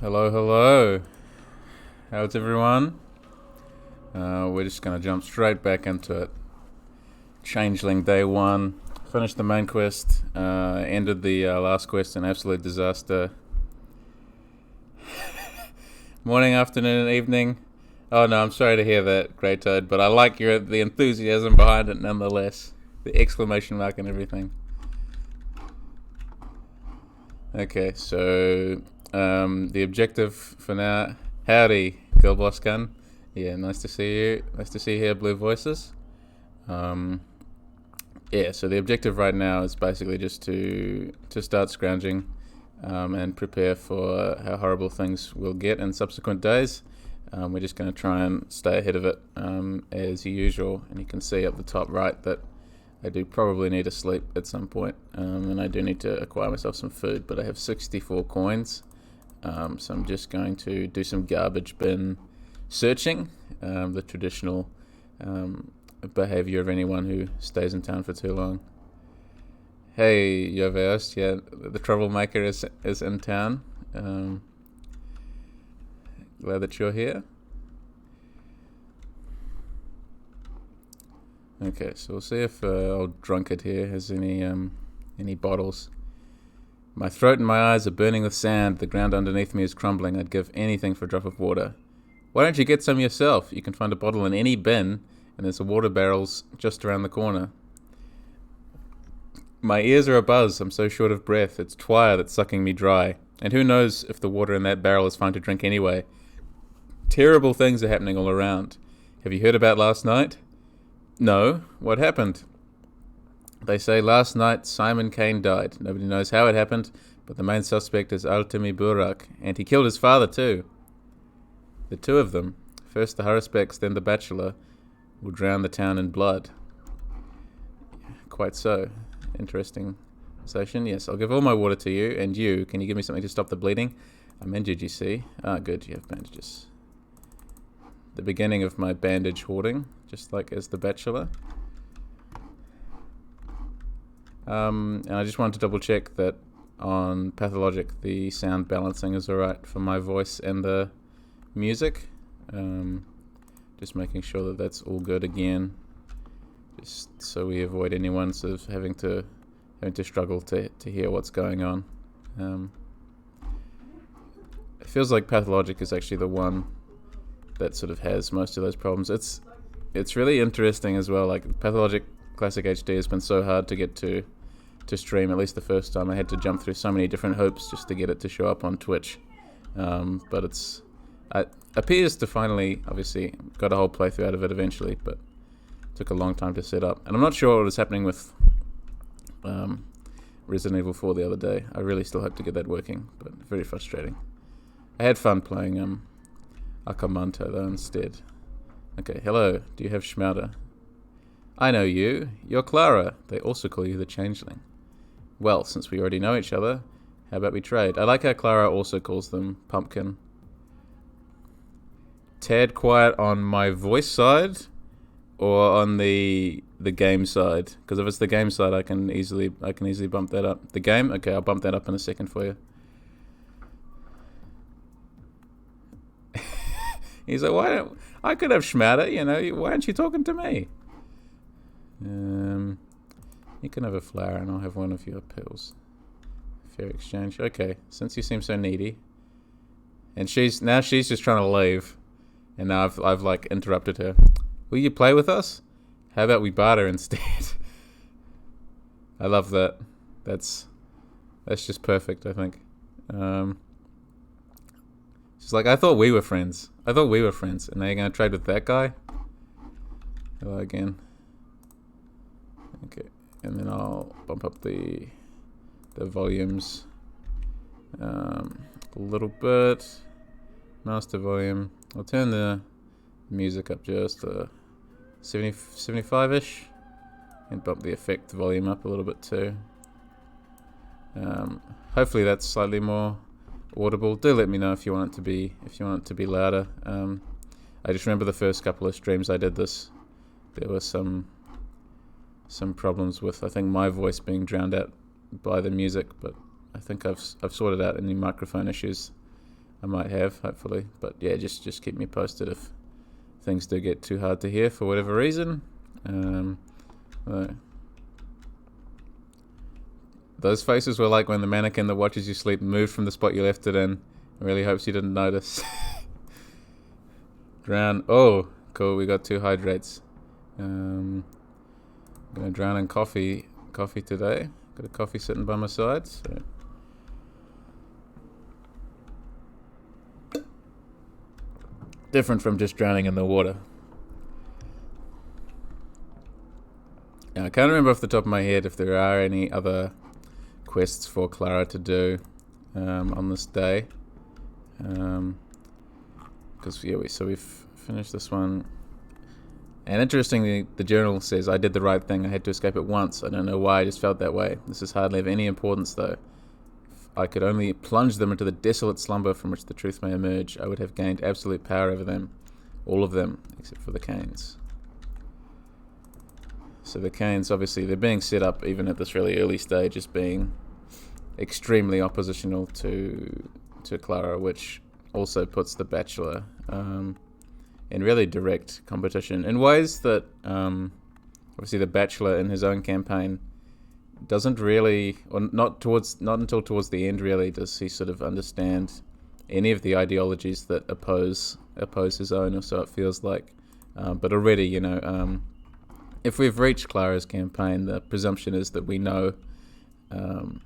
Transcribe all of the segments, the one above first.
Hello, hello. How's everyone? We're just going to jump straight back into it. Changeling day one. Finished the main quest. Ended the last quest in absolute disaster. Morning, afternoon, and evening. Oh no, I'm sorry to hear that, Grey Toad, but I like the enthusiasm behind it nonetheless. The exclamation mark and everything. Okay, so the objective for now. Howdy, Girl Boss Gun. Yeah, nice to see you. Nice to see you here, Blue Voices. Yeah, so the objective right now is basically just to start scrounging and prepare for how horrible things will get in subsequent days. We're just going to try and stay ahead of it as usual. And you can see up the top right that I do probably need to sleep at some point, and I do need to acquire myself some food, but I have 64 coins, so I'm just going to do some garbage bin searching, the traditional behavior of anyone who stays in town for too long. Hey, Yoveost, yeah, the troublemaker is in town. Glad that you're here. Okay, so we'll see if old drunkard here has any bottles. My throat and my eyes are burning with sand. The ground underneath me is crumbling. I'd give anything for a drop of water. Why don't you get some yourself? You can find a bottle in any bin, and there's a water barrels just around the corner. My ears are abuzz. I'm so short of breath. It's twire that's sucking me dry. And who knows if the water in that barrel is fine to drink anyway. Terrible things are happening all around. Have you heard about last night? No. What happened? They say last night Simon Kane died. Nobody knows how it happened, but the main suspect is Espity and Burak, and he killed his father too. The two of them, first the Harusbeks, then the Bachelor, will drown the town in blood. Quite so. Interesting session. Yes, I'll give all my water to you, and you, can you give me something to stop the bleeding? I'm injured, you see. Ah, good, you have bandages. The beginning of my bandage hoarding, just like as the Bachelor. And I just wanted to double check that on Pathologic the sound balancing is alright for my voice and the music. Just making sure that that's all good again, just so we avoid anyone sort of having to struggle to hear what's going on. It feels like Pathologic is actually the one that sort of has most of those problems. It's really interesting as well. Like Pathologic Classic HD has been so hard to get to stream. At least the first time, I had to jump through so many different hoops just to get it to show up on Twitch. But it appears to finally, obviously, got a whole playthrough out of it eventually, but it took a long time to set up. And I'm not sure what was happening with Resident Evil 4 the other day. I really still hope to get that working, but very frustrating. I had fun playing Akamanto though instead. Okay, hello. Do you have Schmouder? I know you. You're Clara. They also call you the Changeling. Well, since we already know each other, how about we trade? I like how Clara also calls them Pumpkin. Tad quiet on my voice side or on the game side? Because if it's the game side, I can easily bump that up. The game? Okay, I'll bump that up in a second for you. He's like, why don't I could have Schmatter, you know, why aren't you talking to me? You can have a flower and I'll have one of your pills. Fair exchange. Okay, since you seem so needy. And she's just trying to leave. And now I've like interrupted her. Will you play with us? How about we barter instead? I love that. That's just perfect, I think. She's like, I thought we were friends. And now you're gonna trade with that guy? Hello again. Okay, and then I'll bump up the volumes a little bit. Master volume. I'll turn the music up just 75-ish, and bump the effect volume up a little bit too. Hopefully that's slightly more audible. Do let me know if you want it to be louder. I just remember the first couple of streams I did this, there were some problems with, I think, my voice being drowned out by the music, but I think I've sorted out any microphone issues I might have, hopefully. But yeah, just keep me posted if things do get too hard to hear for whatever reason. Those faces were like when the mannequin that watches you sleep moved from the spot you left it in and really hopes you didn't notice. Drown. Oh, cool. We got 2 hydrates. I'm gonna drown in coffee today. Got a coffee sitting by my side. So. Different from just drowning in the water. Now, I can't remember off the top of my head if there are any other quests for Clara to do on this day. Because we've finished this one. And interestingly, the journal says, I did the right thing. I had to escape at once. I don't know why, I just felt that way. This is hardly of any importance, though. If I could only plunge them into the desolate slumber from which the truth may emerge, I would have gained absolute power over them. All of them, except for the Canes. So the Canes, obviously, they're being set up, even at this really early stage, as being extremely oppositional to Clara, which also puts the Bachelor in really direct competition in ways that obviously the Bachelor in his own campaign doesn't really, or not until towards the end really, does he sort of understand any of the ideologies that oppose his own, or so it feels like. But already, if we've reached Clara's campaign, the presumption is that we know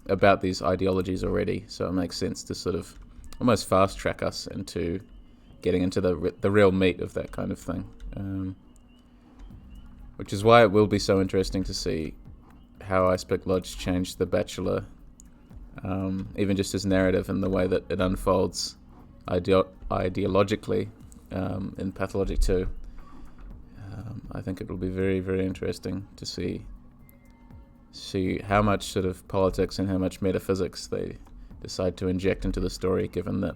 about these ideologies already, so it makes sense to sort of almost fast track us into getting into the real meat of that kind of thing, which is why it will be so interesting to see how Icepick Lodge changed the Bachelor, even just his narrative and the way that it unfolds ideologically in Pathologic 2. I think it will be very, very interesting to see how much sort of politics and how much metaphysics they decide to inject into the story, given that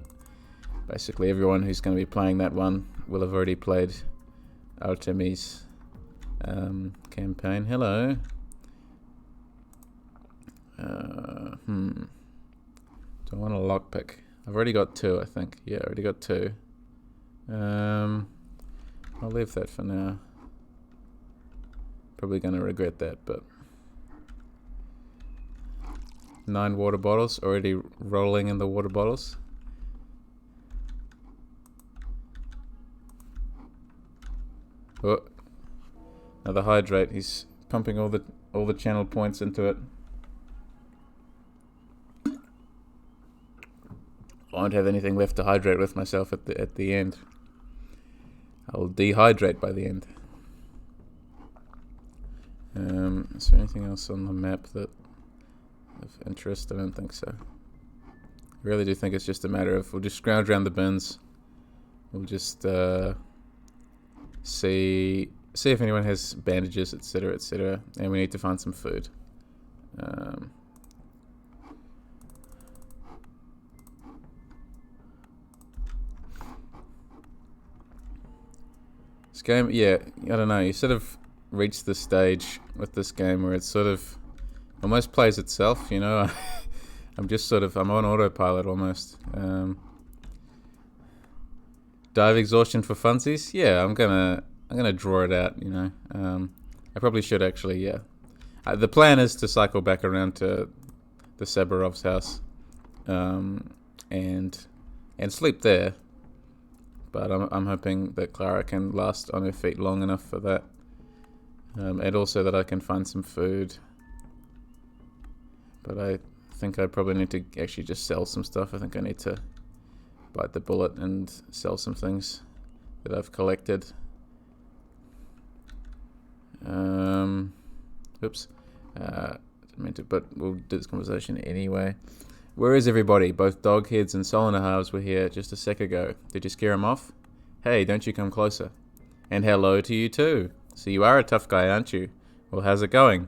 basically everyone who's going to be playing that one will have already played Artemi's campaign. Hello. Do I want a lockpick? I've already got 2, I think. Yeah, I already got 2. I'll leave that for now. Probably going to regret that, but 9 water bottles, already rolling in the water bottles. Oh, another hydrate. He's pumping all the channel points into it. I won't have anything left to hydrate with myself at the end. I'll dehydrate by the end. Is there anything else on the map that of interest? I don't think so. I really do think it's just a matter of we'll just scrounge around the bins. We'll just see if anyone has bandages, etc., etc. And we need to find some food. This game, yeah, I don't know. You sort of reach the stage with this game where it sort of almost plays itself, I'm on autopilot almost. Dive exhaustion for funsies? Yeah, I'm gonna draw it out, I probably should actually, yeah. The plan is to cycle back around to the Saburov's house, and sleep there. But I'm hoping that Clara can last on her feet long enough for that. And also that I can find some food. But I think I probably need to actually just sell some stuff. I think I need to bite the bullet and sell some things that I've collected. Oops. Didn't mean to, but we'll do this conversation anyway. Where is everybody? Both Dogheads and Solanahalves were here just a sec ago. Did you scare them off? Hey, don't you come closer. And hello to you too. So you are a tough guy, aren't you? Well, how's it going?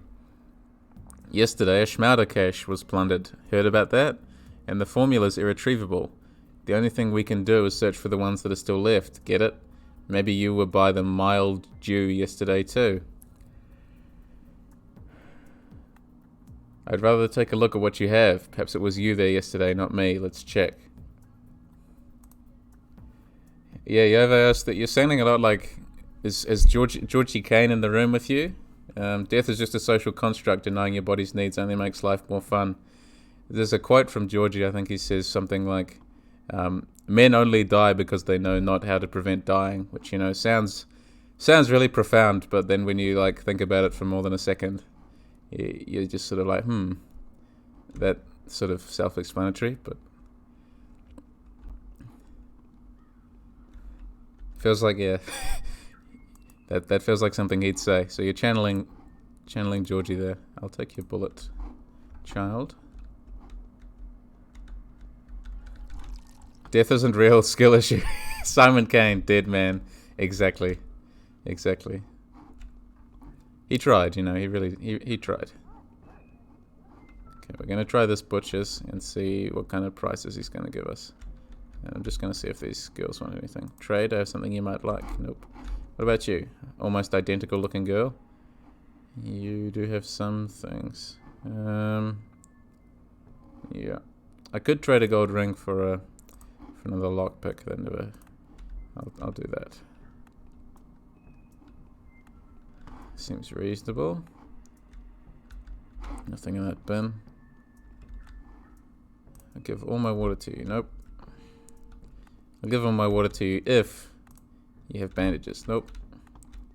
Yesterday, a Schmauder cache was plundered. Heard about that? And the formula's irretrievable. The only thing we can do is search for the ones that are still left. Get it? Maybe you were by the mild dew yesterday too. I'd rather take a look at what you have. Perhaps it was you there yesterday, not me. Let's check. Yeah, you ever asked that you're sounding a lot like is Georgie Kane in the room with you? Death is just a social construct, denying your body's needs only makes life more fun. There's a quote from Georgie, I think he says something like, men only die because they know not how to prevent dying, which, sounds really profound, but then when you like think about it for more than a second, you're just sort of like, that sort of self-explanatory, but feels like, yeah, that feels like something he'd say. So you're channeling Georgie there. I'll take your bullet, child. Death isn't real, skill issue. Simon Kane, dead man. Exactly. He tried, he tried. Okay, we're going to try this butcher's and see what kind of prices he's going to give us. And I'm just going to see if these girls want anything. Trade, I have something you might like. Nope. What about you? Almost identical looking girl. You do have some things. Yeah. I could trade a gold ring for another lockpick. Then I'll do that. Seems reasonable. Nothing in that bin. I'll give all my water to you. Nope. I'll give all my water to you if you have bandages. Nope.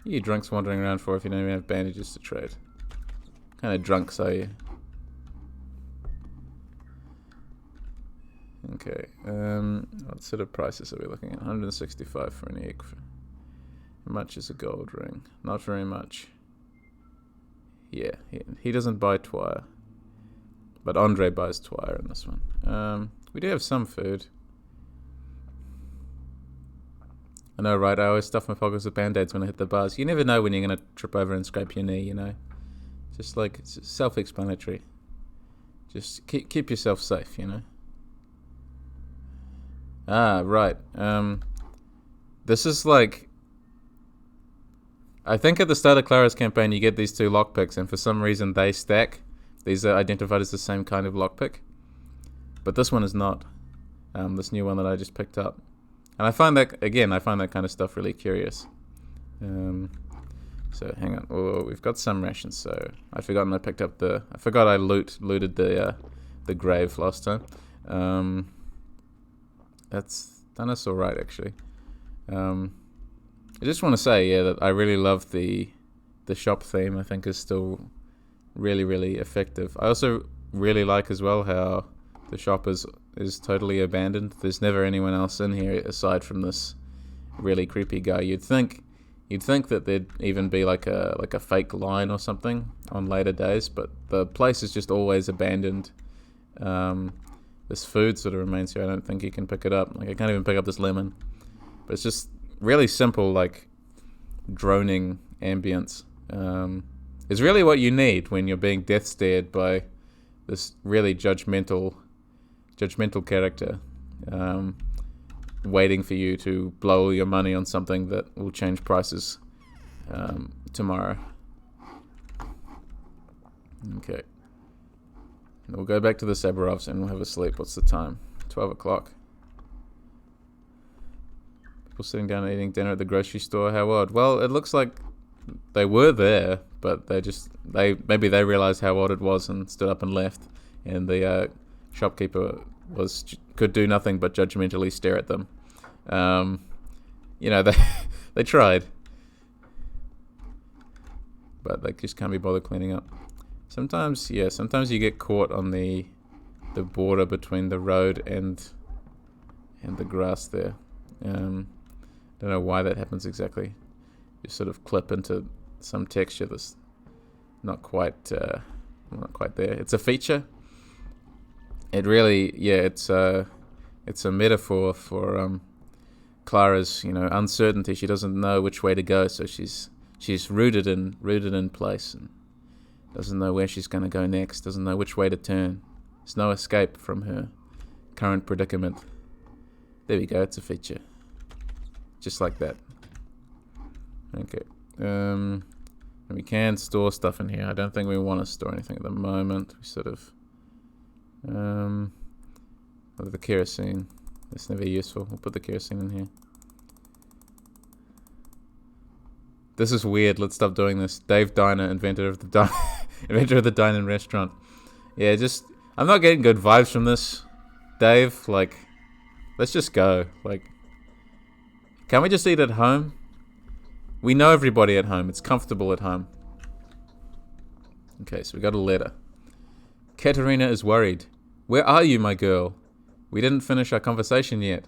You drunks wandering around for if you don't even have bandages to trade. What kind of drunks are you? Okay. What sort of prices are we looking at? 165 for an egg. How much is a gold ring? Not very much. Yeah, he doesn't buy twire. But Andre buys twire in this one. We do have some food. I know, right? I always stuff my pockets with band-aids when I hit the bars. You never know when you're going to trip over and scrape your knee, Just like, it's self-explanatory. Just keep yourself safe, Ah, right. This is like... I think at the start of Clara's campaign you get these two lockpicks, and for some reason they stack. These are identified as the same kind of lockpick. But this one is not. This new one that I just picked up. And I find that kind of stuff really curious. So hang on. Oh, we've got some rations, so I'd forgotten I picked up I forgot I looted the grave last time. That's done us alright, actually. I just want to say, that I really love the shop theme. I think is still really, really effective. I also really like as well how the shop is totally abandoned. There's never anyone else in here aside from this really creepy guy. You'd think that there'd even be like a fake line or something on later days, but the place is just always abandoned. This food sort of remains here. I don't think you can pick it up. Like, I can't even pick up this lemon. But it's just really simple, like, droning ambience. Is really what you need when you're being death stared by this really judgmental character, waiting for you to blow all your money on something that will change prices tomorrow. Okay. And we'll go back to the Saburovs and we'll have a sleep. What's the time? 12 o'clock. People sitting down and eating dinner at the grocery store. How odd. Well, it looks like they were there, but maybe they realized how odd it was and stood up and left. And the shopkeeper could do nothing but judgmentally stare at them. They tried, but they just can't be bothered cleaning up. Sometimes you get caught on the border between the road and the grass there. Don't know why that happens exactly. You sort of clip into some texture that's not quite there. It's a feature. It really, it's a metaphor for Clara's, uncertainty. She doesn't know which way to go, so she's rooted in place and doesn't know where she's going to go next. Doesn't know which way to turn. There's no escape from her current predicament. There we go. It's a feature, just like that. Okay. And we can store stuff in here. I don't think we want to store anything at the moment. We sort of the kerosene. It's never useful. We'll put the kerosene in here. This is weird. Let's stop doing this. Dave Diner, inventor of the inventor of the dine-in restaurant. Yeah, just I'm not getting good vibes from this, Dave. Like, let's just go. Like, can we just eat at home? We know everybody at home. It's comfortable at home. Okay, so we got a letter. Katarina is worried. Where are you, my girl? We didn't finish our conversation yet.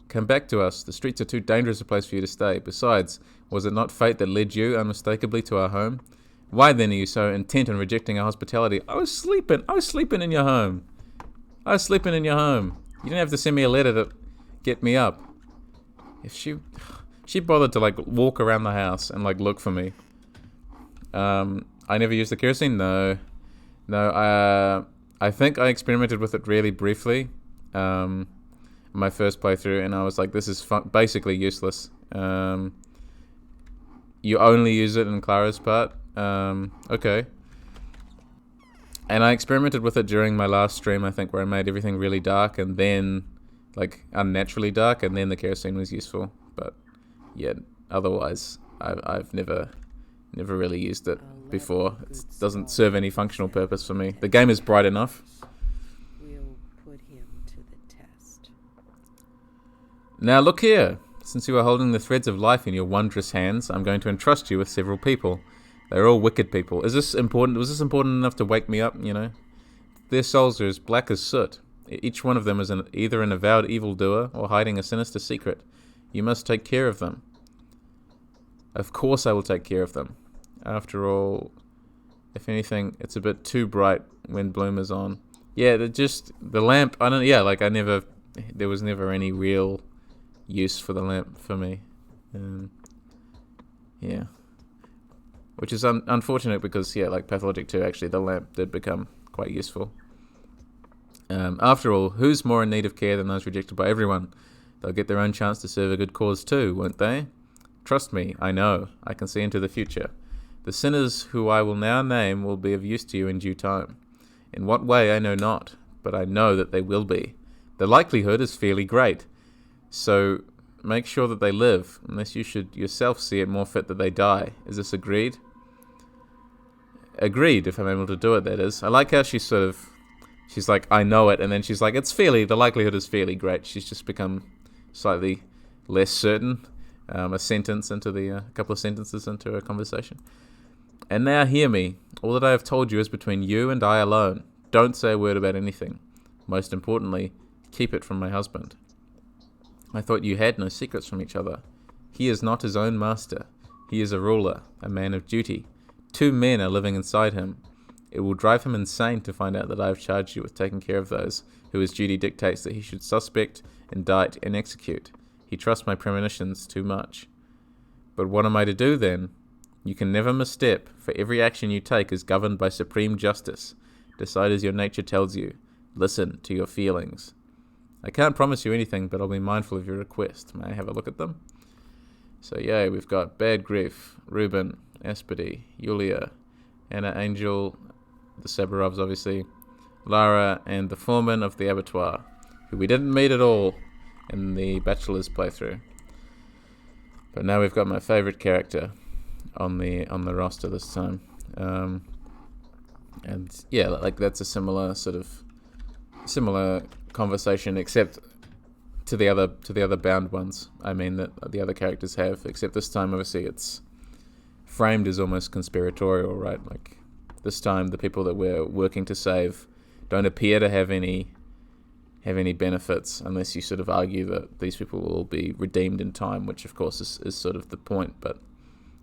Come back to us. The streets are too dangerous a place for you to stay. Besides, was it not fate that led you unmistakably to our home? Why then are you so intent on rejecting our hospitality? I was sleeping in your home. You didn't have to send me a letter to get me up. If she bothered to like walk around the house and like look for me. I never used the kerosene. No. I think I experimented with it really briefly. My first playthrough, and I was like, this is basically useless. You only use it in Clara's part. Okay. And I experimented with it during my last stream, I think, where I made everything really dark and then, like, unnaturally dark, and then the kerosene was useful. But, yeah, otherwise, I've never really used it before. It doesn't serve any functional purpose for me. The game is bright enough. We'll put him to the test. Now look here. Since you are holding the threads of life in your wondrous hands, I'm going to entrust you with several people. They're all wicked people. Is this important? Was this important enough to wake me up, you know? Their souls are as black as soot. Each one of them is either an avowed evildoer or hiding a sinister secret. You must take care of them. Of course I will take care of them. After all, if anything, it's a bit too bright when Bloom is on. Yeah, the lamp, there was never any real use for the lamp for me. Yeah. Which is unfortunate because, yeah, like Pathologic 2, actually, the lamp did become quite useful. After all, who's more in need of care than those rejected by everyone? They'll get their own chance to serve a good cause too, won't they? Trust me, I know. I can see into the future. The sinners who I will now name will be of use to you in due time. In what way, I know not, but I know that they will be. The likelihood is fairly great. So make sure that they live, unless you should yourself see it more fit that they die. Is this agreed? Agreed, if I'm able to do it, that is. I like how she's like, I know it, and then she's like, the likelihood is fairly great. She's just become slightly less certain. A couple of sentences into a conversation. And now hear me. All that I have told you is between you and I alone. Don't say a word about anything. Most importantly, keep it from my husband. I thought you had no secrets from each other. He is not his own master. He is a ruler, a man of duty. 2 men are living inside him. It will drive him insane to find out that I have charged you with taking care of those who his duty dictates that he should suspect, indict, and execute. He trusts my premonitions too much. But what am I to do then? You can never misstep, for every action you take is governed by supreme justice. Decide as your nature tells you. Listen to your feelings. I can't promise you anything, but I'll be mindful of your request. May I have a look at them? So, yeah, we've got Bad Grief, Ruben, Aspity, Yulia, Anna Angel, the Saburovs, obviously, Lara, and the foreman of the abattoir, who we didn't meet at all in the Bachelor's playthrough. But now we've got my favourite character on the roster this time. And yeah, like that's a similar conversation, except to the other bound ones. I mean that the other characters have, except this time obviously it's framed as almost conspiratorial, right? Like this time the people that we're working to save don't appear to have any benefits, unless you sort of argue that these people will be redeemed in time, which of course is sort of the point. But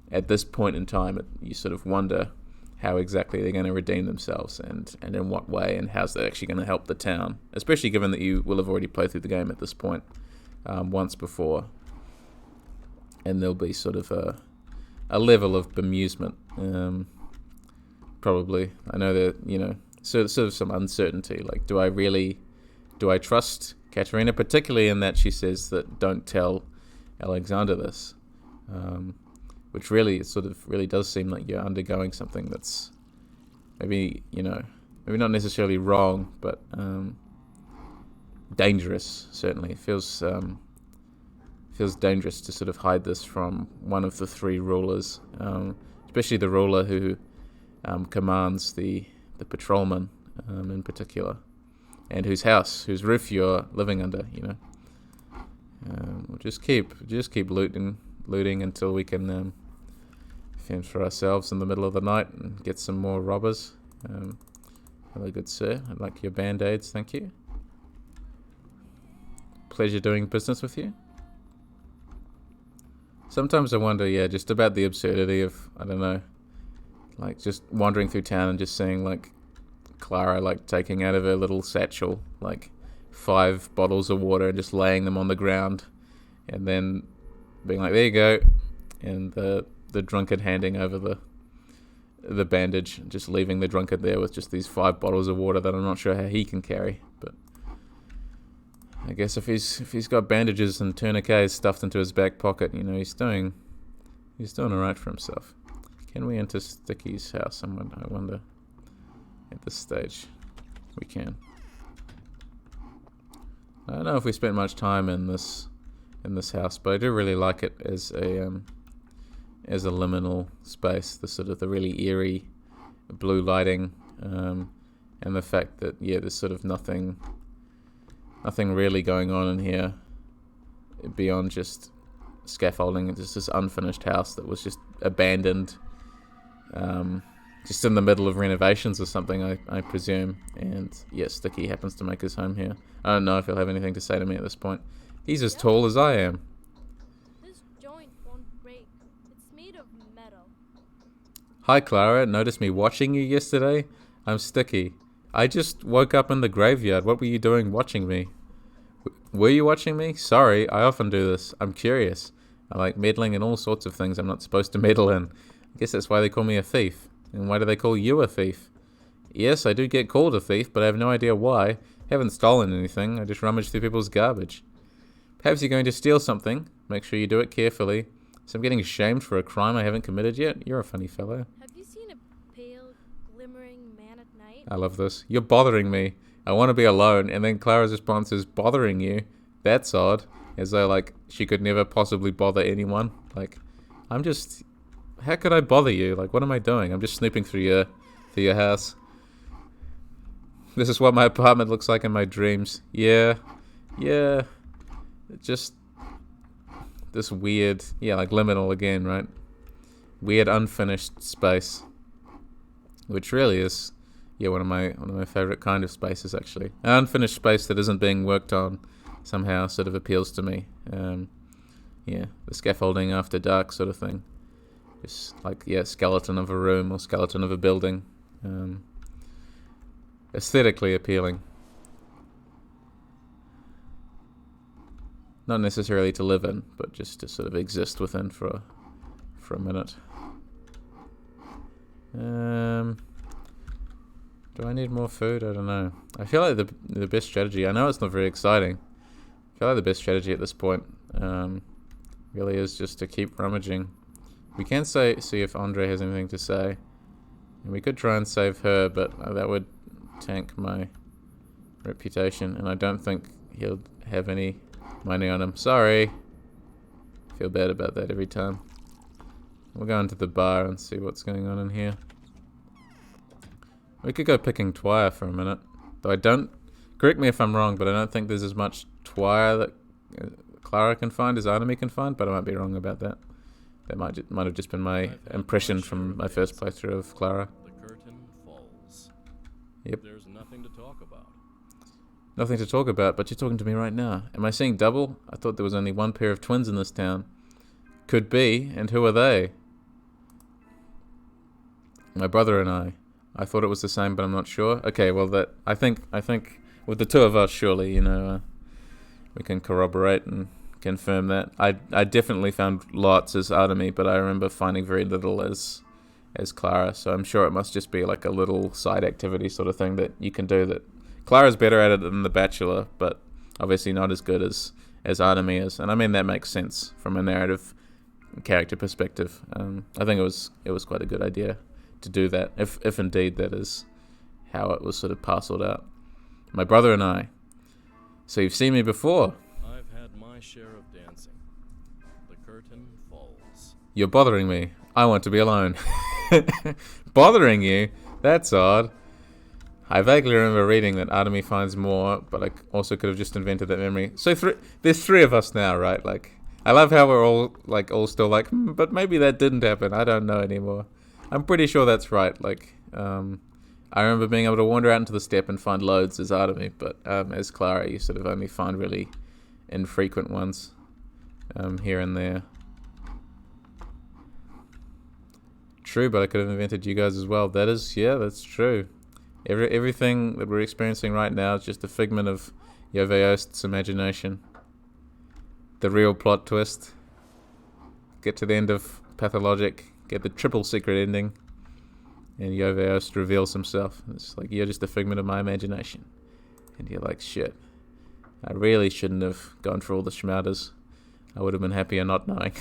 at this point in time, you sort of wonder how exactly they're going to redeem themselves, and in what way, and how's that actually going to help the town, especially given that you will have already played through the game at this point once before, and there'll be sort of a level of bemusement, probably. I know that, sort of some uncertainty, like do I trust Katarina, particularly in that she says that don't tell Alexander this, which really does seem like you're undergoing something that's maybe not necessarily wrong, but dangerous. Certainly feels feels dangerous to sort of hide this from one of the three rulers, especially the ruler who commands the patrolman in particular, and whose roof you're living under. We'll just keep looting until we can fend for ourselves in the middle of the night and get some more robbers. Hello, good sir. I'd like your band-aids, thank you. Pleasure doing business with you. Sometimes I wonder, just about the absurdity of, I don't know, like just wandering through town and just seeing like Clara like taking out of her little satchel like 5 bottles of water and just laying them on the ground, and then being like, there you go, and the drunkard handing over the bandage, just leaving the drunkard there with just these 5 bottles of water that I'm not sure how he can carry. But I guess if he's got bandages and tourniquets stuffed into his back pocket, he's doing alright for himself. Can we enter Sticky's house? I wonder. At this stage, we can. I don't know if we spent much time in this house, but I do really like it as a liminal space. The really eerie blue lighting, and the fact that there's sort of nothing really going on in here beyond just scaffolding. It's just this unfinished house that was just abandoned, just in the middle of renovations or something, I presume. And Sticky happens to make his home here. I don't know if he'll have anything to say to me at this point. He's as tall as I am. This joint won't break. It's made of metal. Hi, Clara. Noticed me watching you yesterday? I'm Sticky. I just woke up in the graveyard. What were you doing watching me? Were you watching me? Sorry, I often do this. I'm curious. I like meddling in all sorts of things I'm not supposed to meddle in. I guess that's why they call me a thief. And why do they call you a thief? Yes, I do get called a thief, but I have no idea why. Haven't stolen anything. I just rummage through people's garbage. Perhaps you're going to steal something. Make sure you do it carefully. So I'm getting shamed for a crime I haven't committed yet? You're a funny fellow. Have you seen a pale, glimmering man at night? I love this. You're bothering me. I want to be alone. And then Clara's response is, bothering you? That's odd. As though, like, she could never possibly bother anyone. Like, I'm just... How could I bother you? Like, what am I doing? I'm just snooping through your house. This is what my apartment looks like in my dreams. Yeah. Just this weird, like liminal again, right? Weird unfinished space, which really is, one of my favorite kind of spaces actually. An unfinished space that isn't being worked on somehow sort of appeals to me. The scaffolding after dark sort of thing. Just like, skeleton of a room or skeleton of a building. Aesthetically appealing. Not necessarily to live in, but just to sort of exist within for a minute. Do I need more food? I don't know. I feel like the best strategy, I know it's not very exciting. I feel like the best strategy at this point really is just to keep rummaging. We can see if Andre has anything to say. And we could try and save her, but that would tank my reputation. And I don't think he'll have any money on him. Sorry. Feel bad about that every time. We'll go into the bar and see what's going on in here. We could go picking twire for a minute. Though I don't... Correct me if I'm wrong, but I don't think there's as much twire that Clara can find as Artemy can find, but I might be wrong about that. That might have just been my impression from my first playthrough of Clara. The curtain falls. Yep. There's nothing to talk about. Nothing to talk about, but you're talking to me right now. Am I seeing double? I thought there was only one pair of twins in this town. Could be, and who are they? My brother and I. I thought it was the same, but I'm not sure. Okay, well I think with the two of us, surely, we can corroborate and confirm that. I definitely found lots as Artemy, but I remember finding very little as Clara, so I'm sure it must just be like a little side activity sort of thing that you can do. That Clara's better at it than The Bachelor, but obviously not as good as Artemy is, and I mean that makes sense from a narrative character perspective. I think it was quite a good idea to do that, if indeed that is how it was sort of parceled out. My brother and I. So you've seen me before. I've had my share of dancing. You're bothering me. I want to be alone. Bothering you? That's odd. I vaguely remember reading that Artemy finds more, but I also could have just invented that memory. So there's 3 of us now, right? Like, I love how we're all still like, but maybe that didn't happen. I don't know anymore. I'm pretty sure that's right. Like, I remember being able to wander out into the steppe and find loads as Artemy, but as Clara, you sort of only find really infrequent ones here and there. True, but I could have invented you guys as well. That's true. Everything that we're experiencing right now is just a figment of Yoveost's imagination. The real plot twist. Get to the end of Pathologic, get the triple secret ending, and Yoveost reveals himself. It's like, you're just a figment of my imagination. And you're like, shit. I really shouldn't have gone for all the schmauters. I would have been happier not knowing.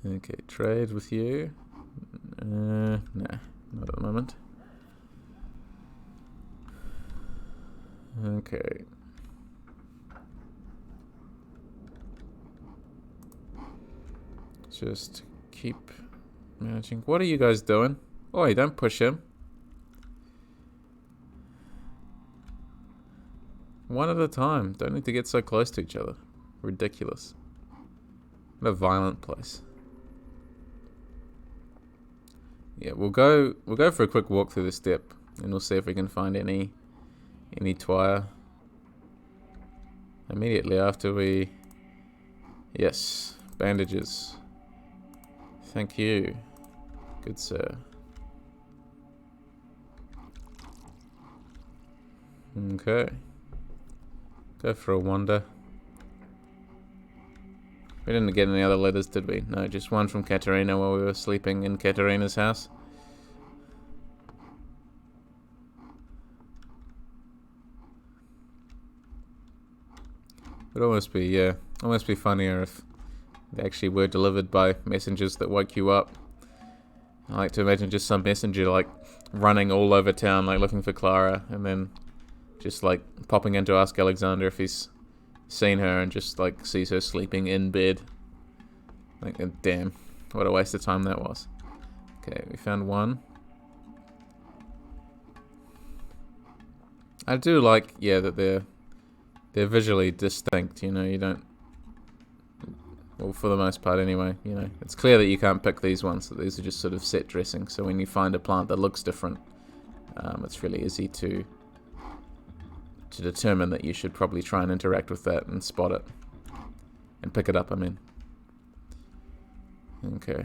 Okay, trade with you. Nah, not at the moment. Okay. Just keep managing. What are you guys doing? Oi, don't push him. One at a time. Don't need to get so close to each other. Ridiculous. What a violent place. Yeah, we'll go for a quick walk through the steppe, and we'll see if we can find any twire. Immediately after we... Yes, bandages. Thank you, good sir. Okay. Go for a wander. We didn't get any other letters, did we? No, just one from Katarina while we were sleeping in Katarina's house. It'd almost be funnier if they actually were delivered by messengers that woke you up. I like to imagine just some messenger like running all over town, like looking for Clara, and then just like popping in to ask Alexander if he's seen her, and just like sees her sleeping in bed. Like, damn, what a waste of time that was. Okay, we found one. I do like, yeah, that they're visually distinct, you know, you don't, well, for the most part anyway, you know, it's clear that you can't pick these ones, that these are just sort of set dressing, so when you find a plant that looks different, it's really easy to determine that you should probably try and interact with that and spot it. And pick it up, I mean. Okay.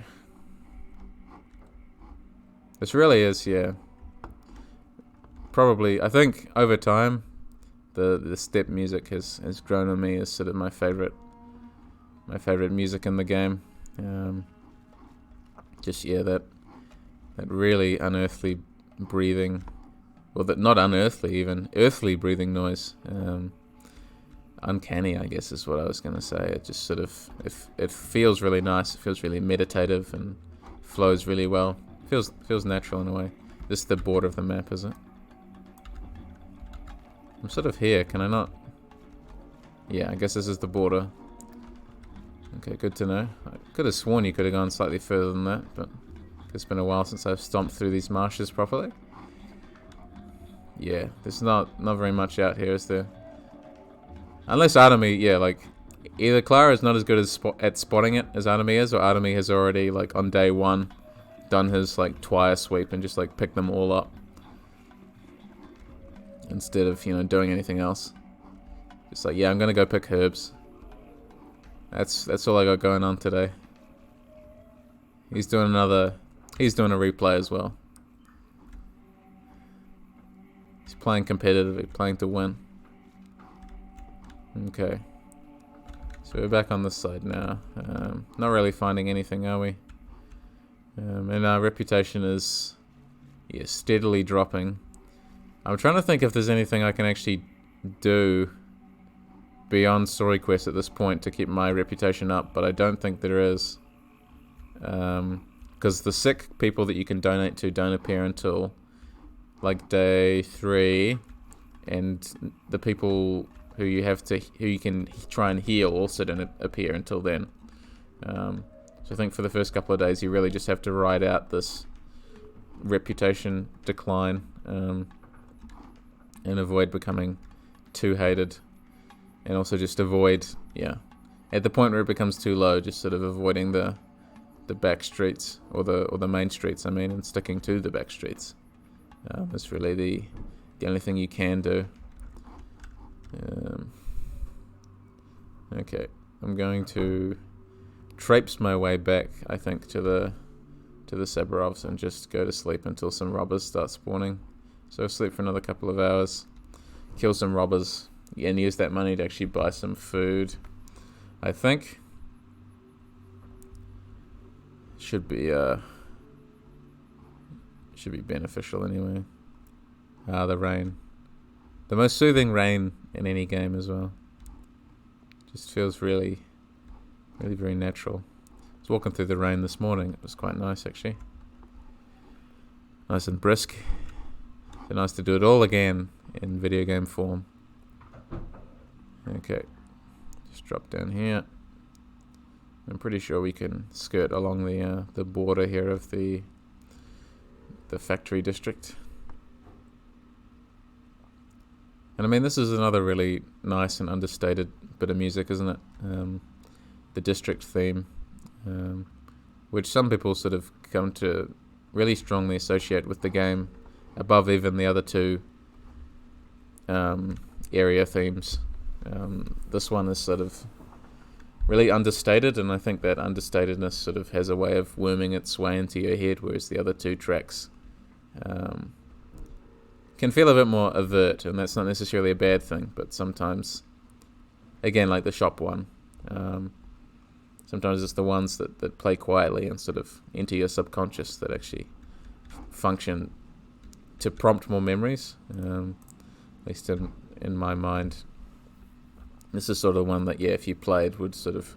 This really is, yeah. Probably, I think over time, the step music has grown on me as sort of my favorite music in the game. Just, yeah, that really unearthly breathing. Well, that not unearthly, even earthly breathing noise. Uncanny, I guess, is what I was going to say. It just sort of, it feels really nice. It feels really meditative and flows really well. Feels natural in a way. This is the border of the map, is it? I'm sort of here. Can I not? Yeah, I guess this is the border. Okay, good to know. I could have sworn you could have gone slightly further than that, but it's been a while since I've stomped through these marshes properly. Yeah, there's not very much out here, is there? Unless Artemy, yeah, like, either Clara is not as good at spotting it as Artemy is, or Artemy has already, like, on day 1, done his, like, twire sweep and just, like, picked them all up. Instead of, you know, doing anything else. Just like, yeah, I'm gonna go pick herbs. That's all I got going on today. He's doing a replay as well. He's playing competitively, playing to win. Okay. So we're back on this side now. Not really finding anything, are we? And our reputation is, yeah, steadily dropping. I'm trying to think if there's anything I can actually do beyond story quests at this point to keep my reputation up, but I don't think there is. Because the sick people that you can donate to don't appear until like day 3, and the people who you can try and heal also don't appear until then. So I think for the first couple of days you really just have to ride out this reputation decline, and avoid becoming too hated, and also just avoid, at the point where it becomes too low, just sort of avoiding the back streets, or the main streets, and sticking to the back streets. That's really the only thing you can do. Okay, I'm going to traipse my way back, I think, to the Saburovs and just go to sleep until some robbers start spawning. So sleep for another couple of hours, kill some robbers, and use that money to actually buy some food, I think. Should be beneficial anyway. The rain. The most soothing rain in any game as well. Just feels really, really very natural. I was walking through the rain this morning. It was quite nice, actually. Nice and brisk. So nice to do it all again in video game form. Okay. Just drop down here. I'm pretty sure we can skirt along the border here of the factory district. And this is another really nice and understated bit of music, isn't it? The district theme, which some people sort of come to really strongly associate with the game, above even the other two area themes. This one is sort of really understated, and I think that understatedness sort of has a way of worming its way into your head, whereas the other two tracks can feel a bit more overt, and that's not necessarily a bad thing, but sometimes, again, like the shop one, sometimes it's the ones that play quietly and sort of enter your subconscious that actually function to prompt more memories, at least in my mind. This is sort of one that, if you played, would sort of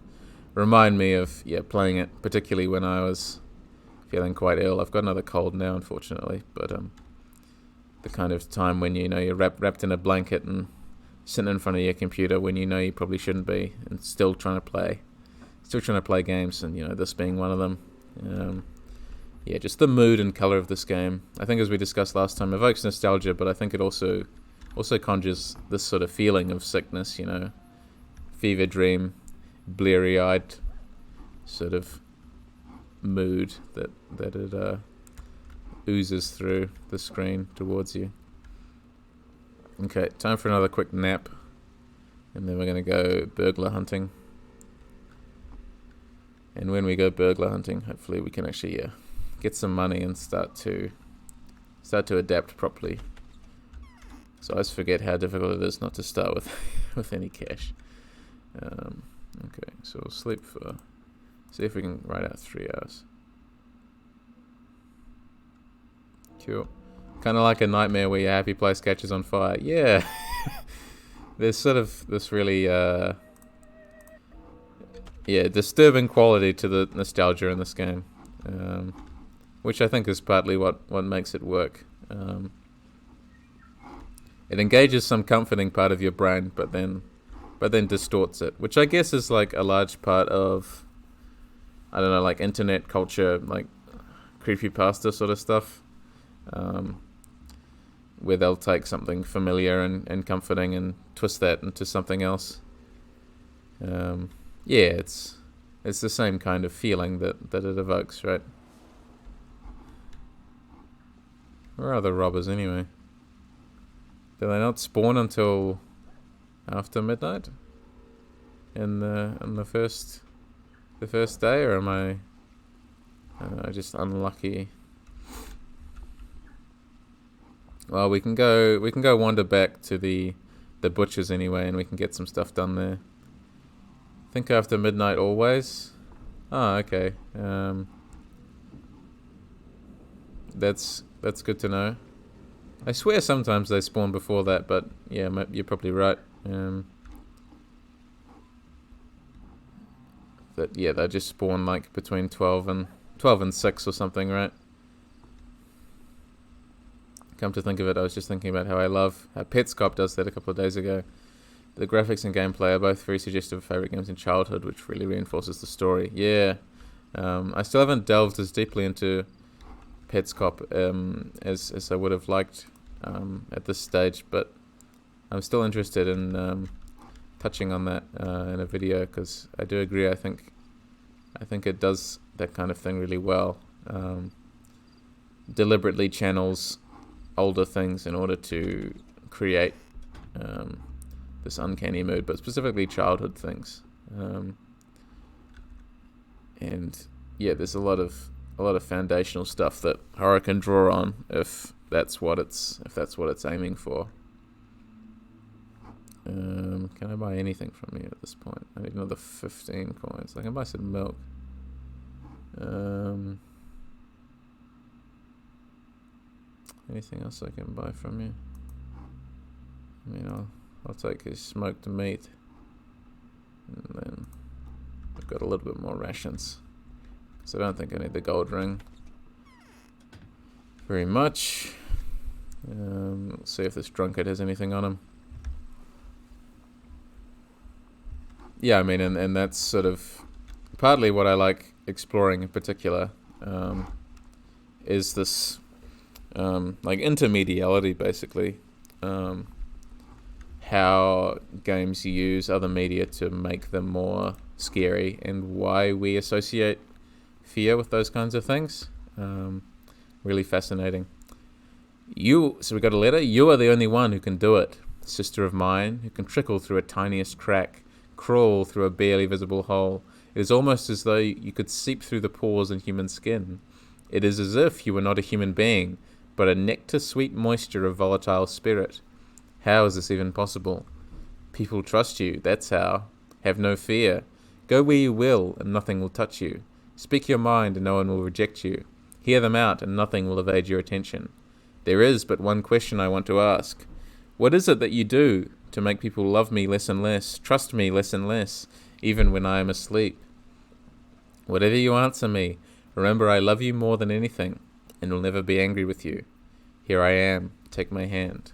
remind me of, playing it, particularly when I was feeling quite ill. I've got another cold now, unfortunately, but the kind of time when you're wrapped in a blanket and sitting in front of your computer when you probably shouldn't be, and still trying to play games, and this being one of them. Just the mood and color of this game, I think, as we discussed last time, evokes nostalgia, but I think it also conjures this sort of feeling of sickness, fever dream, bleary-eyed sort of mood that it oozes through the screen towards you. Okay, time for another quick nap, and then we're going to go burglar hunting. And when we go burglar hunting, hopefully we can actually get some money and start to adapt properly. So I always forget how difficult it is not to start with any cash. Okay, so we'll sleep for, see if we can ride out 3 hours. Cool. Kind of like a nightmare where your happy place catches on fire. Yeah. There's sort of this really disturbing quality to the nostalgia in this game, which I think is partly what makes it work. It engages some comforting part of your brain, but then distorts it, which I guess is like a large part of, I don't know, like internet culture, like creepypasta sort of stuff, where they'll take something familiar and comforting and twist that into something else. It's the same kind of feeling that it evokes, right? Where are the robbers anyway? Do they not spawn until after midnight in the first day, or am I just unlucky? Well, we can go wander back to the butcher's anyway, and we can get some stuff done there. I think after midnight always. Oh, okay. That's good to know. I swear sometimes they spawn before that, but yeah, you're probably right. They just spawn like between 12 and 6 or something, right? Come to think of it, I was just thinking about how Petscop does that a couple of days ago. The graphics and gameplay are both very suggestive of favorite games in childhood, which really reinforces the story. Yeah. I still haven't delved as deeply into Petscop as I would have liked at this stage, but I'm still interested in touching on that in a video, because I do agree. I think it does that kind of thing really well. Deliberately channels older things in order to create this uncanny mood, but specifically childhood things. And yeah, there's a lot of foundational stuff that horror can draw on if that's what it's aiming for. Can I buy anything from you at this point? I need another 15 coins. I can buy some milk. Anything else I can buy from you? I mean, I'll take his smoked meat, and then I've got a little bit more rations, so I don't think I need the gold ring very much. Let's see if this drunkard has anything on him. Yeah, I mean, and that's sort of partly what I like exploring in particular, is this like intermediality, basically. How games use other media to make them more scary, and why we associate fear with those kinds of things. Really fascinating. So we got a letter. You are the only one who can do it. Sister of mine, who can trickle through a tiniest crack, crawl through a barely visible hole. It is almost as though you could seep through the pores in human skin. It is as if you were not a human being, but a nectar-sweet moisture of volatile spirit. How is this even possible? People trust you, that's how. Have no fear. Go where you will, and nothing will touch you. Speak your mind, and no one will reject you. Hear them out, and nothing will evade your attention. There is but one question I want to ask. What is it that you do to make people love me less and less, trust me less and less, even when I am asleep? Whatever you answer me, remember I love you more than anything, and will never be angry with you. Here I am, take my hand.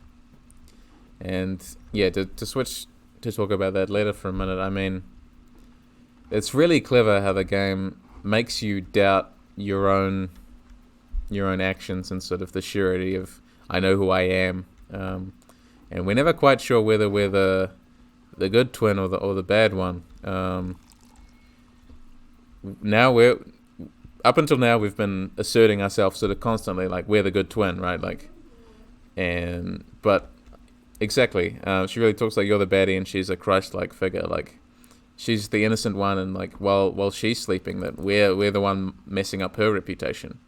And yeah, to switch to talk about that letter for a minute, I mean, it's really clever how the game makes you doubt your own actions and sort of the surety of, I know who I am. And we're never quite sure whether we're the good twin or the bad one. Up until now we've been asserting ourselves sort of constantly, like we're the good twin, right? But exactly, she really talks like you're the baddie and she's a Christ-like figure. Like she's the innocent one, and like while she's sleeping, that we're the one messing up her reputation.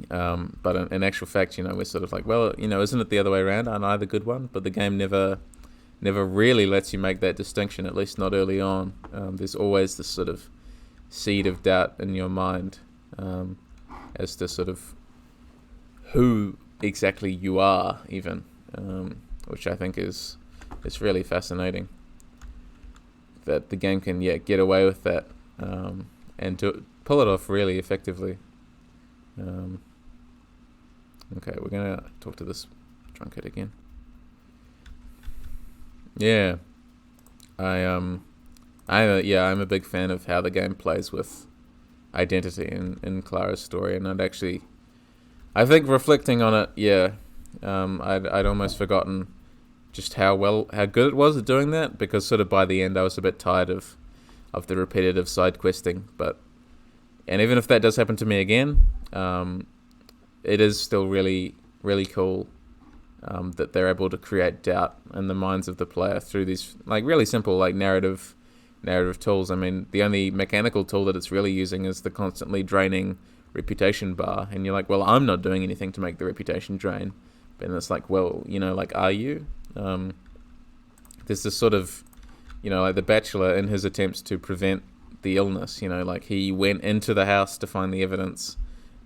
But in actual fact, we're sort of like, well, isn't it the other way around? Aren't I the good one? But the game never really lets you make that distinction, at least not early on. There's always this sort of seed of doubt in your mind as to sort of who exactly you are, even, which I think is really fascinating. That the game can get away with that and to pull it off really effectively. Okay, we're gonna talk to this drunkard again. Yeah, I'm a big fan of how the game plays with identity in Clara's story, and I think reflecting on it, I'd almost forgotten just how good it was at doing that, because sort of by the end I was a bit tired of the repetitive side questing, and even if that does happen to me again, it is still really, really cool that they're able to create doubt in the minds of the player through these like really simple like narrative tools. I mean, the only mechanical tool that it's really using is the constantly draining reputation bar, and you're like, well, I'm not doing anything to make the reputation drain. But then it's like, well, like, are you? There's this sort of, like the Bachelor in his attempts to prevent the illness, like he went into the house to find the evidence,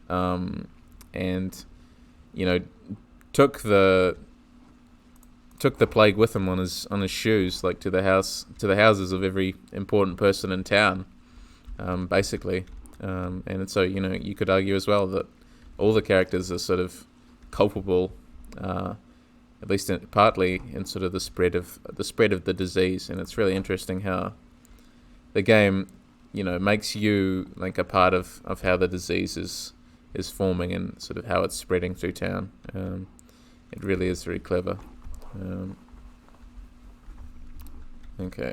and took the plague with him on his shoes, like to the houses of every important person in town, basically. And so you could argue as well that all the characters are sort of culpable at least partly in sort of the spread of the disease. And it's really interesting how the game, makes you like a part of how the disease is forming and sort of how it's spreading through town. It really is very clever. Okay,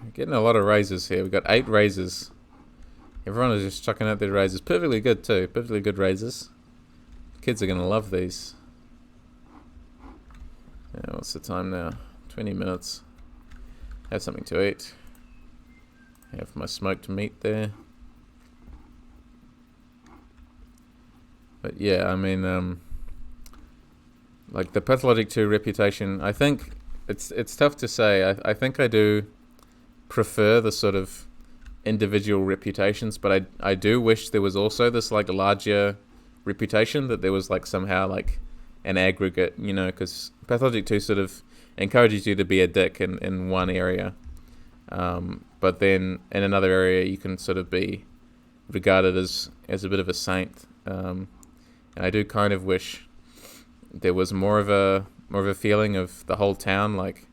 we're getting a lot of raises here. We've got 8 raises. Everyone is just chucking out their raises. Perfectly good too. Perfectly good raises. Kids are going to love these. What's the time now? 20 minutes. Have something to eat. Have my smoked meat there. But yeah, I mean, like the Pathologic 2 reputation, I think it's tough to say. I think I do prefer the sort of individual reputations, but I do wish there was also this like larger reputation, that there was like somehow like an aggregate, because Pathologic 2 sort of encourages you to be a dick in one area, but then in another area you can sort of be regarded as a bit of a saint, and I do kind of wish there was more of a feeling of the whole town like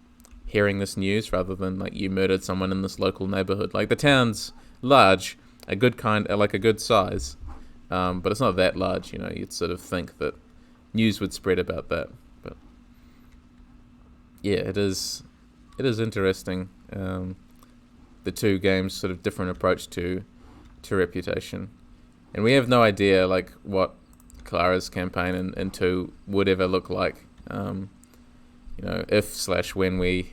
hearing this news, rather than like you murdered someone in this local neighborhood. Like the town's large, a good size, but it's not that large. You'd sort of think that news would spread about that. But yeah, it is interesting. The 2 games sort of different approach to reputation, and we have no idea like what Clara's campaign in 2 would ever look like. If/when we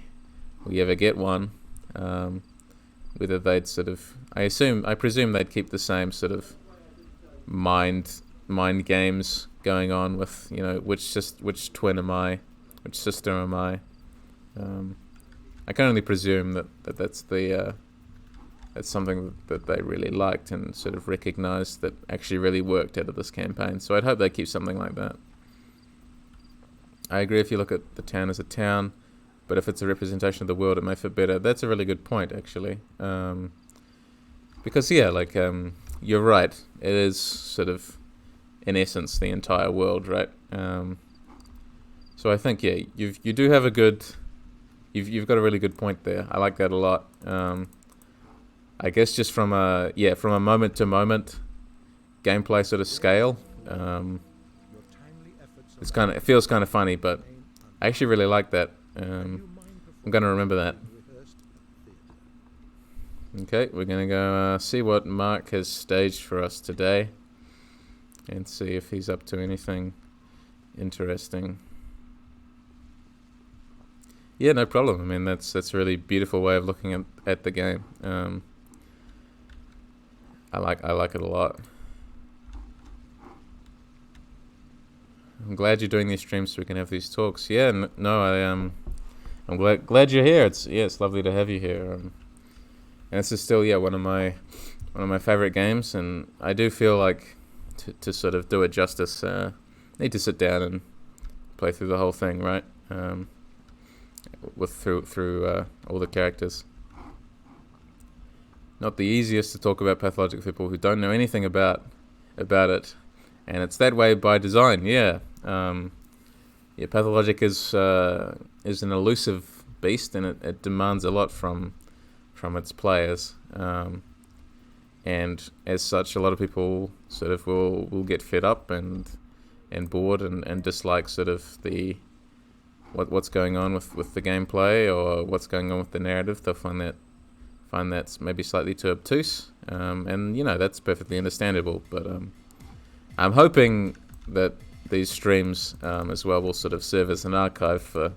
ever get one, whether they'd sort of, I presume they'd keep the same sort of mind games going on with, which twin am I, which sister am I. I can only presume that's something that they really liked and sort of recognized that actually really worked out of this campaign. So I'd hope they keep something like that. I agree if you look at the town as a town, but if it's a representation of the world, it may fit better. That's a really good point, actually. Because, yeah, like, you're right. It is sort of, in essence, the entire world, right? So I think, yeah, you do have a good... You've got a really good point there. I like that a lot. I guess just from a moment-to-moment gameplay sort of scale, it feels kind of funny, but I actually really like that. I'm going to remember that. Okay, we're going to go see what Mark has staged for us today, and see if he's up to anything interesting. Yeah, no problem. I mean, that's a really beautiful way of looking at the game. I like it a lot. I'm glad you're doing these streams so we can have these talks. Yeah, I'm glad you're here. It's lovely to have you here. And this is still one of my favorite games, and I do feel like to sort of do it justice, need to sit down and play through the whole thing, right? Through all the characters. Not the easiest to talk about Pathologic for people who don't know anything about it, and it's that way by design. Yeah, Pathologic is an elusive beast, and it demands a lot from its players, and as such, a lot of people sort of will get fed up and bored and dislike sort of the what's going on with the gameplay, or what's going on with the narrative. They'll find that's maybe slightly too obtuse, and that's perfectly understandable. But I'm hoping that these streams as well will sort of serve as an archive for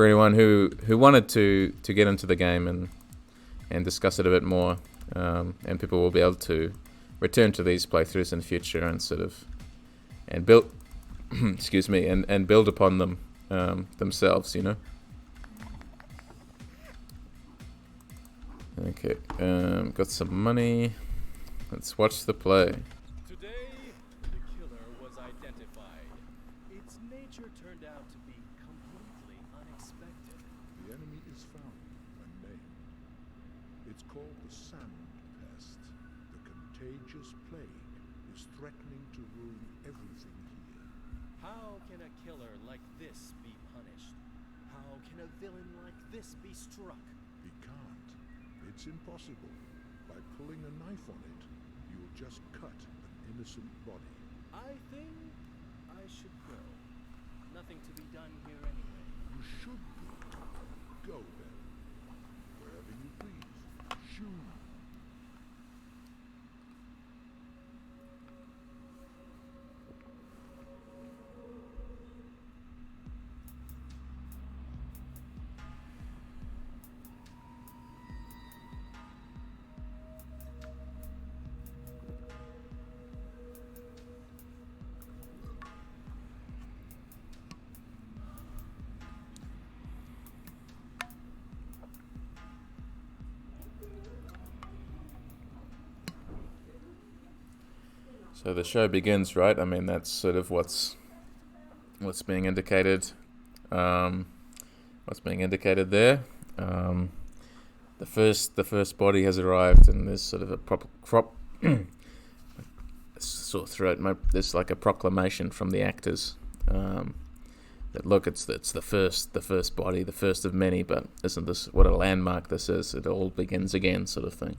anyone who wanted to get into the game and discuss it a bit more, and people will be able to return to these playthroughs in the future and sort of build excuse me, and build upon them themselves, Okay, got some money. Let's watch the play. Today, the killer was identified. Its nature turned out to be completely unexpected. The enemy is found and named. It's called the Sand Pest. The contagious plague is threatening to ruin everything here. How can a killer like this be punished? How can a villain like this be struck? He can't. It's impossible. By pulling a knife on it, you'll just cut an innocent body. I think I should go. Nothing to be done here anyway. You should go. Go then. Wherever you please. Shoo. So the show begins, right? I mean, that's sort of what's being indicated. What's being indicated there? The first body has arrived, and there's sort of a sort of throughout. There's like a proclamation from the actors that look, it's the first body, the first of many. But isn't this what a landmark this is? It all begins again, sort of thing.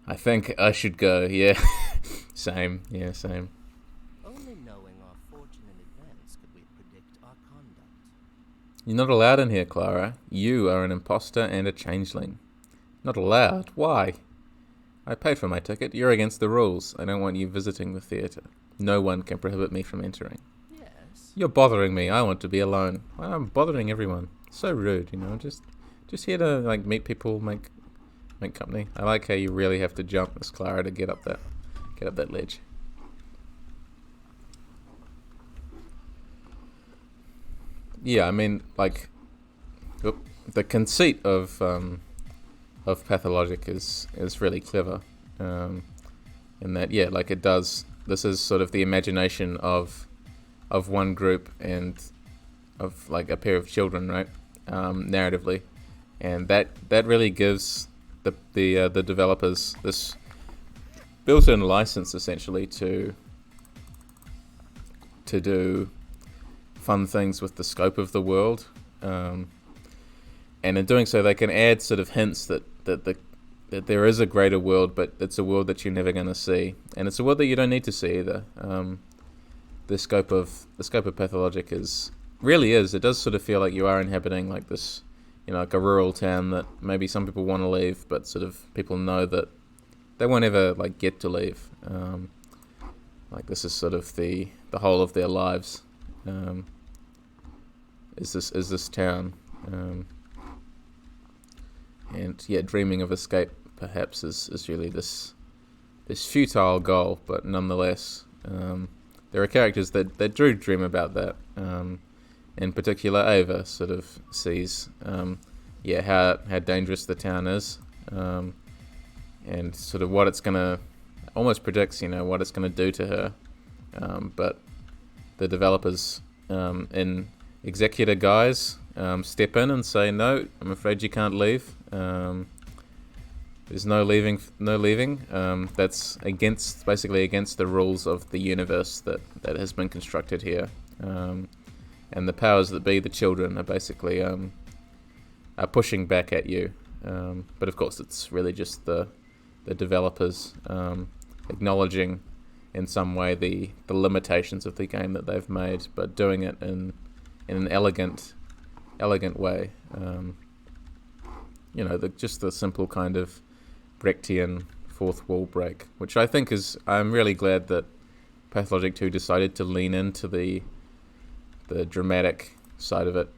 I think I should go, yeah. Same. Only knowing our fortune in advance could we predict our conduct. You're not allowed in here, Clara. You are an imposter and a changeling. Not allowed? Why? I paid for my ticket. You're against the rules. I don't want you visiting the theatre. No one can prohibit me from entering. Yes. You're bothering me. I want to be alone. I'm bothering everyone. So rude, Just here to meet people, make company. I like how you really have to jump, Miss Clara, to get up that ledge. Yeah, I mean, the conceit of Pathologic is really clever, in that, yeah, it does. This is sort of the imagination of one group and of a pair of children, right? Narratively, and that really gives the developers this built-in license essentially to do fun things with the scope of the world, and in doing so they can add sort of hints that there is a greater world, but it's a world that you're never going to see, and it's a world that you don't need to see either. The scope of Pathologic it does sort of feel like you are inhabiting this, like a rural town that maybe some people want to leave, but sort of people know that they won't ever get to leave. This is sort of the whole of their lives. Is this town, and yeah, dreaming of escape perhaps is really this futile goal, but nonetheless, there are characters that do dream about that. In particular, Ava sort of sees, how dangerous the town is, and sort of what it's gonna, almost predicts, what it's gonna do to her. But the developers, in executor guise, step in and say, no, I'm afraid you can't leave. There's no leaving. That's basically against the rules of the universe that has been constructed here. And the powers that be, the children, are basically are pushing back at you. But of course, it's really just the developers acknowledging in some way the limitations of the game that they've made, but doing it in an elegant way. Just the simple kind of Brechtian fourth wall break, which I think I'm really glad that Pathologic 2 decided to lean into the dramatic side of it,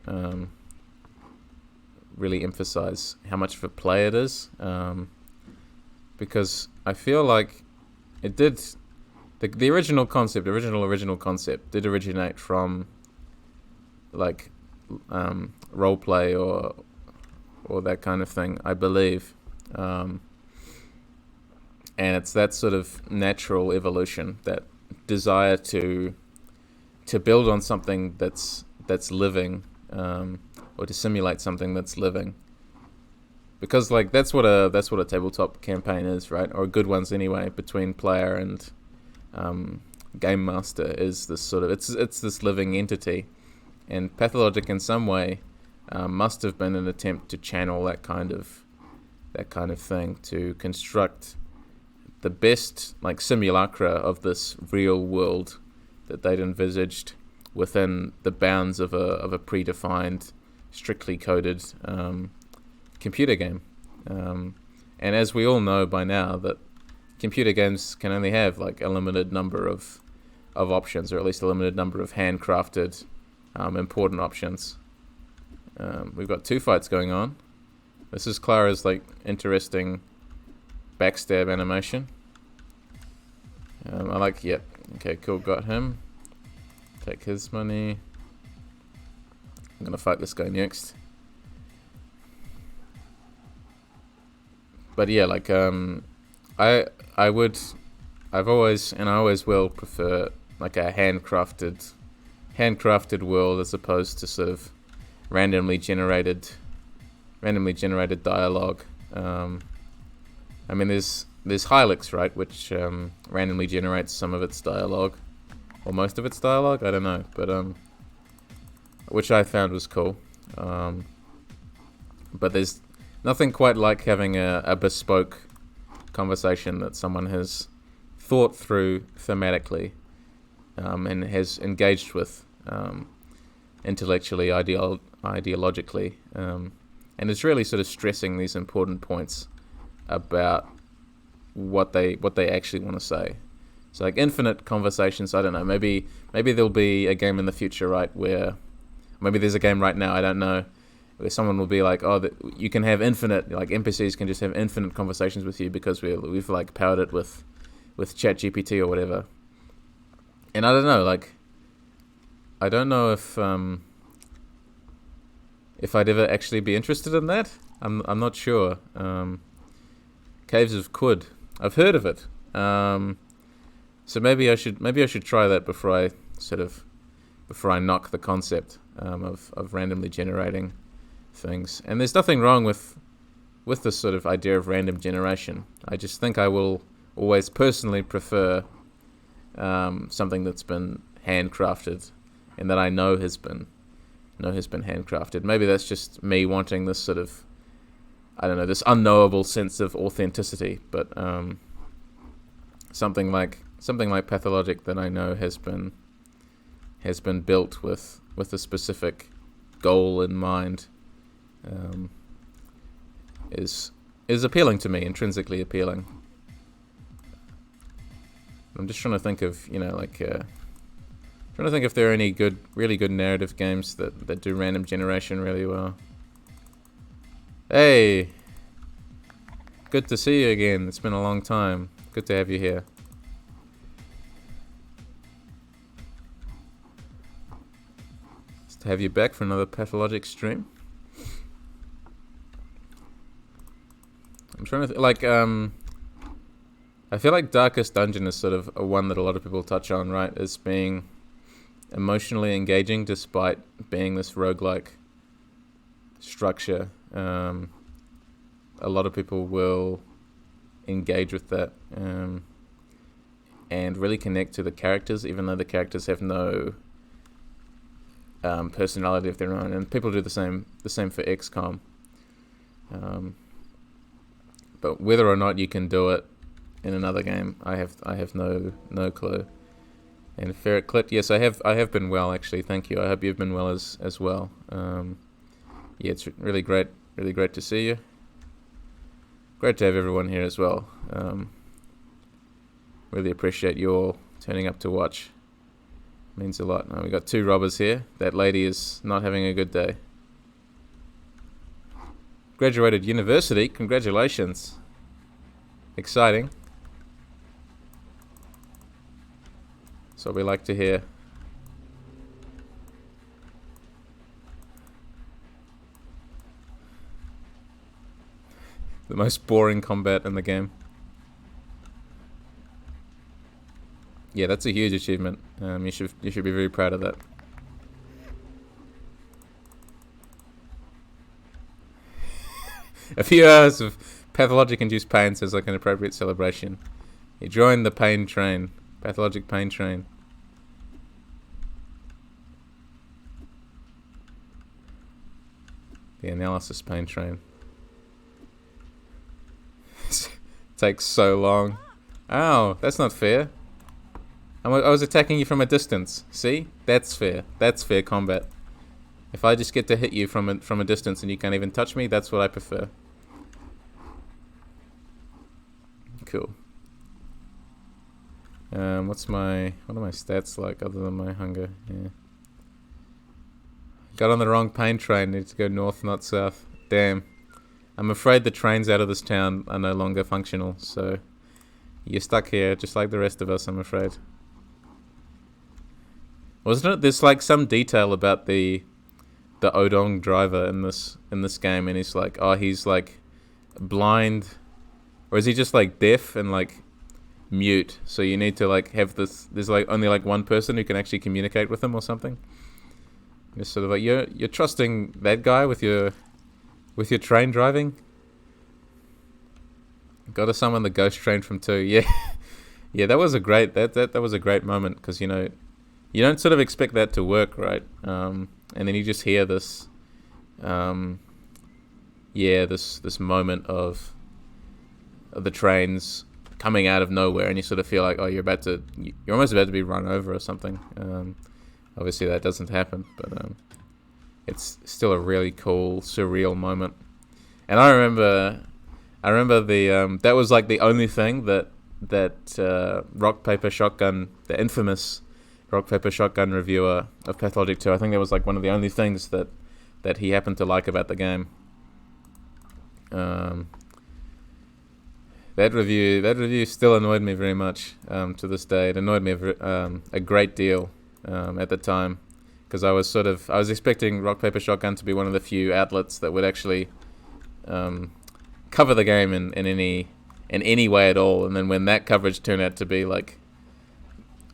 really emphasize how much of a play it is, because I feel like it did, the original concept did originate from role play or that kind of thing, I believe, and it's that sort of natural evolution, that desire to build on something that's living, or to simulate something that's living, because that's what a tabletop campaign is, right? Or good ones anyway, between player and game master is this sort of it's this living entity, and Pathologic in some way must have been an attempt to channel that kind of thing, to construct the best like simulacra of this real world that they'd envisaged within the bounds of a predefined, strictly coded computer game. And as we all know by now, that computer games can only have like a limited number of options, or at least a limited number of handcrafted important options. We've got 2 fights going on. This is Clara's like interesting backstab animation. I like, yep, okay, cool, got him. Take his money. I'm gonna fight this guy next. But yeah, like I always will prefer like a handcrafted world as opposed to sort of randomly generated dialogue. I mean, there's Hylix, right, which randomly generates some of its dialogue, or most of its dialogue. I don't know, but which I found was cool. But there's nothing quite like having a bespoke conversation that someone has thought through thematically and has engaged with intellectually, ideologically, and it's really sort of stressing these important points about what they actually want to say. So like infinite conversations, I don't know, maybe there'll be a game in the future, right, where maybe there's a game right now, I don't know, where someone will be like, oh, you can have infinite, like NPCs can just have infinite conversations with you because we've like powered it with ChatGPT or whatever. And I don't know, like, I don't know if I'd ever actually be interested in that. I'm not sure. Caves of Qud, I've heard of it. So maybe I should try that before I knock the concept of randomly generating things. And there's nothing wrong with this sort of idea of random generation. I just think I will always personally prefer something that's been handcrafted and that I know has been handcrafted. Maybe that's just me wanting this sort of, I don't know, this unknowable sense of authenticity, but something like Pathologic that I know has been built with a specific goal in mind is appealing to me, intrinsically appealing. I'm just trying to think of, trying to think if there are any really good narrative games that do random generation really well. Hey! Good to see you again. It's been a long time. Good to have you here. Just to have you back for another Pathologic stream. I'm trying to I feel like Darkest Dungeon is sort of a one that a lot of people touch on, right? As being emotionally engaging despite being this roguelike structure. A lot of people will engage with that and really connect to the characters, even though the characters have no personality of their own. And people do the same for XCOM. But whether or not you can do it in another game, I have no clue. And Ferret Clit, yes, I have been well, actually. Thank you. I hope you've been well as well. Yeah, it's really great to see you. Great to have everyone here as well. Really appreciate you all turning up to watch. Means a lot. We got 2 robbers here. That lady is not having a good day. Graduated university. Congratulations. Exciting. That's what we like to hear. The most boring combat in the game. Yeah, that's a huge achievement. You should be very proud of that. A few hours of Pathologic-induced pain sounds like an appropriate celebration. You joined the pain train. Pathologic pain train. The analysis pain train. Takes so long. Ow, that's not fair. I was attacking you from a distance. See? That's fair. That's fair combat. If I just get to hit you from a distance and you can't even touch me, that's what I prefer. Cool. What are my stats like other than my hunger? Yeah. Got on the wrong pain train. Need to go north, not south. Damn. I'm afraid the trains out of this town are no longer functional, so you're stuck here just like the rest of us, I'm afraid. Wasn't it? There's like some detail about the Odong driver in this game, and he's like, oh, he's like blind, or is he just like deaf and like mute? So you need to like have this. There's like only like one person who can actually communicate with him or something. You're sort of like you're trusting that guy with your train driving. Got to summon the ghost train from 2. Yeah, yeah, that was a great that was a great moment, because you don't sort of expect that to work, right? And then you just hear this, this moment of the trains coming out of nowhere, and you sort of feel like, oh, you're almost about to be run over or something. Obviously that doesn't happen, but it's still a really cool, surreal moment. And I remember the that was like the only thing that Rock Paper Shotgun, the infamous Rock Paper Shotgun reviewer of Pathologic 2, I think that was like one of the only things that he happened to like about the game. That review still annoyed me very much to this day. It annoyed me a great deal at the time, because I was expecting Rock Paper Shotgun to be one of the few outlets that would actually cover the game in any way at all, and then when that coverage turned out to be like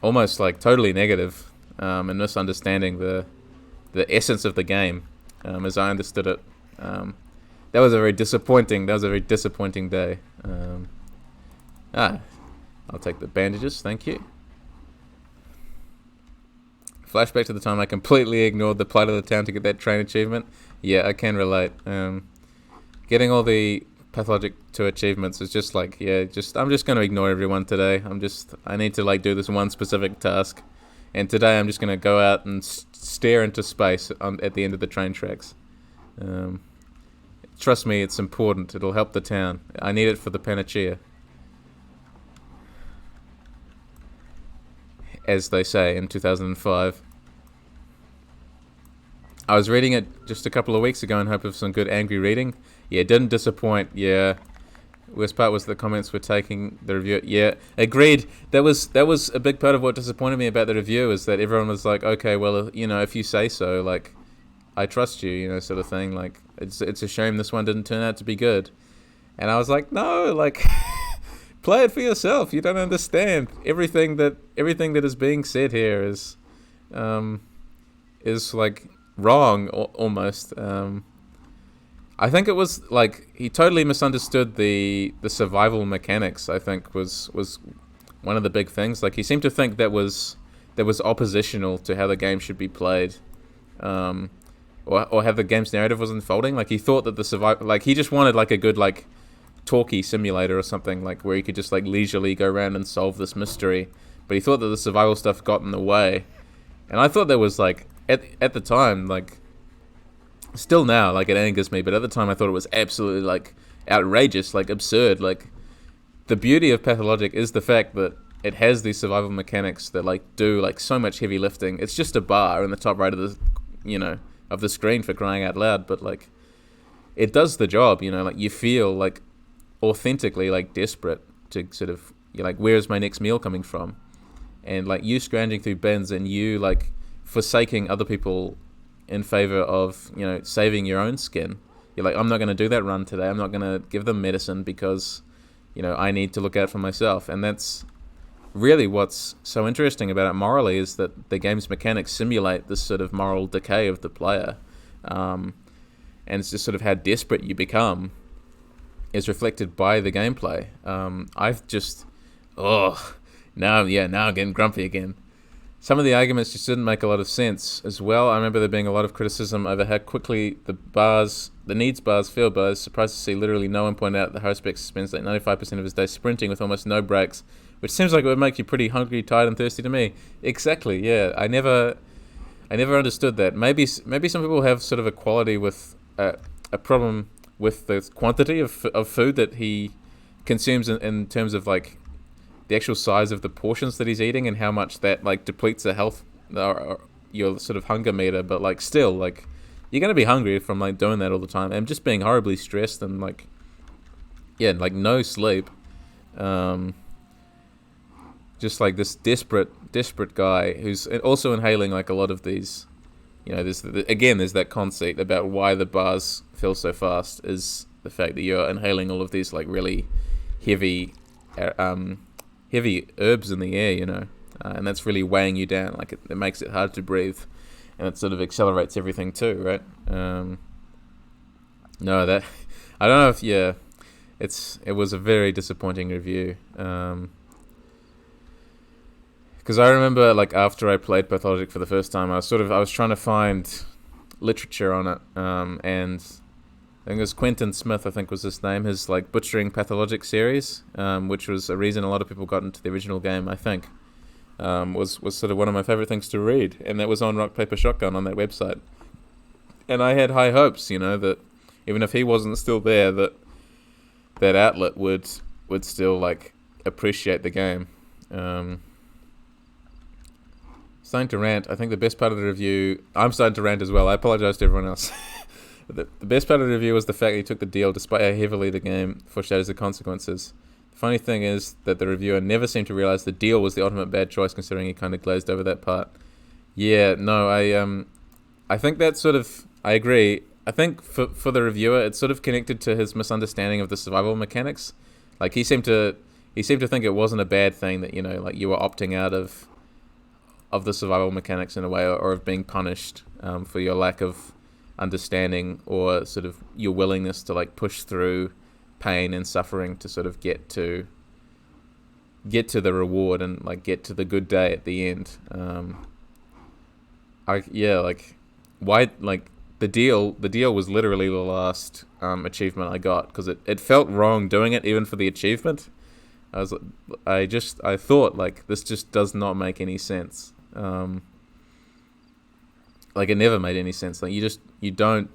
almost like totally negative and misunderstanding the essence of the game as I understood it, that was a very disappointing day. I'll take the bandages, thank you. Flashback to the time I completely ignored the plight of the town to get that train achievement. Yeah, I can relate. Getting all the Pathologic 2 achievements is just like, I'm just going to ignore everyone today. I need to like do this one specific task. And today I'm just going to go out and stare into space at the end of the train tracks. Trust me, it's important. It'll help the town. I need it for the panacea, as they say in 2005. I was reading it just a couple of weeks ago in hope of some good angry reading. Yeah, it didn't disappoint. Yeah, worst part was the comments were taking the review. Yeah, agreed. That was a big part of what disappointed me about the review, is that everyone was like, okay, well, if you say so, like, I trust you, sort of thing. Like, it's a shame this one didn't turn out to be good. And I was like, no, like, play it for yourself. You don't understand. Everything that is being said here is like wrong almost. I think it was like he totally misunderstood the survival mechanics. I think was one of the big things. Like, he seemed to think that was oppositional to how the game should be played, or how the game's narrative was unfolding. Like, he thought that he just wanted like a good like talkie simulator or something, like where he could just like leisurely go around and solve this mystery. But he thought that the survival stuff got in the way, and I thought that was like at the time, like, still now, like, it angers me, but at the time I thought it was absolutely like outrageous, like absurd. Like, the beauty of Pathologic is the fact that it has these survival mechanics that like do like so much heavy lifting. It's just a bar in the top right of the screen, for crying out loud, but like it does the job. Like, you feel like authentically like desperate to sort of, you're like, where's my next meal coming from? And like, you scrounging through bins and you like forsaking other people in favor of saving your own skin. You're like, I'm not going to do that run today. I'm not going to give them medicine because I need to look out for myself. And that's really what's so interesting about it morally, is that the game's mechanics simulate this sort of moral decay of the player, and it's just sort of how desperate you become is reflected by the gameplay. Now I'm getting grumpy again. Some of the arguments just didn't make a lot of sense as well. I remember there being a lot of criticism over how quickly the needs bars filled, but I was surprised to see literally no one point out that Haruspex spends like 95% of his day sprinting with almost no breaks, which seems like it would make you pretty hungry, tired, and thirsty to me. Exactly, yeah. I never understood that. Maybe some people have sort of a quality with a problem with the quantity of food that he consumes in terms of like the actual size of the portions that he's eating and how much that like depletes the health or your sort of hunger meter. But like still, like you're gonna be hungry from like doing that all the time and just being horribly stressed and like no sleep. Just like this desperate guy who's also inhaling like a lot of these. There's that conceit about why the bars fill so fast is the fact that you're inhaling all of these like really heavy herbs in the air, and that's really weighing you down. Like it makes it hard to breathe, and it sort of accelerates everything too, right? No, that I don't know if it was a very disappointing review. Because I remember, like, after I played Pathologic for the first time, I was trying to find literature on it, and I think it was Quentin Smith, I think was his name, his, like, Butchering Pathologic series, which was a reason a lot of people got into the original game, I think, was sort of one of my favorite things to read, and that was on Rock, Paper, Shotgun on that website. And I had high hopes, that even if he wasn't still there, that outlet would still, like, appreciate the game. Starting to rant. I think the best part of the review... I'm starting to rant as well. I apologize to everyone else. The best part of the review was the fact that he took the deal despite how heavily the game foreshadows the consequences. The funny thing is that the reviewer never seemed to realize the deal was the ultimate bad choice, considering he kind of glazed over that part. Yeah, no, I think that sort of... I agree. I think for the reviewer, it's sort of connected to his misunderstanding of the survival mechanics. Like, he seemed to think it wasn't a bad thing that, like you were opting out of the survival mechanics in a way, or of being punished for your lack of understanding, or sort of your willingness to like push through pain and suffering to sort of get to the reward and like get to the good day at the end. The deal was literally the last achievement I got, because it felt wrong doing it even for the achievement. I thought like this just does not make any sense. Like it never made any sense. Like you don't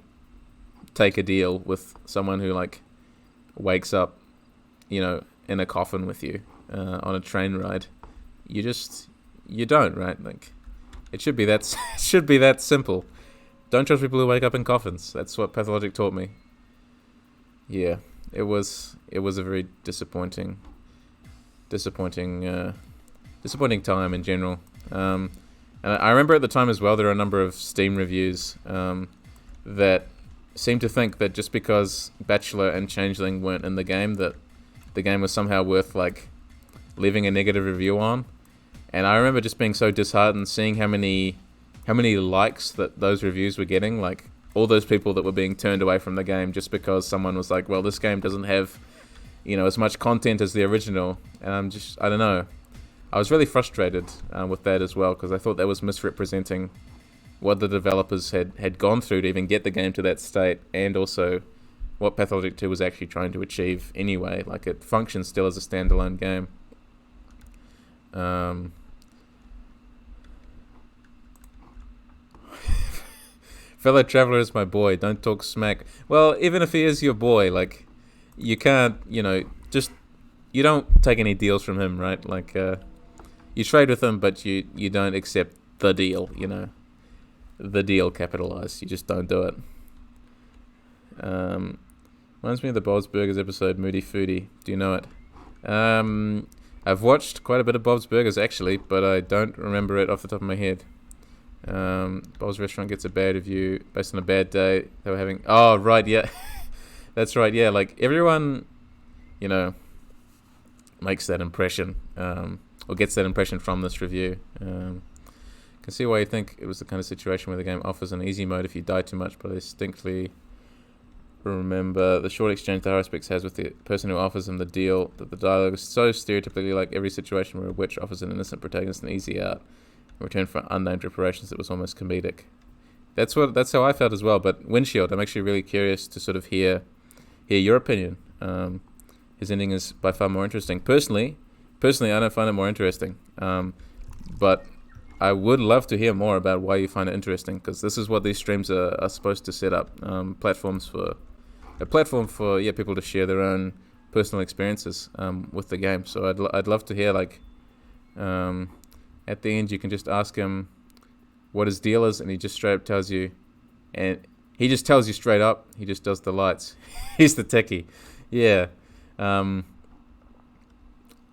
take a deal with someone who like wakes up, in a coffin with you on a train ride. You don't, right? Like it should be that simple. Don't trust people who wake up in coffins. That's what Pathologic taught me. Yeah, it was a very disappointing time in general. And I remember at the time as well, there were a number of Steam reviews that seemed to think that just because Bachelor and Changeling weren't in the game, that the game was somehow worth like leaving a negative review on. And I remember just being so disheartened seeing how many likes that those reviews were getting. Like all those people that were being turned away from the game just because someone was like, well, this game doesn't have as much content as the original. And I don't know. I was really frustrated with that as well, because I thought that was misrepresenting what the developers had gone through to even get the game to that state, and also what Pathologic 2 was actually trying to achieve anyway. Like it functions still as a standalone game. Fellow traveler is my boy, don't talk smack. Well, even if he is your boy, like you can't, you don't take any deals from him, right? Like you trade with him, but you don't accept the deal, the deal capitalized. You just don't do it. Reminds me of the Bob's Burgers episode, Moody Foodie. Do you know it? I've watched quite a bit of Bob's Burgers actually, but I don't remember it off the top of my head. Bob's Restaurant gets a bad review based on a bad day they were having. Oh, right, yeah. That's right, yeah. Like everyone, makes that impression, or gets that impression from this review. Can see why you think it was the kind of situation where the game offers an easy mode if you die too much, but I distinctly remember the short exchange the Haruspex has with the person who offers him the deal, that the dialogue is so stereotypically like every situation where a witch offers an innocent protagonist an easy out in return for unnamed reparations. It was almost comedic. That's how I felt as well. But Windshield, I'm actually really curious to sort of hear your opinion. His ending is by far more interesting. Personally, I don't find it more interesting. But I would love to hear more about why you find it interesting, because this is what these streams are supposed to set up. A platform for people to share their own personal experiences with the game. So I'd love to hear, like, at the end you can just ask him what his deal is, and he just straight up tells you, and he just tells you straight up. He just does the lights. He's the techie. Yeah.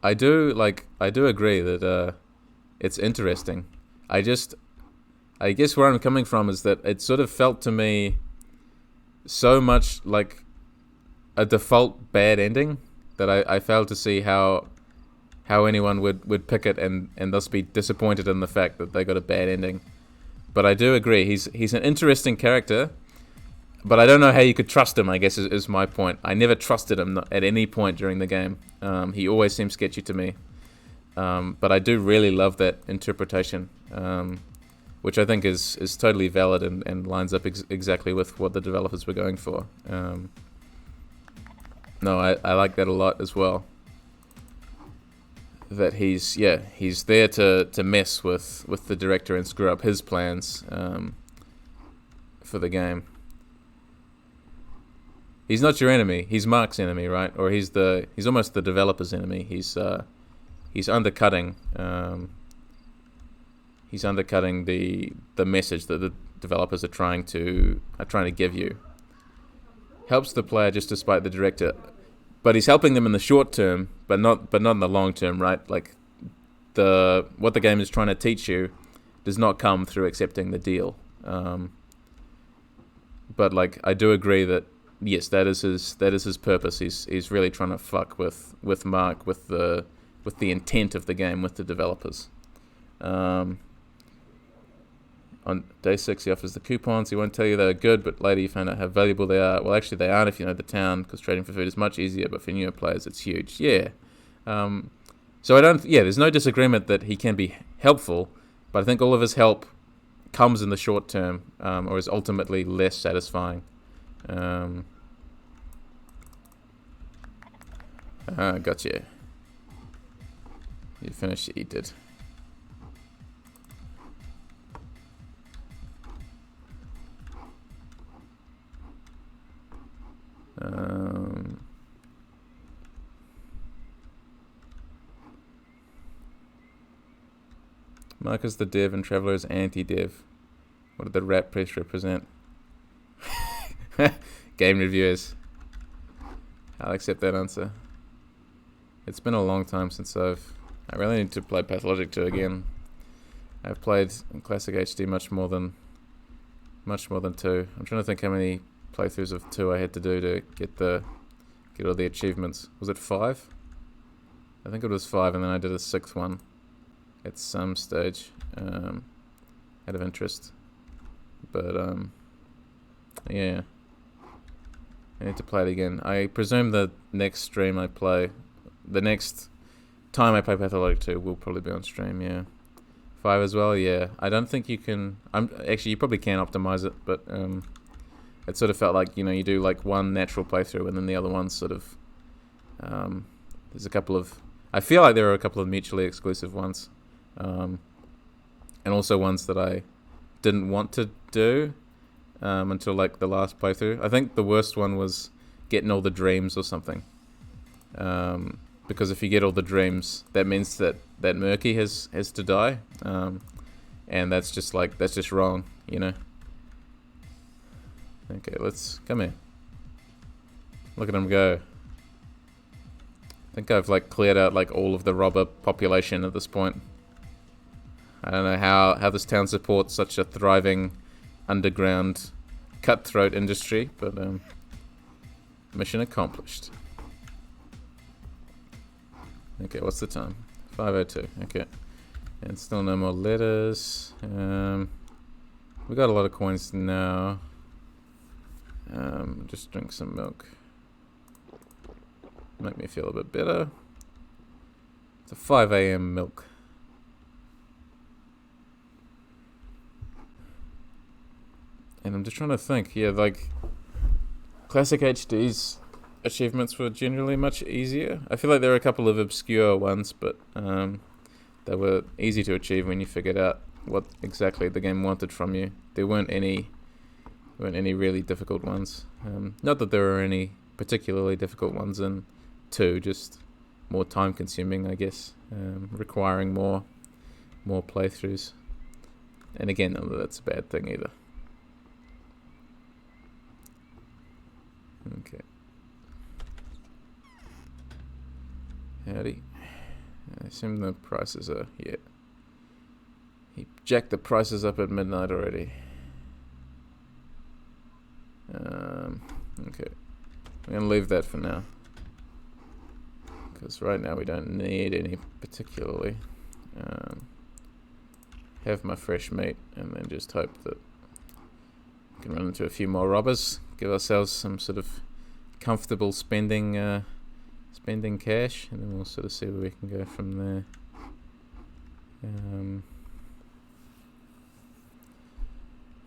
I do agree that it's interesting. I guess where I'm coming from is that it sort of felt to me so much like a default bad ending that I failed to see how anyone would pick it and thus be disappointed in the fact that they got a bad ending. But I do agree, he's an interesting character, but I don't know how you could trust him, I guess is my point. I never trusted him at any point during the game. He always seemed sketchy to me. But I do really love that interpretation, which I think is totally valid and lines up exactly with what the developers were going for. I like that a lot as well. That he's there to mess with the director and screw up his plans for the game. He's not your enemy. He's Mark's enemy, right? Or he's almost the developer's enemy. He's undercutting. He's undercutting the message that the developers are trying to give you. Helps the player just despite the director, but he's helping them in the short term, but not in the long term, right? Like what the game is trying to teach you does not come through accepting the deal. But like I do agree that yes, that is his purpose. He's really trying to fuck with Mark, with the intent of the game, with the developers. On day 6, he offers the coupons. He won't tell you they're good, but later you find out how valuable they are. Well, actually, they aren't if you know the town, because trading for food is much easier, but for newer players, it's huge. Yeah. So there's no disagreement that he can be helpful, but I think all of his help comes in the short term, or is ultimately less satisfying. Gotcha. You finished it, you did. Mark is the dev and Traveller is anti-dev. What did the rat press represent? Game reviewers. I'll accept that answer. It's been a long time since I really need to play Pathologic 2 again. I've played in Classic HD much more than 2. I'm trying to think how many playthroughs of 2 I had to do to get all the achievements. Was it 5? I think it was 5, and then I did a 6th one at some stage, out of interest. But yeah, I need to play it again. I presume the next time I play Pathologic 2 will probably be on stream. Yeah, 5 as well. Yeah, I don't think you can. You probably can optimize it, but it sort of felt like you do like one natural playthrough and then the other one's sort of there's a couple of. I feel like there are a couple of mutually exclusive ones, and also ones that I didn't want to do until like the last playthrough. I think the worst one was getting all the dreams or something. Because if you get all the dreams, that means that Murky has to die, and that's just wrong, Okay, let's come here. Look at him go. I think I've like cleared out like all of the robber population at this point. I don't know how this town supports such a thriving underground cutthroat industry, but mission accomplished. Okay, what's the time? 5:02. Okay, and still no more letters. We got a lot of coins now. Just drink some milk. Make me feel a bit better. It's a 5 a.m. milk. And I'm just trying to think. Yeah, like Classic HD's achievements were generally much easier. I feel like there are a couple of obscure ones, but they were easy to achieve when you figured out what exactly the game wanted from you. There weren't any really difficult ones. Not that there were any particularly difficult ones in 2, just more time consuming, I guess, requiring more playthroughs. And again, none of that's a bad thing either. Okay. Howdy. I assume the prices are, yeah. He jacked the prices up at midnight already. Okay. I'm going to leave that for now. Because right now we don't need any particularly. Have my fresh meat and then just hope that we can run into a few more robbers. Give ourselves some sort of comfortable spending cash, and then we'll sort of see where we can go from there.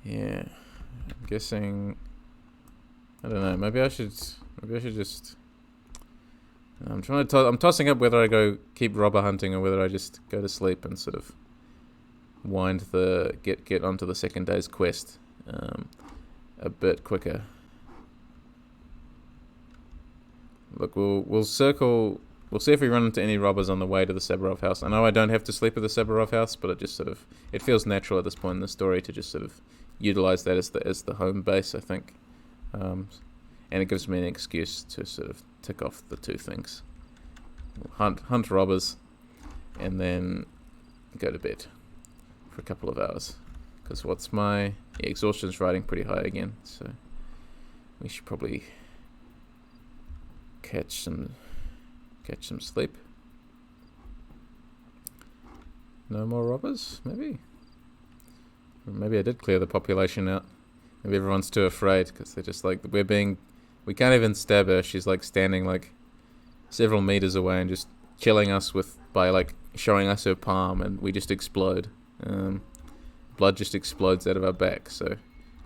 Yeah, I'm guessing. I don't know. Maybe I should just. I'm tossing up whether I go keep robber hunting or whether I just go to sleep and sort of get onto the second day's quest a bit quicker. Look, we'll circle. We'll see if we run into any robbers on the way to the Saburov house. I know I don't have to sleep at the Saburov house, but it feels natural at this point in the story to just sort of utilize that as the home base, I think. And it gives me an excuse to sort of tick off the 2 things. Hunt robbers, and then go to bed for a couple of hours. Because exhaustion's riding pretty high again, so we should probably catch some sleep. No more robbers, maybe? Or maybe I did clear the population out. Maybe everyone's too afraid because they're just like, we can't even stab her. She's like standing like several meters away and just killing us by like showing us her palm, and we just explode. Blood just explodes out of our back. So,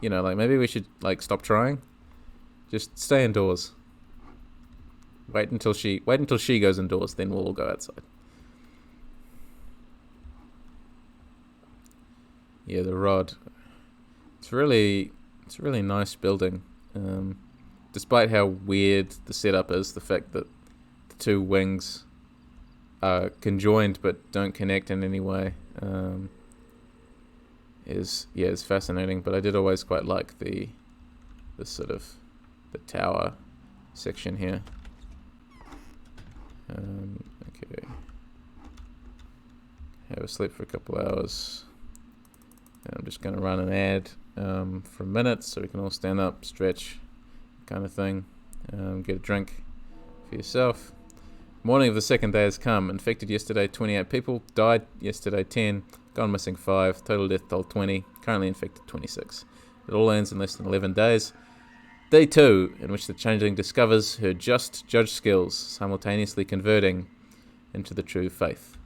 like maybe we should like stop trying. Just stay indoors. Wait until she goes indoors, then we'll all go outside. Yeah, the rod. It's a really nice building. Despite how weird the setup is, the fact that the 2 wings are conjoined but don't connect in any way is fascinating. But I did always quite like the sort of the tower section here. Okay. Have a sleep for a couple hours. And I'm just going to run an ad for a minute so we can all stand up, stretch, kind of thing. Get a drink for yourself. Morning of the second day has come. Infected yesterday 28 people. Died yesterday 10. Gone missing 5. Total death toll 20. Currently infected 26. It all ends in less than 11 days. Day 2, in which the Changeling discovers her just judge skills, simultaneously converting into the true faith.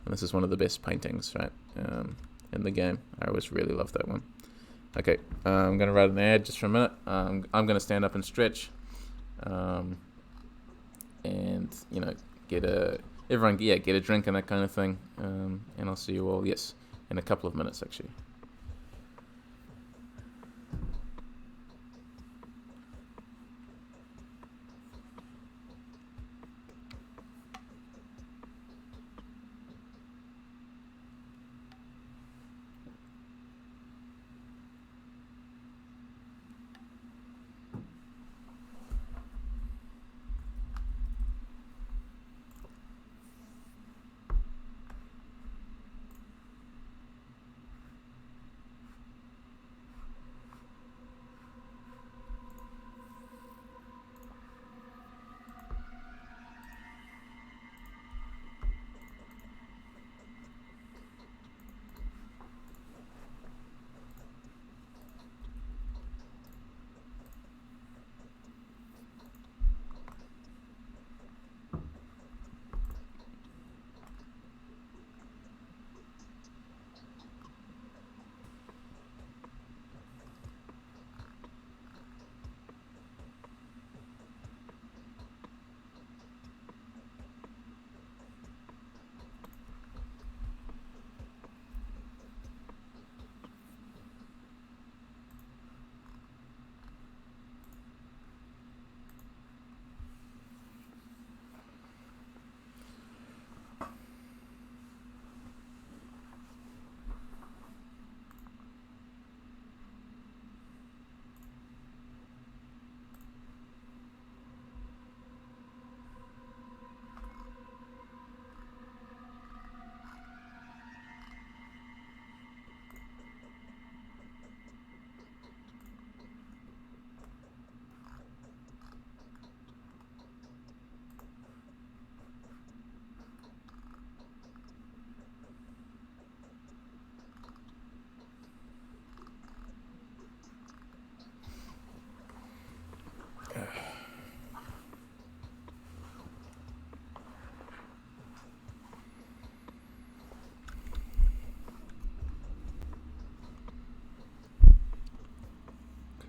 And this is one of the best paintings, right, in the game. I always really loved that one. Okay, I'm going to write an ad just for a minute. I'm going to stand up and stretch. And, get a drink and that kind of thing. And I'll see you all, in a couple of minutes, actually.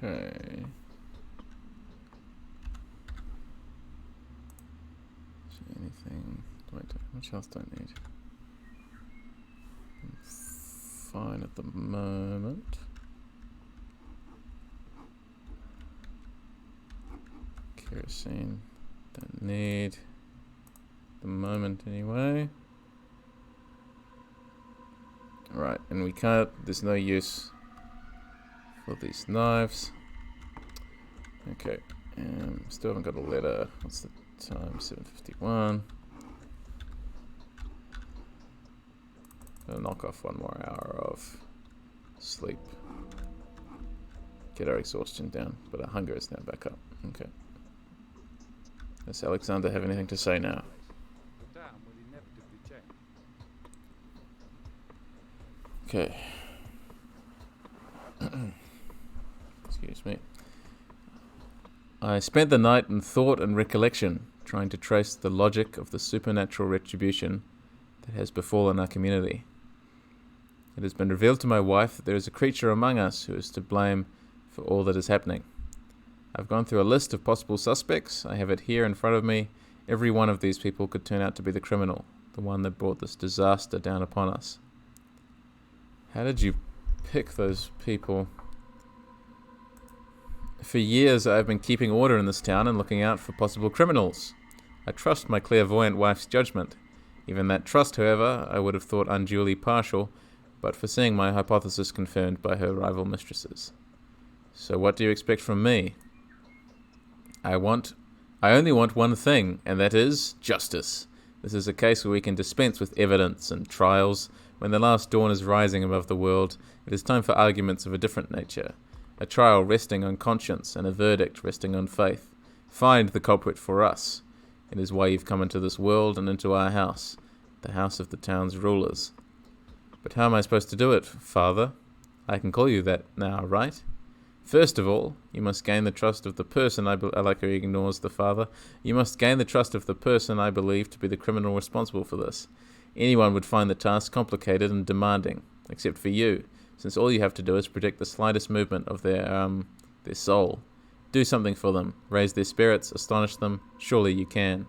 Okay. Is there anything? Wait, how much else do I need? I'm fine at the moment. Kerosene. Don't need. At the moment, anyway. Right, and we can't. There's no use for these knives. Okay. Still haven't got a letter. What's the time? 7:51. Gonna knock off 1 more hour of sleep. Get our exhaustion down, but our hunger is now back up. Okay. Does Alexander have anything to say now? The dam will inevitably change. Okay. Excuse me. I spent the night in thought and recollection, trying to trace the logic of the supernatural retribution that has befallen our community. It has been revealed to my wife that there is a creature among us who is to blame for all that is happening. I've gone through a list of possible suspects. I have it here in front of me. Every one of these people could turn out to be the criminal, the one that brought this disaster down upon us. How did you pick those people? For years I've been keeping order in this town and looking out for possible criminals. I trust my clairvoyant wife's judgment. Even that trust, however, I would have thought unduly partial, but for seeing my hypothesis confirmed by her rival mistresses. So what do you expect from me? I only want one thing, and that is justice. This is a case where we can dispense with evidence and trials. When the last dawn is rising above the world, it is time for arguments of a different nature. A trial resting on conscience and a verdict resting on faith. Find the culprit for us. It is why you've come into this world and into our house, the house of the town's rulers. But how am I supposed to do it, Father? I can call you that now, right? First of all, you must gain the trust of the person I like how he ignores the father. You must gain the trust of the person I believe to be the criminal responsible for this. Anyone would find the task complicated and demanding, except for you, since all you have to do is predict the slightest movement of their soul. Do something for them, raise their spirits, astonish them. Surely you can.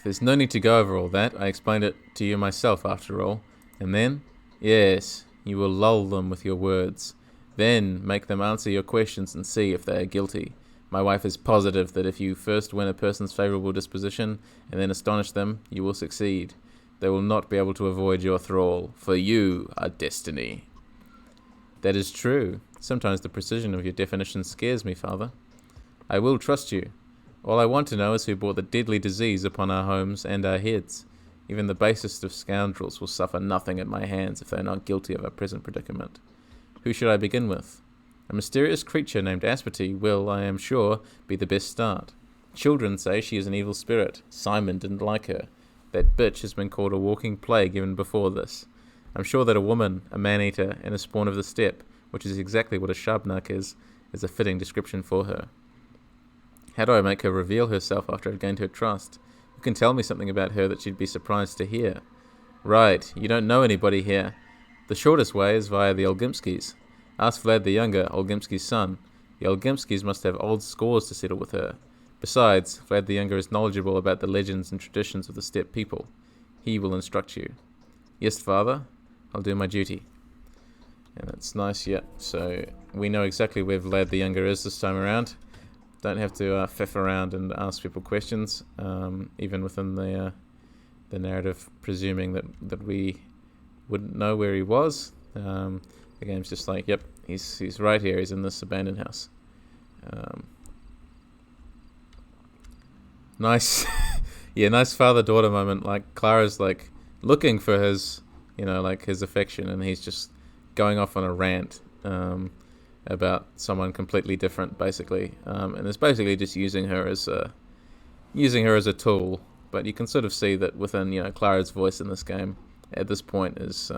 There's no need to go over all that. I explained it to you myself, after all. And then? Yes, you will lull them with your words. Then make them answer your questions and see if they are guilty. My wife is positive that if you first win a person's favorable disposition and then astonish them, you will succeed. They will not be able to avoid your thrall, for you are destiny. That is true. Sometimes the precision of your definition scares me, Father. I will trust you. All I want to know is who brought the deadly disease upon our homes and our heads. Even the basest of scoundrels will suffer nothing at my hands if they are not guilty of our present predicament. Who should I begin with? A mysterious creature named Aspity will, I am sure, be the best start. Children say she is an evil spirit. Simon didn't like her. That bitch has been called a walking plague even before this. I'm sure that a woman, a man-eater, and a spawn of the steppe, which is exactly what a shabnak is a fitting description for her. How do I make her reveal herself after I've gained her trust? You can tell me something about her that she'd be surprised to hear. Right, you don't know anybody here. The shortest way is via the Olgimskis. Ask Vlad the Younger, Olgimski's son. The Olgimskis must have old scores to settle with her. Besides, Vlad the Younger is knowledgeable about the legends and traditions of the steppe people. He will instruct you. Yes, Father, I'll do my duty. And that's nice, yeah. So we know exactly where Vlad the Younger is this time around. Don't have to pfiff around and ask people questions, even within the narrative, presuming that we wouldn't know where he was. The game's just like, yep, he's right here. He's in this abandoned house. Nice, yeah, nice father-daughter moment. Like Clara's like looking for his, his affection, and he's just going off on a rant about someone completely different, basically, and is basically just using her as a tool. But you can sort of see that within Clara's voice in this game at this point is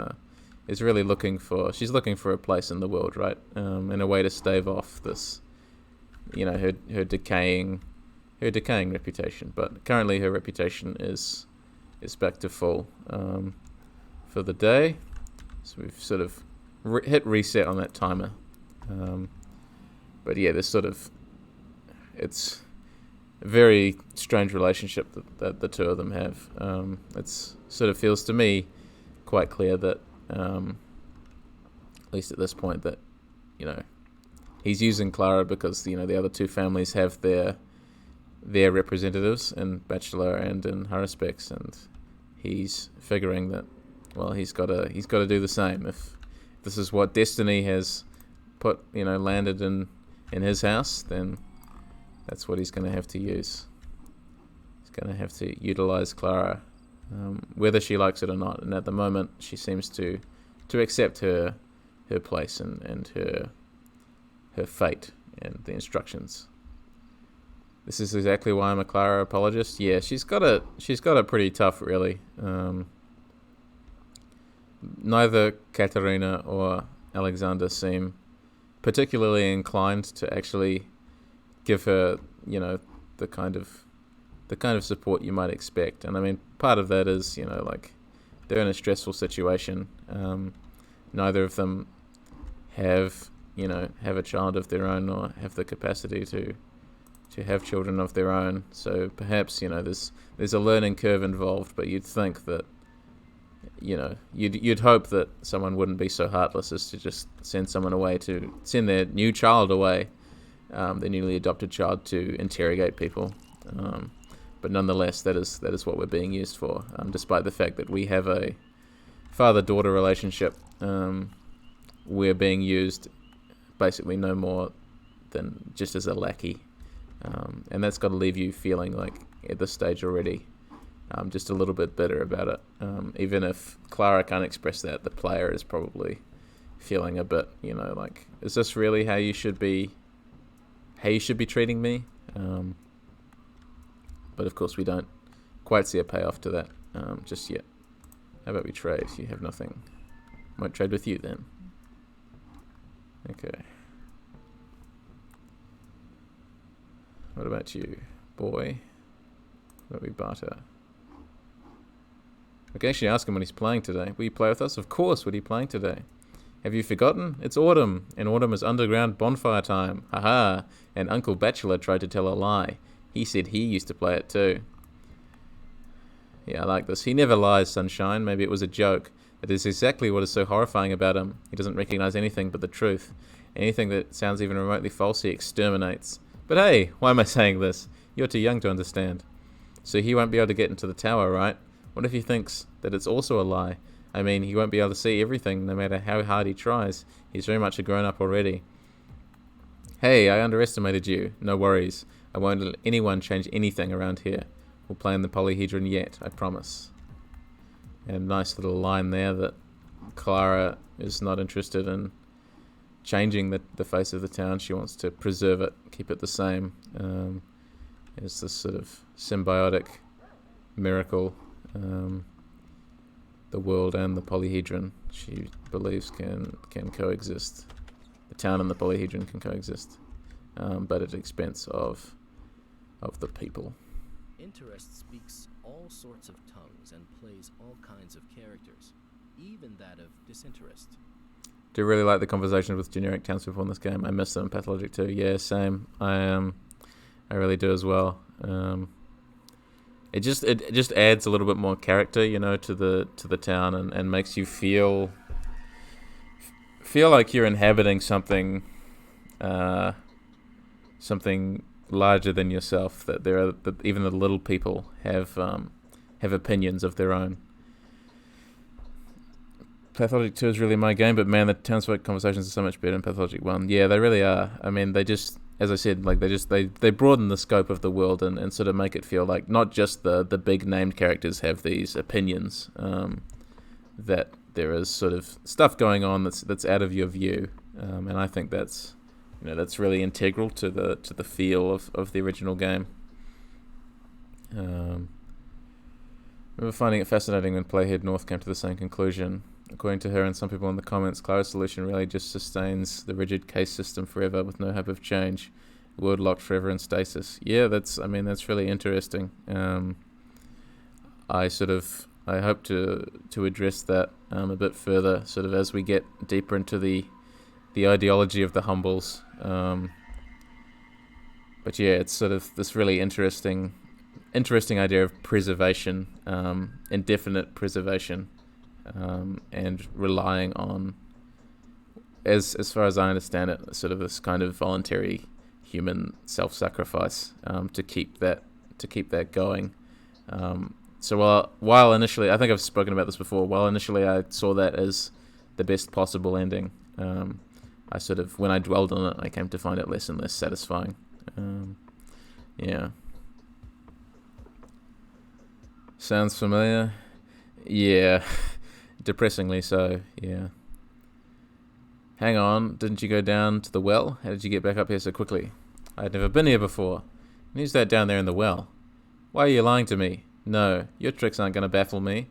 really looking for a place in the world, right? And a way to stave off this, her decaying reputation. But currently her reputation is back to full for the day. So we've sort of hit reset on that timer. But yeah, it's a very strange relationship that the two of them have. It's sort of feels to me quite clear that, at least at this point, that, he's using Clara because, the other two families have their representatives in Bachelor and in Haruspex, and he's figuring that, well, he's got to do the same. If this is what destiny has put, landed in his house, then that's what he's going to have to use. He's going to have to utilize Clara, whether she likes it or not. And at the moment, she seems to accept her place and her fate and the instructions. This is exactly why I'm a Clara apologist. Yeah, she's got it pretty tough, really. Neither Katarina or Alexander seem particularly inclined to actually give her, the kind of support you might expect. And I mean, part of that is, they're in a stressful situation. Neither of them have a child of their own or have the capacity to have children of their own. So perhaps, there's a learning curve involved, but you'd think that, you'd hope that someone wouldn't be so heartless as to just send their new child away, their newly adopted child, to interrogate people. But nonetheless, that is what we're being used for, despite the fact that we have a father-daughter relationship. We're being used basically no more than just as a lackey. And that's got to leave you feeling like, at this stage already, just a little bit bitter about it. Even if Clara can't express that, the player is probably feeling a bit, is this really how you should be treating me? But of course we don't quite see a payoff to that just yet. How about we trade? You have nothing. Might trade with you then. Okay. What about you, boy? What about we barter? I can actually ask him when he's playing today. Will you play with us? Of course, what are you playing today? Have you forgotten? It's autumn, and autumn is underground bonfire time. Haha! And Uncle Bachelor tried to tell a lie. He said he used to play it too. Yeah, I like this. He never lies, Sunshine. Maybe it was a joke. That is exactly what is so horrifying about him. He doesn't recognize anything but the truth. Anything that sounds even remotely false, he exterminates. But hey, why am I saying this? You're too young to understand. So he won't be able to get into the tower, right? What if he thinks that it's also a lie? I mean, he won't be able to see everything, no matter how hard he tries. He's very much a grown-up already. Hey, I underestimated you. No worries. I won't let anyone change anything around here. We'll play in the polyhedron yet, I promise. And nice little line there that Clara is not interested in changing the face of the town. She wants to preserve it, keep it the same. It's this sort of symbiotic miracle. The world and the polyhedron, she believes, can coexist. The town and the polyhedron can coexist, but at the expense of the people. Interest speaks all sorts of tongues and plays all kinds of characters, even that of disinterest. Do you really like the conversations with generic townspeople in this game? I miss them in Pathologic too. Yeah, same. I really do as well. It just adds a little bit more character, to the town and makes you feel like you're inhabiting something larger than yourself. That even the little people have opinions of their own. Pathologic 2 is really my game, but man, the townsfolk conversations are so much better in Pathologic 1. Yeah, they really are. I mean, they just, as I said, they broaden the scope of the world and sort of make it feel like not just the big named characters have these opinions, that there is sort of stuff going on that's out of your view, and I think that's really integral to the feel of the original game. I remember finding it fascinating when Playhead North came to the same conclusion. According to her and some people in the comments, Clara's solution really just sustains the rigid case system forever with no hope of change. The world locked forever in stasis. Yeah, that's really interesting. I hope to address that a bit further, sort of as we get deeper into the the ideology of the humbles. But yeah, it's sort of this really interesting idea of preservation, indefinite preservation, and relying on, as far as I understand it, sort of this kind of voluntary human self-sacrifice to keep that going. So while initially, I think I've spoken about this before, while initially I saw that as the best possible ending, I sort of, when I dwelled on it, I came to find it less and less satisfying. Yeah. Sounds familiar? Yeah. Depressingly so, yeah. Hang on, didn't you go down to the well? How did you get back up here so quickly? I'd never been here before. And who's that down there in the well? Why are you lying to me? No, your tricks aren't going to baffle me.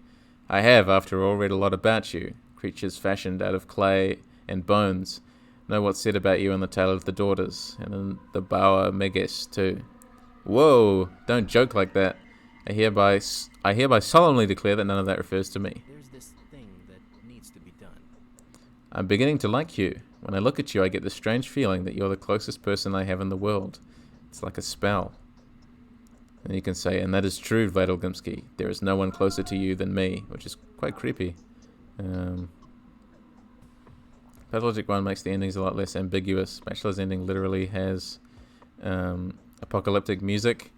I have, after all, read a lot about you. Creatures fashioned out of clay and bones. Know what's said about you in the Tale of the Daughters, and in the Bauer Meges too. Whoa, don't joke like that. I hereby solemnly declare that none of that refers to me. There's this thing that needs to be done. I'm beginning to like you. When I look at you, I get this strange feeling that you're the closest person I have in the world. It's like a spell. And you can say, and that is true, Vlad Olgimsky. There is no one closer to you than me, which is quite creepy. Pathologic 1 makes the endings a lot less ambiguous. Bachelor's ending literally has apocalyptic music,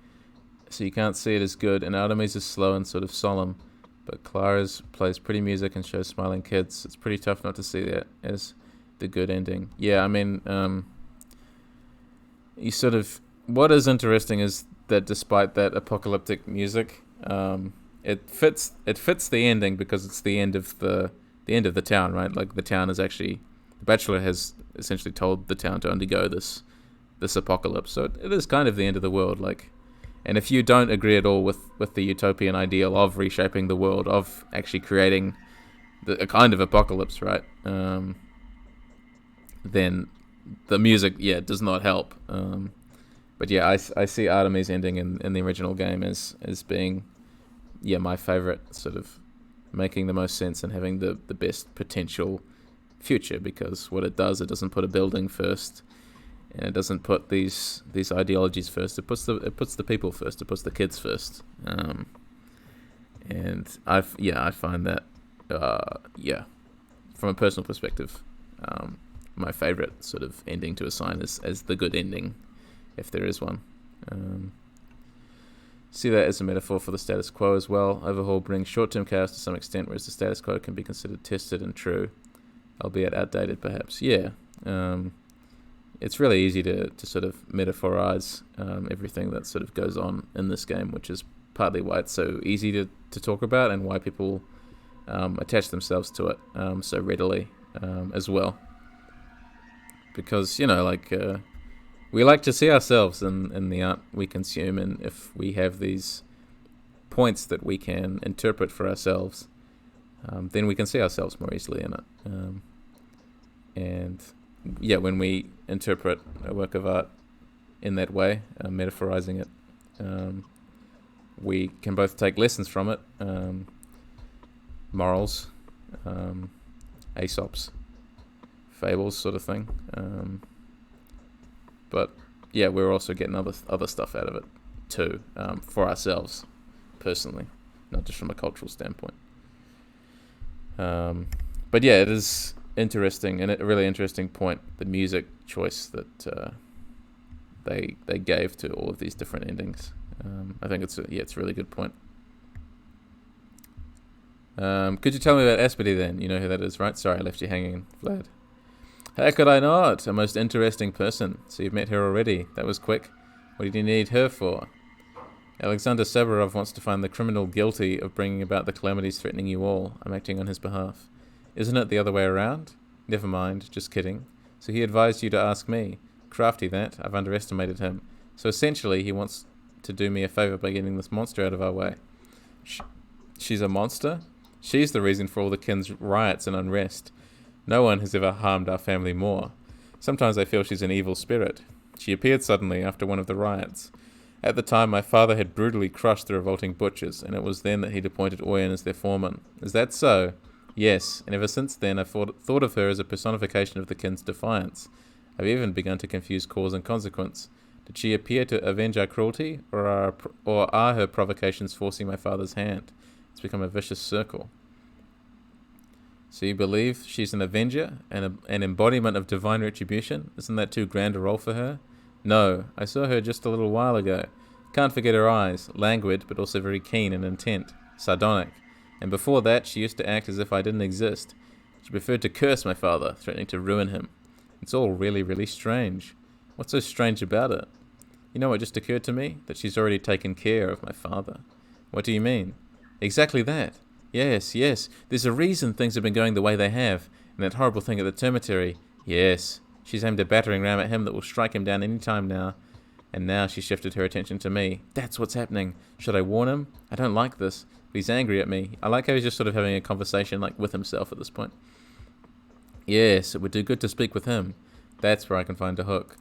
so you can't see it as good, and Artemis is slow and sort of solemn, but Clara's plays pretty music and shows smiling kids. It's pretty tough not to see that as the good ending. Yeah, I mean, you sort of, what is interesting is that despite that apocalyptic music, it fits the ending because it's the end of the town, right? Like the town is actually, the Bachelor has essentially told the town to undergo this apocalypse, so it is kind of the end of the world. Like, and if you don't agree at all with the utopian ideal of reshaping the world, of actually creating a kind of apocalypse, right? Then the music, yeah, does not help. But yeah, I see Artemis ending in the original game as being, yeah, my favorite, sort of making the most sense and having the best potential future, because what it does, it doesn't put a building first, and it doesn't put these ideologies first. It puts the people first. It puts the kids first. And I find that from a personal perspective, my favorite sort of ending to assign as the good ending, if there is one. See that as a metaphor for the status quo as well. Overhaul brings short-term chaos to some extent, whereas the status quo can be considered tested and true, albeit outdated perhaps. Yeah, it's really easy to sort of metaphorize everything that sort of goes on in this game, which is partly why it's so easy to talk about and why people attach themselves to it so readily as well. Because, you know, like, we like to see ourselves in the art we consume, and if we have these points that we can interpret for ourselves, then we can see ourselves more easily in it. And yeah, when we interpret a work of art in that way, metaphorizing it, we can both take lessons from it, morals, Aesop's fables sort of thing. But yeah, we're also getting other stuff out of it too, for ourselves personally, not just from a cultural standpoint. But yeah, it is interesting, and a really interesting point, the music choice that they gave to all of these different endings. I think it's a really good point. Could you tell me about Aspity then? You know who that is, right? Sorry, I left you hanging, Vlad. How could I not? A most interesting person. So you've met her already. That was quick. What did you need her for? Alexander Saburov wants to find the criminal guilty of bringing about the calamities threatening you all. I'm acting on his behalf. Isn't it the other way around? Never mind, just kidding. So he advised you to ask me. Crafty that. I've underestimated him. So essentially, he wants to do me a favor by getting this monster out of our way. She's a monster? She's the reason for all the kin's riots and unrest. No one has ever harmed our family more. Sometimes I feel she's an evil spirit. She appeared suddenly after one of the riots. At the time, my father had brutally crushed the revolting butchers, and it was then that he'd appointed Oyen as their foreman. Is that so? Yes, and ever since then I've thought of her as a personification of the kin's defiance. I've even begun to confuse cause and consequence. Did she appear to avenge our cruelty, or are her provocations forcing my father's hand? It's become a vicious circle. So you believe she's an avenger, an embodiment of divine retribution? Isn't that too grand a role for her? No, I saw her just a little while ago. Can't forget her eyes, languid but also very keen and intent, sardonic. And before that, she used to act as if I didn't exist. She preferred to curse my father, threatening to ruin him. It's all really, really strange. What's so strange about it? You know what just occurred to me? That she's already taken care of my father. What do you mean? Exactly that. Yes. There's a reason things have been going the way they have. And that horrible thing at the termitary. Yes. She's aimed a battering ram at him that will strike him down any time now. And now she shifted her attention to me. That's what's happening. Should I warn him? I don't like this. But he's angry at me. I like how he's just sort of having a conversation like with himself at this point. Yes, it would do good to speak with him. That's where I can find a hook.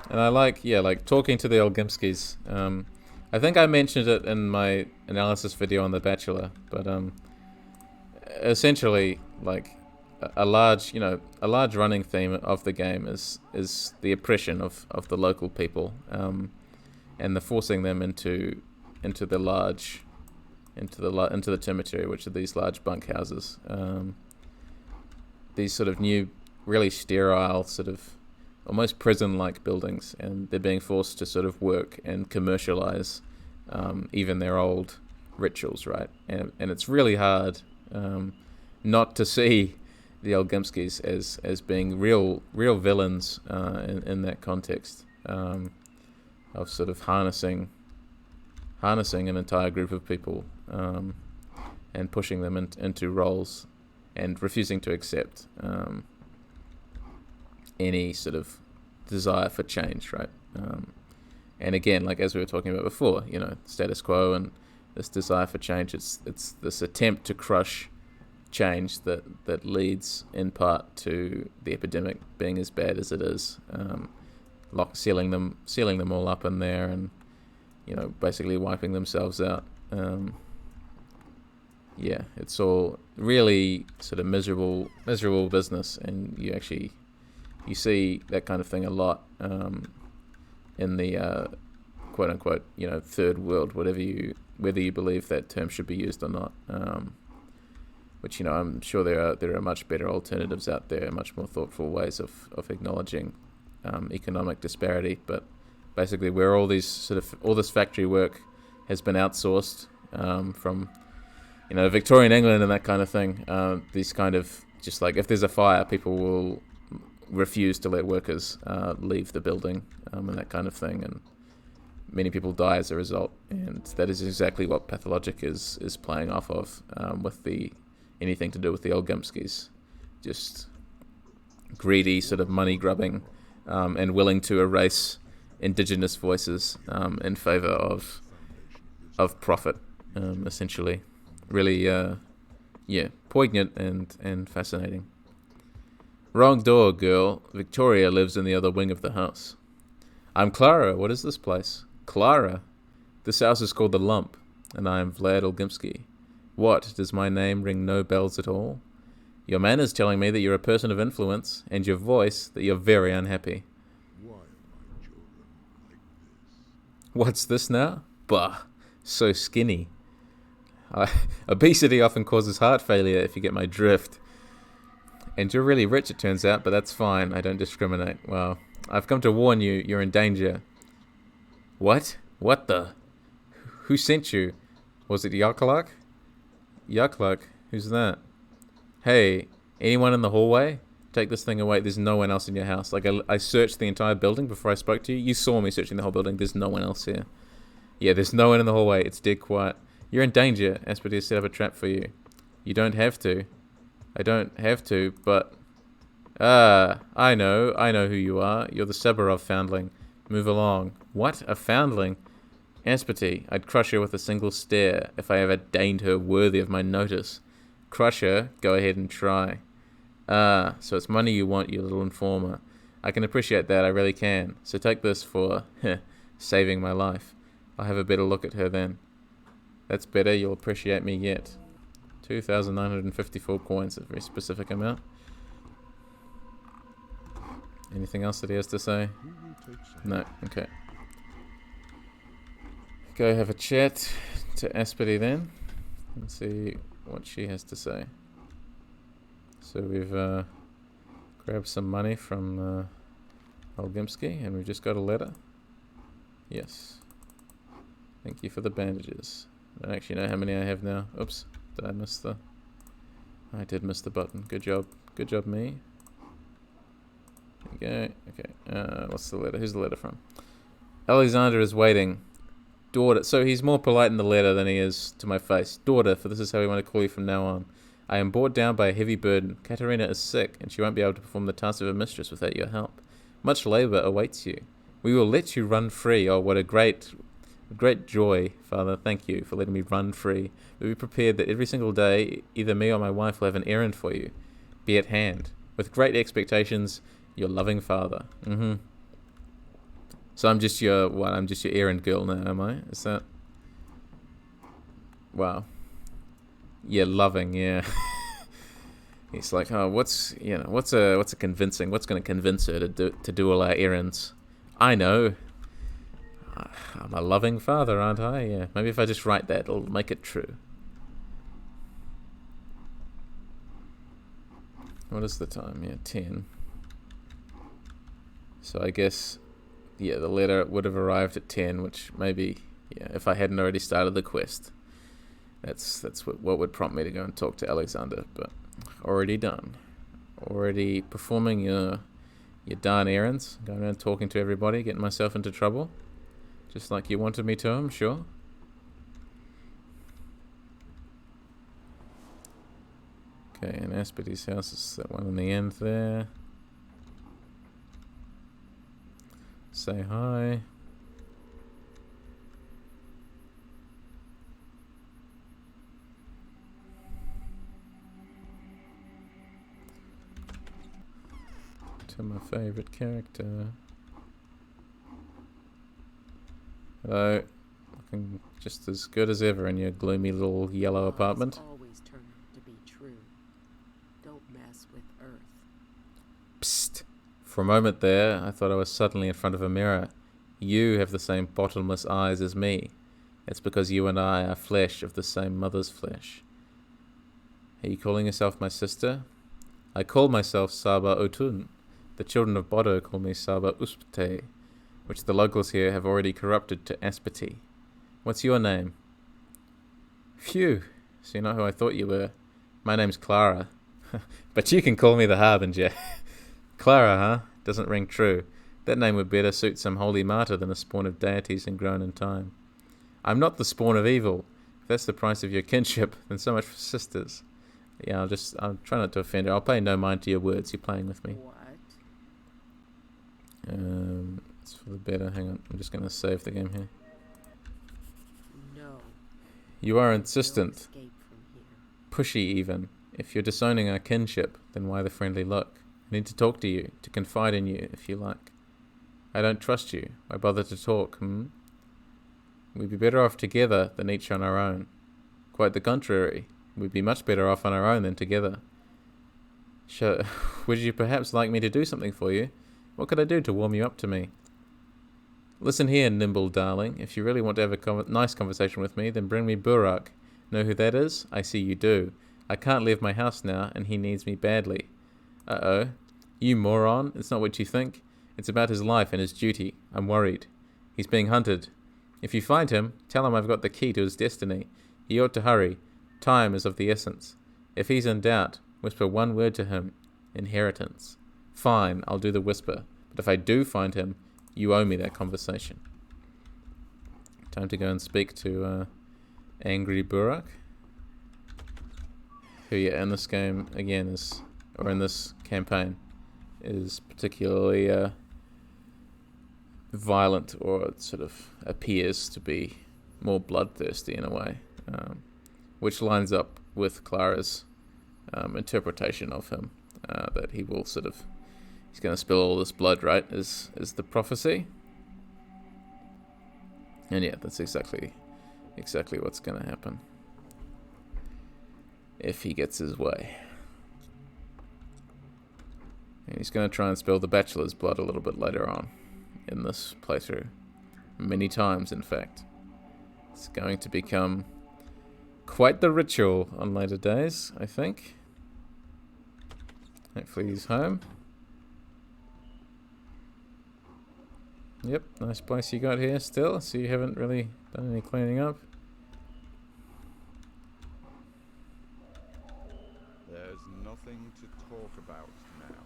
And I like talking to the Olgimskis. I think I mentioned it in my analysis video on The Bachelor, but essentially, like a large running theme of the game is the oppression of the local people, and the forcing them into the termitary, which are these large bunkhouses. These sort of new, really sterile, sort of almost prison-like buildings, and they're being forced to sort of work and commercialize even their old rituals, right? And it's really hard not to see the Olgimskis as being real villains in that context of sort of harnessing an entire group of people and pushing them into roles and refusing to accept any sort of desire for change, right? And again, like as we were talking about before, status quo and this desire for change, it's this attempt to crush change that leads in part to the epidemic being as bad as it is, sealing them all up in there and basically wiping themselves out. It's all really sort of miserable business, and you see that kind of thing a lot in the quote unquote third world, whether you believe that term should be used or not. Which I'm sure there are much better alternatives out there, much more thoughtful ways of acknowledging economic disparity. But basically, where all this factory work has been outsourced from Victorian England and that kind of thing, these kind of just like if there's a fire, people will refuse to let workers leave the building and that kind of thing, and many people die as a result. And that is exactly what Pathologic is playing off of with anything to do with the Olgimskis, just greedy sort of money grubbing and willing to erase indigenous voices in favor of profit, essentially. Really, poignant and fascinating. Wrong door, girl. Victoria lives in the other wing of the house. I'm Clara. What is this place? Clara? This house is called The Lump, and I am Vlad Olgimski. What, does my name ring no bells at all? Your manner's telling me that you're a person of influence, and your voice that you're very unhappy. Why are my children like this? What's this now? Bah, so skinny. Obesity often causes heart failure, if you get my drift. And you're really rich, it turns out, but that's fine. I don't discriminate. Well, I've come to warn you, you're in danger. What? What the? Who sent you? Was it Yaklak? Yaklak? Who's that? Hey, anyone in the hallway? Take this thing away. There's no one else in your house. Like, I searched the entire building before I spoke to you. You saw me searching the whole building. There's no one else here. Yeah, there's no one in the hallway. It's dead quiet. You're in danger. Aspity has set up a trap for you. You don't have to. I don't have to, but... I know who you are. You're the Saburov foundling. Move along. What? A foundling? Aspity, I'd crush her with a single stare if I ever deigned her worthy of my notice. Crush her? Go ahead and try. So it's money you want, you little informer. I can appreciate that, I really can. So take this for, saving my life. I'll have a better look at her then. That's better, you'll appreciate me yet. 2,954 coins, a very specific amount. Anything else that he has to say? Who will take some? No, okay. Go have a chat to Aspity then, and see what she has to say. So we've grabbed some money from Olgimsky, and we've just got a letter. Yes. Thank you for the bandages. I don't actually know how many I have now. Oops, did I miss the... I did miss the button. Good job. Good job, me. There you go. Okay, what's the letter? Who's the letter from? Alexander is waiting. Daughter. So he's more polite in the letter than he is to my face. Daughter, for this is how we want to call you from now on. I am brought down by a heavy burden. Katarina is sick, and she won't be able to perform the task of her mistress without your help. Much labor awaits you. We will let you run free. Oh, what a great joy, Father. Thank you for letting me run free. But be prepared that every single day, either me or my wife will have an errand for you. Be at hand. With great expectations, your loving father. So I'm just your errand girl now, am I? Is that... Wow. Yeah, loving, yeah. He's like, oh, what's going to convince her to do all our errands? I know. I'm a loving father, aren't I? Yeah. Maybe if I just write that, it'll make it true. What is the time? Yeah, 10. So I guess, yeah, the letter would have arrived at 10, which maybe, yeah, if I hadn't already started the quest, that's what would prompt me to go and talk to Alexander. But already done. Already performing your darn errands, going around talking to everybody, getting myself into trouble. Just like you wanted me to, I'm sure. Okay, and Aspity's house is that one in the end there. Say hi. To my favorite character. Hello. Looking just as good as ever in your gloomy little yellow apartment. Always turn out to be true. Don't mess with Earth. Psst. For a moment there, I thought I was suddenly in front of a mirror. You have the same bottomless eyes as me. It's because you and I are flesh of the same mother's flesh. Are you calling yourself my sister? I call myself Saba Otun. The children of Bodo call me Saba Uspte, which the locals here have already corrupted to Aspity. What's your name? Phew, so you're not who I thought you were. My name's Clara. But you can call me the Harbinger. Clara, huh? Doesn't ring true. That name would better suit some holy martyr than a spawn of deities and grown in time. I'm not the spawn of evil. If that's the price of your kinship, then so much for sisters. Yeah, I'll try not to offend her. I'll pay no mind to your words. You're playing with me. What? It's for the better. Hang on. I'm just going to save the game here. No. You are No insistent. escape from here. Pushy even. If you're disowning our kinship, then why the friendly look? I need to talk to you, to confide in you, if you like. I don't trust you. Why bother to talk, We'd be better off together than each on our own. Quite the contrary. We'd be much better off on our own than together. Would you perhaps like me to do something for you? What could I do to warm you up to me? Listen here, nimble darling. If you really want to have a nice conversation with me, then bring me Burak. Know who that is? I see you do. I can't leave my house now, and he needs me badly. Uh-oh. You moron. It's not what you think. It's about his life and his duty. I'm worried. He's being hunted. If you find him, tell him I've got the key to his destiny. He ought to hurry. Time is of the essence. If he's in doubt, whisper one word to him. Inheritance. Fine, I'll do the whisper. But if I do find him, you owe me that conversation. Time to go and speak to Angry Burak. Who, yeah, in this game, again, in this campaign, is particularly violent, or it sort of appears to be more bloodthirsty in a way, which lines up with Clara's interpretation of him, that he will he's going to spill all this blood, right, is the prophecy. And yeah, that's exactly what's going to happen. if he gets his way. And he's going to try and spill the bachelor's blood a little bit later on in this playthrough. Many times, in fact. It's going to become quite the ritual on later days, I think. Hopefully he's home. Yep, nice place you got here still, so you haven't really done any cleaning up. There's nothing to talk about now.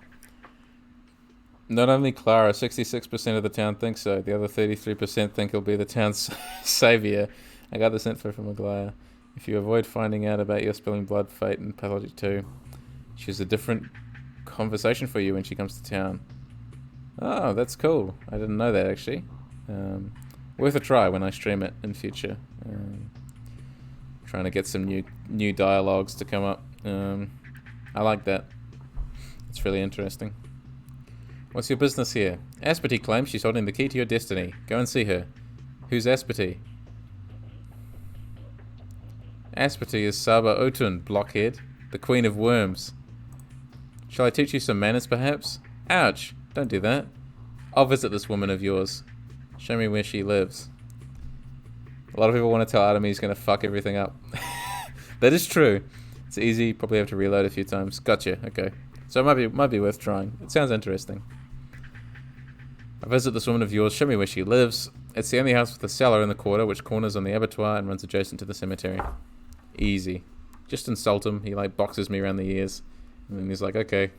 Not only Clara, 66% of the town thinks so. The other 33% think he'll be the town's savior. I got this info from Aglaya. If you avoid finding out about your spilling blood fate in Pathologic 2, she has a different conversation for you when she comes to town. Oh, that's cool. I didn't know that, actually. Worth a try when I stream it in future. Trying to get some new dialogues to come up. I like that. It's really interesting. What's your business here? Aspity claims she's holding the key to your destiny. Go and see her. Who's Aspity? Aspity is Saba Otun, blockhead. The queen of worms. Shall I teach you some manners, perhaps? Ouch! Don't do that. I'll visit this woman of yours. Show me where she lives. A lot of people want to tell Artemis he's going to fuck everything up. That is true. It's easy. Probably have to reload a few times. Gotcha. Okay. So it might be worth trying. It sounds interesting. I'll visit this woman of yours. Show me where she lives. It's the only house with a cellar in the quarter, which corners on the abattoir and runs adjacent to the cemetery. Easy. Just insult him. He like boxes me around the ears. And then he's like, okay.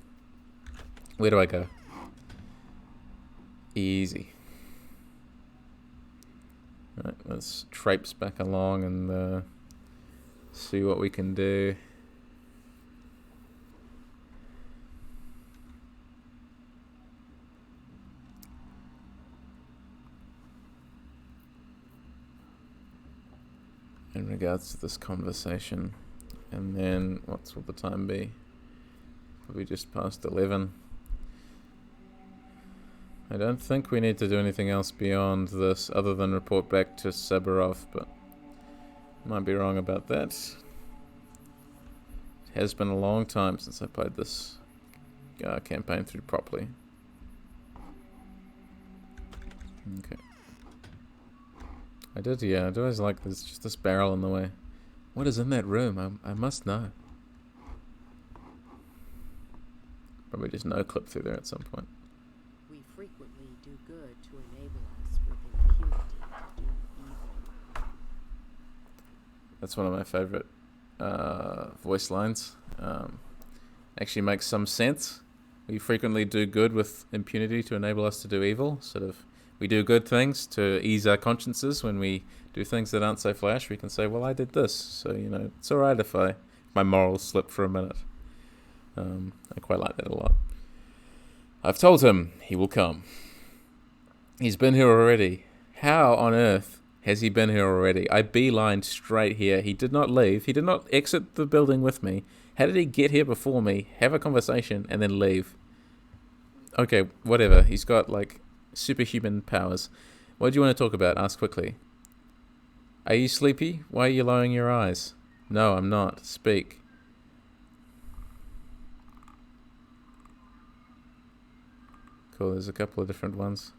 Where do I go? Easy. Right, let's traipse back along and see what we can do. In regards to this conversation. And then, what will the time be? Probably just past 11. I don't think we need to do anything else beyond this other than report back to Saburov, but might be wrong about that. It has been a long time since I played this campaign through properly. Okay. I did, yeah. I do always like there's just this barrel in the way. What is in that room? I must know. Probably just no clip through there at some point. We frequently do good to enable us with impunity to do evil. That's one of my favorite voice lines. Actually makes some sense. We frequently do good with impunity to enable us to do evil. Sort of, we do good things to ease our consciences. When we do things that aren't so flash, we can say, well, I did this, so, you know, it's alright if my morals slip for a minute. I quite like that a lot. I've told him he will come. He's been here already. How on earth has he been here already? I beelined straight here. He did not leave. He did not exit the building with me. How did he get here before me, have a conversation, and then leave? Okay, whatever. He's got, like, superhuman powers. What do you want to talk about? Ask quickly. Are you sleepy? Why are you lowering your eyes? No, I'm not. Speak. Cool, there's a couple of different ones.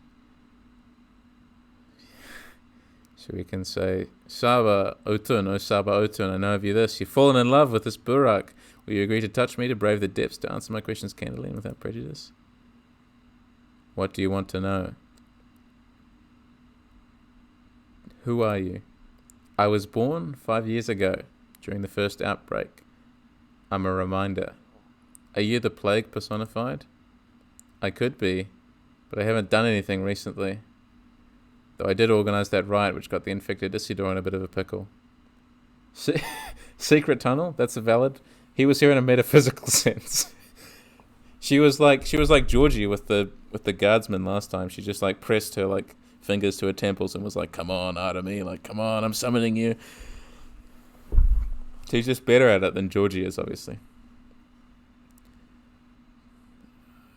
So we can say, Saba Otun, oh Saba Otun, I know of you this. You've fallen in love with this Burak. Will you agree to touch me, to brave the depths, to answer my questions candidly and without prejudice? What do you want to know? Who are you? I was born 5 years ago, during the first outbreak. I'm a reminder. Are you the plague personified? I could be, but I haven't done anything recently. Though I did organize that riot which got the infected Isidore in a bit of a pickle. Secret tunnel? That's a valid. He was here in a metaphysical sense. She was like Georgie with the guardsman last time. She just like pressed her like fingers to her temples and was like, "Come on, Artemis, like come on, I'm summoning you." She's just better at it than Georgie is, obviously.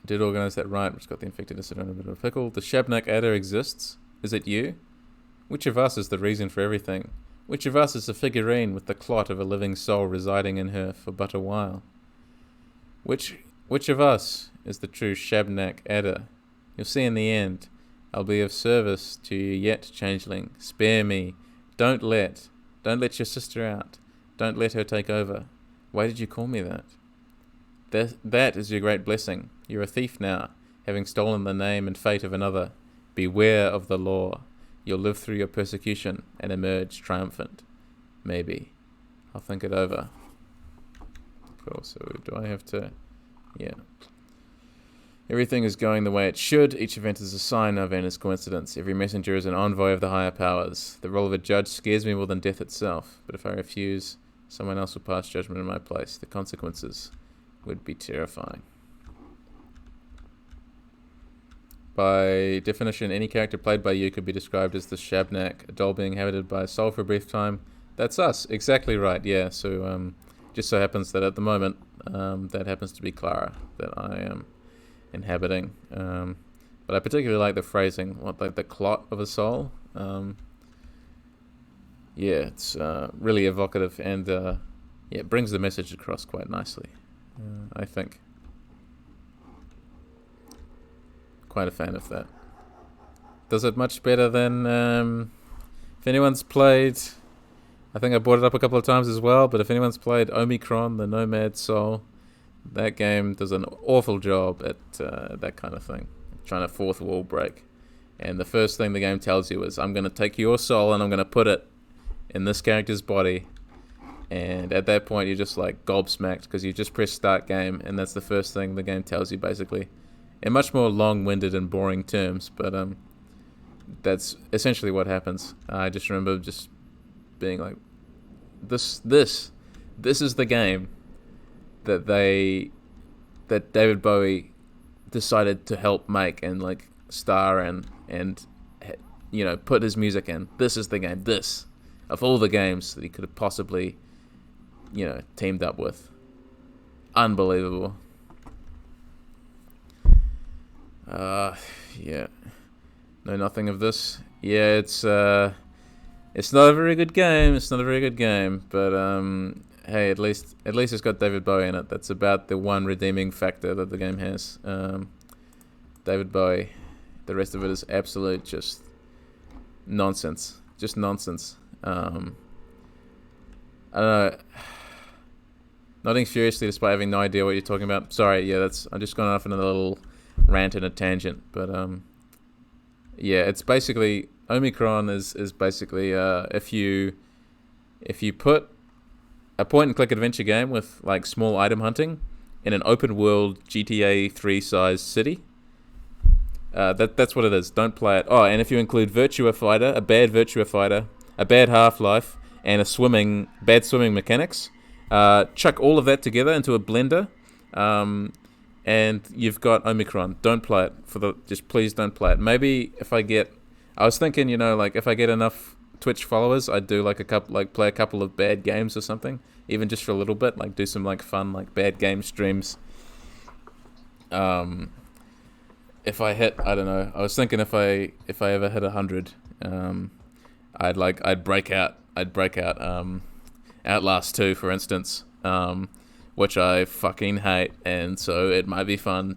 Did organize that riot which got the infected Isidore in a bit of a pickle. The Shabnak adder exists. Is it you? Which of us is the reason for everything? Which of us is a figurine with the clot of a living soul residing in her for but a while? Which of us is the true Shabnak adder? You'll see in the end. I'll be of service to you yet, Changeling. Spare me. Don't let your sister out. Don't let her take over. Why did you call me that? That is your great blessing. You're a thief now, having stolen the name and fate of another. Beware of the law. You'll live through your persecution and emerge triumphant. Maybe. I'll think it over. Cool, so do I have to... Yeah. Everything is going the way it should. Each event is a sign of and is coincidence. Every messenger is an envoy of the higher powers. The role of a judge scares me more than death itself. But if I refuse, someone else will pass judgment in my place. The consequences would be terrifying. By definition, any character played by you could be described as the Shabnak, a doll being inhabited by a soul for a brief time. That's us. Exactly right, yeah. So, just so happens that at the moment, that happens to be Clara that I am inhabiting. But I particularly like the phrasing, like the clot of a soul. Yeah, it's really evocative and yeah, it brings the message across quite nicely, I think. Quite a fan of that. Does it much better than if anyone's played, I think I brought it up a couple of times as well, but if anyone's played Omicron, the Nomad Soul, that game does an awful job at that kind of thing, trying to fourth wall break. And the first thing the game tells you is, I'm going to take your soul and I'm going to put it in this character's body. And at that point you're just like gobsmacked because you just press start game, and that's the first thing the game tells you basically. In much more long-winded and boring terms, but that's essentially what happens. I just remember just being like, this is the game that David Bowie decided to help make and like star and you know, put his music in. This is the game. This, of all the games that he could have possibly, you know, teamed up with. Unbelievable. Yeah. Know nothing of this. Yeah, it's not a very good game. It's not a very good game, but hey, at least it's got David Bowie in it. That's about the one redeeming factor that the game has. David Bowie. The rest of it is absolute just nonsense. Just nonsense. I don't know. Nodding furiously despite having no idea what you're talking about. Sorry, yeah, I'm just going off on a little rant and a tangent, but yeah, it's basically Omicron is basically if you put a point and click adventure game with like small item hunting in an open world GTA 3 sized city, that's what it is. Don't play it. Oh, and if you include Virtua Fighter, a bad Virtua Fighter, a bad Half-Life, and bad swimming mechanics, chuck all of that together into a blender, and you've got Omicron. Don't play it just please don't play it. Maybe I was thinking, you know, like if I get enough Twitch followers, I'd do like play a couple of bad games or something, even just for a little bit, like do some like fun like bad game streams. If I hit, I don't know. I was thinking if I ever hit 100, I'd break out Outlast 2, for instance, which I fucking hate, and so it might be fun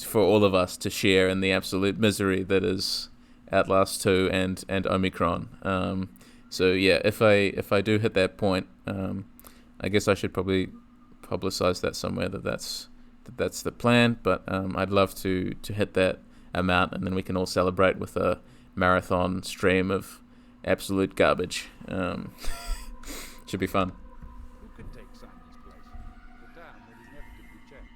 for all of us to share in the absolute misery that is Outlast 2 and Omicron. So yeah, if I do hit that point, I guess I should probably publicize that somewhere that's the plan. But I'd love to hit that amount, and then we can all celebrate with a marathon stream of absolute garbage. Should be fun. Who could take Simon's place? The dam will inevitably change.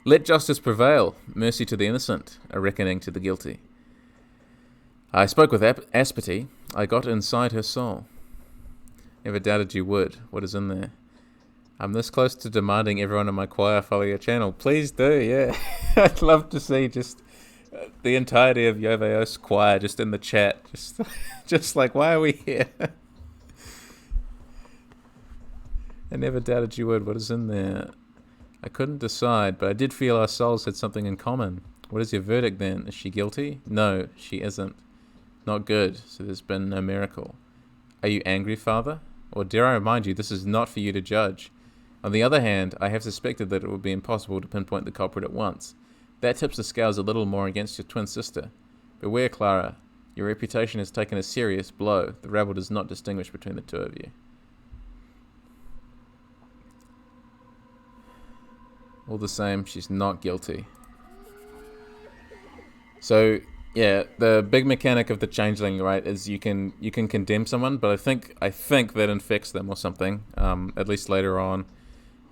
Let justice prevail, mercy to the innocent, a reckoning to the guilty. I spoke with Aspity. I got inside her soul. Never doubted you would. What is in there? I'm this close to demanding everyone in my choir follow your channel. Please do, yeah. I'd love to see just the entirety of Yoveos choir just in the chat. Just like, why are we here? I never doubted you would. What is in there? I couldn't decide, but I did feel our souls had something in common. What is your verdict then? Is she guilty? No, she isn't. Not good, so there's been no miracle. Are you angry, Father? Or dare I remind you, this is not for you to judge. On the other hand, I have suspected that it would be impossible to pinpoint the culprit at once. That tips the scales a little more against your twin sister. Beware, Clara. Your reputation has taken a serious blow. The rabble does not distinguish between the two of you. All the same, she's not guilty. So, yeah, the big mechanic of the Changeling, right, is you can condemn someone, but I think that infects them or something, at least later on.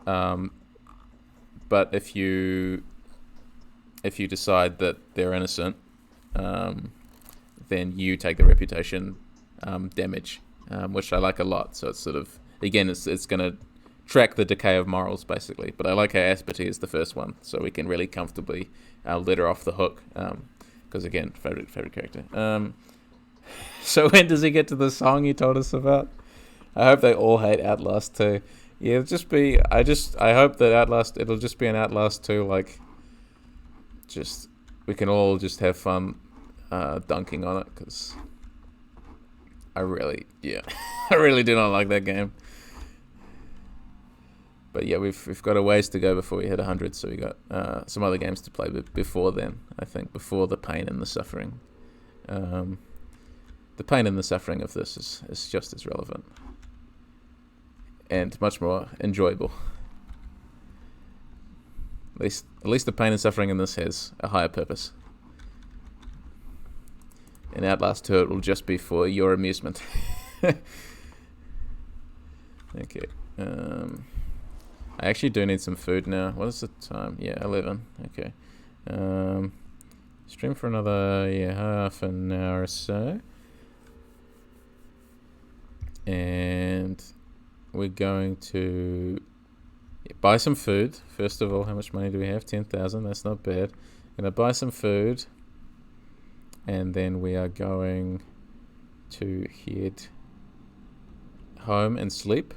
But if you decide that they're innocent, then you take the reputation damage, which I like a lot. So it's sort of, again, it's going to track the decay of morals, basically. But I like how Aspity is the first one, so we can really comfortably let her off the hook. Because, again, favorite character. So when does he get to the song you told us about? I hope they all hate Outlast 2. Yeah, it'll just be... I hope that Outlast... It'll just be an Outlast 2, like... Just... We can all just have fun dunking on it, because... I really... Yeah. I really do not like that game. But yeah, we've got a ways to go before we hit 100, so we got some other games to play before then, I think, before the pain and the suffering. The pain and the suffering of this is just as relevant. And much more enjoyable. At least the pain and suffering in this has a higher purpose. In Outlast 2, it will just be for your amusement. Okay. I actually do need some food now. What is the time? Yeah, 11. Okay. Stream for another half an hour or so. And we're going to buy some food. First of all, how much money do we have? 10,000. That's not bad. Going to buy some food. And then we are going to head home and sleep.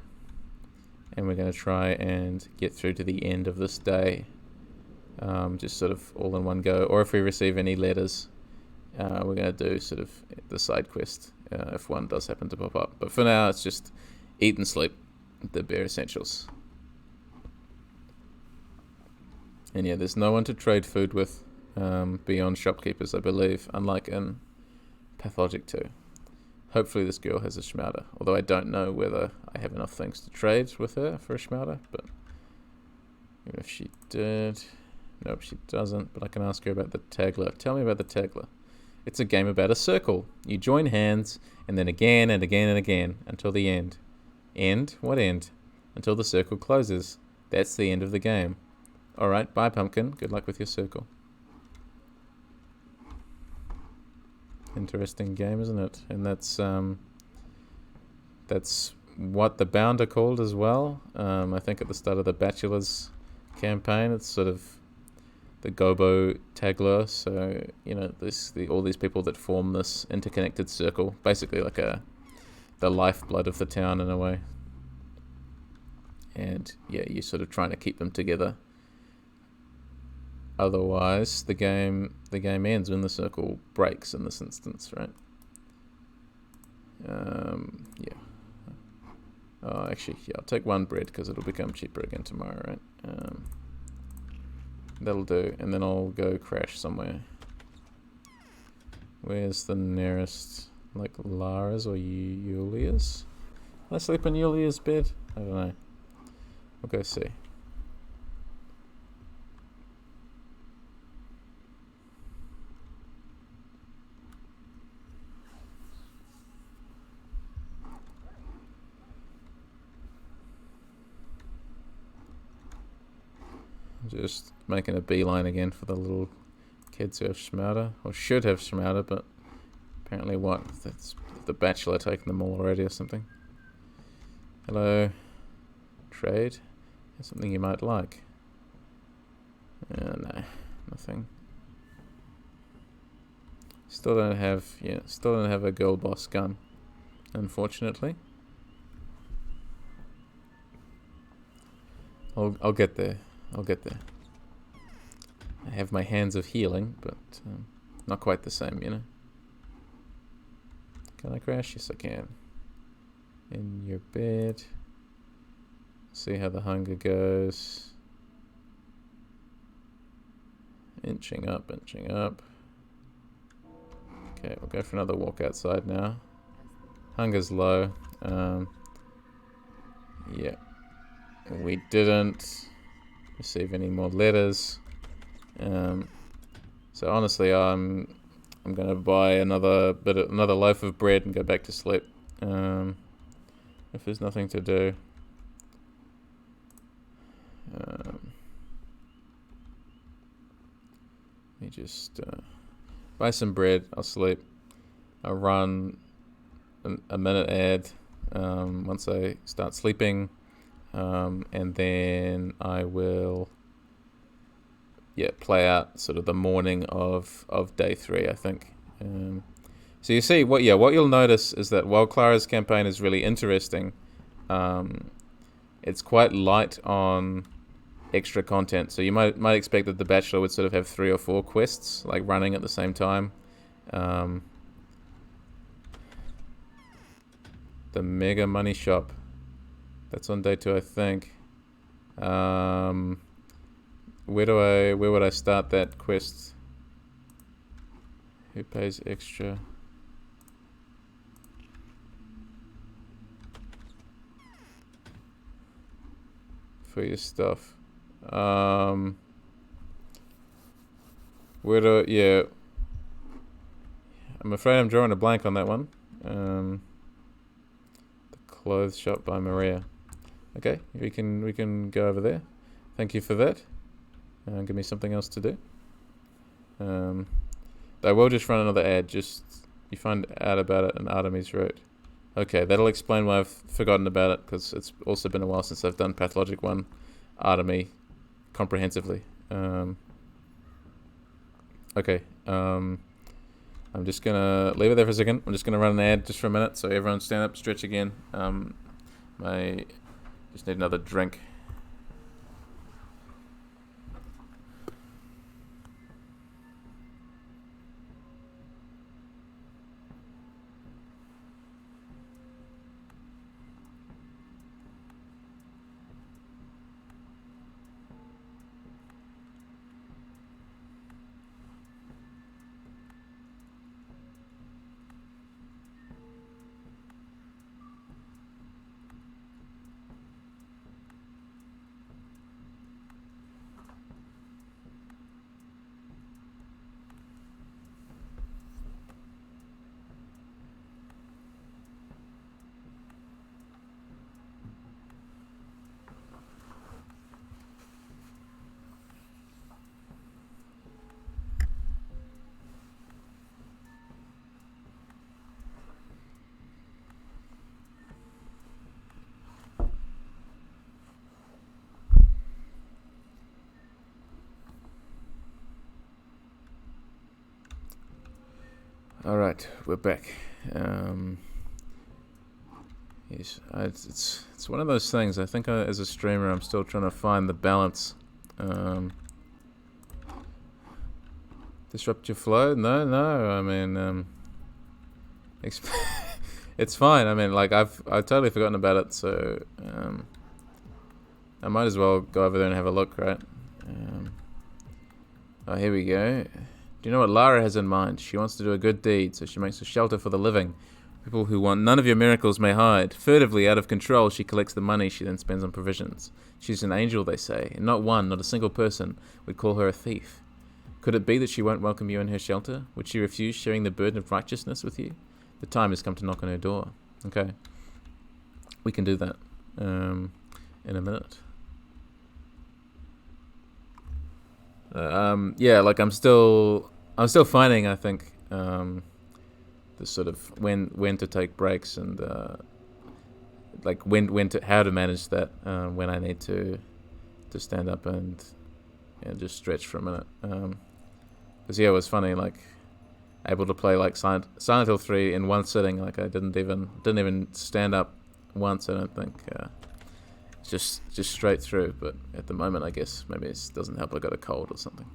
And we're going to try and get through to the end of this day, just sort of all in one go. Or if we receive any letters, we're going to do sort of the side quest if one does happen to pop up. But for now, it's just eat and sleep, the bare essentials. And yeah, there's no one to trade food with beyond shopkeepers, I believe, unlike in Pathologic 2. Hopefully this girl has a schmouder, although I don't know whether I have enough things to trade with her for a schmouder, but even if she did... Nope, she doesn't, but I can ask her about the Tagler. Tell me about the Tagler. It's a game about a circle. You join hands, and then again and again and again, until the end. End? What end? Until the circle closes. That's the end of the game. Alright, bye pumpkin. Good luck with your circle. Interesting game, isn't it? And that's what the Bound are called as well. I think at the start of the Bachelor's campaign, it's sort of the Gobo Tagler. So you know, all these people that form this interconnected circle, basically like the lifeblood of the town in a way. And yeah, you're sort of trying to keep them together. Otherwise, the game ends when the circle breaks in this instance, right? Yeah. Oh, actually, yeah, I'll take one bread because it'll become cheaper again tomorrow, right? That'll do, and then I'll go crash somewhere. Where's the nearest, like, Lara's or Yulia's? Can I sleep in Yulia's bed? I don't know. We'll go see. Just making a beeline again for the little kids who have schmouder, or should have schmouder, but apparently what? That's the Bachelor taking them all already or something. Hello. Trade? Something you might like. No, nothing. Still don't have a girl boss gun, unfortunately. I'll get there. I'll get there. I have my hands of healing, but not quite the same, you know. Can I crash? Yes, I can. In your bed. See how the hunger goes. Inching up, inching up. Okay, we'll go for another walk outside now. Hunger's low. Yeah. We didn't receive any more letters. So honestly, I'm gonna buy another loaf of bread and go back to sleep. If there's nothing to do. Let me just buy some bread. I'll sleep. I'll run a minute ad once I start sleeping, and then I will play out sort of the morning of day 3, I think. So you see what you'll notice is that while Clara's campaign is really interesting, it's quite light on extra content. So you might expect that The Bachelor would sort of have 3 or 4 quests like running at the same time. The Mega Money Shop, that's on day 2, I think. Where would I start that quest? Who pays extra? For your stuff. I'm afraid I'm drawing a blank on that one. The clothes shop by Maria. Okay, we can go over there. Thank you for that. Give me something else to do. I will just run another ad. Just you find out about it in Artemis wrote. Okay, that'll explain why I've forgotten about it, because it's also been a while since I've done Pathologic 1 Artemis comprehensively. Okay, I'm just gonna leave it there for a second. I'm just gonna run an ad just for a minute, so everyone stand up, stretch again. Just need another drink. Alright, we're back. Yes, it's one of those things. I think as a streamer, I'm still trying to find the balance. Disrupt your flow? No. I mean, it's fine. I mean, like I've totally forgotten about it, so I might as well go over there and have a look, right? Oh, here we go. Do you know what Lara has in mind? She wants to do a good deed, so she makes a shelter for the living. People who want none of your miracles may hide. Furtively, out of control, she collects the money she then spends on provisions. She's an angel, they say, and not a single person would call her a thief. Could it be that she won't welcome you in her shelter? Would she refuse sharing the burden of righteousness with you? The time has come to knock on her door. Okay. We can do that in a minute. Like I'm still finding, I think, the sort of when to take breaks and like how to manage that when I need to stand up and just stretch for a minute. Because it was funny, like able to play like Silent Hill 3 in one sitting. Like I didn't even stand up once. I don't think. Just straight through. But at the moment, I guess maybe it doesn't help. I got a cold or something.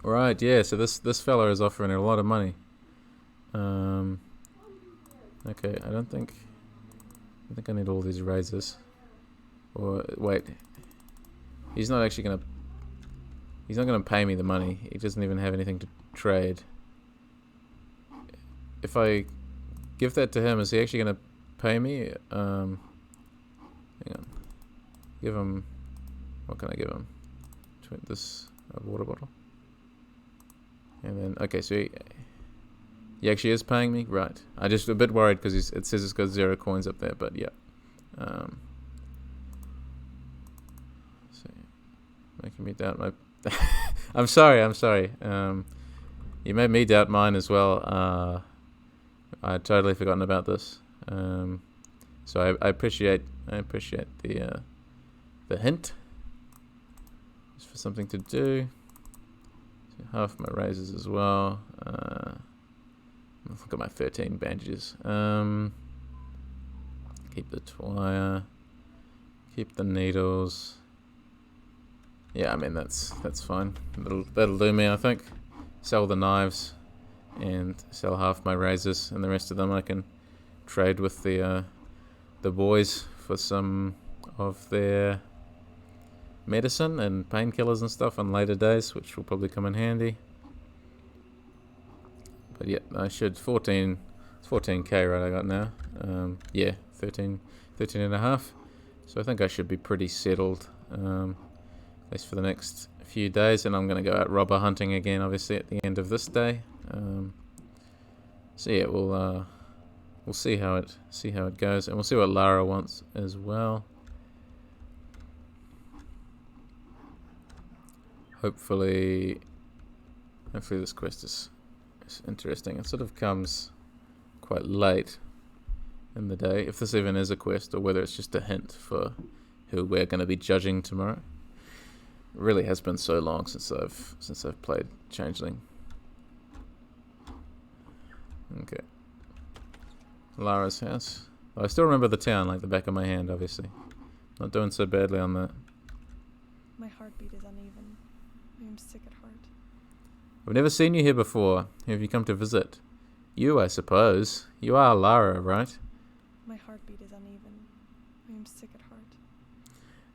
Right, yeah, so this fella is offering a lot of money. Okay, I think I need all these razors. Or wait. He's not gonna pay me the money. He doesn't even have anything to trade. If I give that to him, is he actually gonna pay me? Hang on. Give him, what can I give him? This water bottle. And then, okay, so he actually is paying me? Right. I'm just a bit worried because it says it's got 0 coins up there, but yeah. So, making me doubt my... I'm sorry. You made me doubt mine as well. I had totally forgotten about this. So I appreciate the hint. Just for something to do. So half my razors as well. Look at my 13 bandages. Keep the wire. Keep the needles. Yeah, I mean that's fine. That'll do me, I think. Sell the knives and sell half my razors, and the rest of them I can trade with the boys for some of their medicine and painkillers and stuff on later days, which will probably come in handy. But yeah, I should 14. It's 14k, right? I got now. Yeah, 13 and a half. So I think I should be pretty settled, at least for the next few days. And I'm going to go out robber hunting again, obviously, at the end of this day. So yeah, we'll see how it goes, and we'll see what Lara wants as well. Hopefully this quest is interesting. It sort of comes quite late in the day, if this even is a quest, or whether it's just a hint for who we're going to be judging tomorrow. It really has been so long since I've played Changeling. Okay. Lara's house. I still remember the town like the back of my hand, obviously. Not doing so badly on that. My heartbeat is uneven. I am sick at heart. I've never seen you here before. Who have you come to visit? You, I suppose. You are Lara, right? My heartbeat is uneven. I am sick at heart.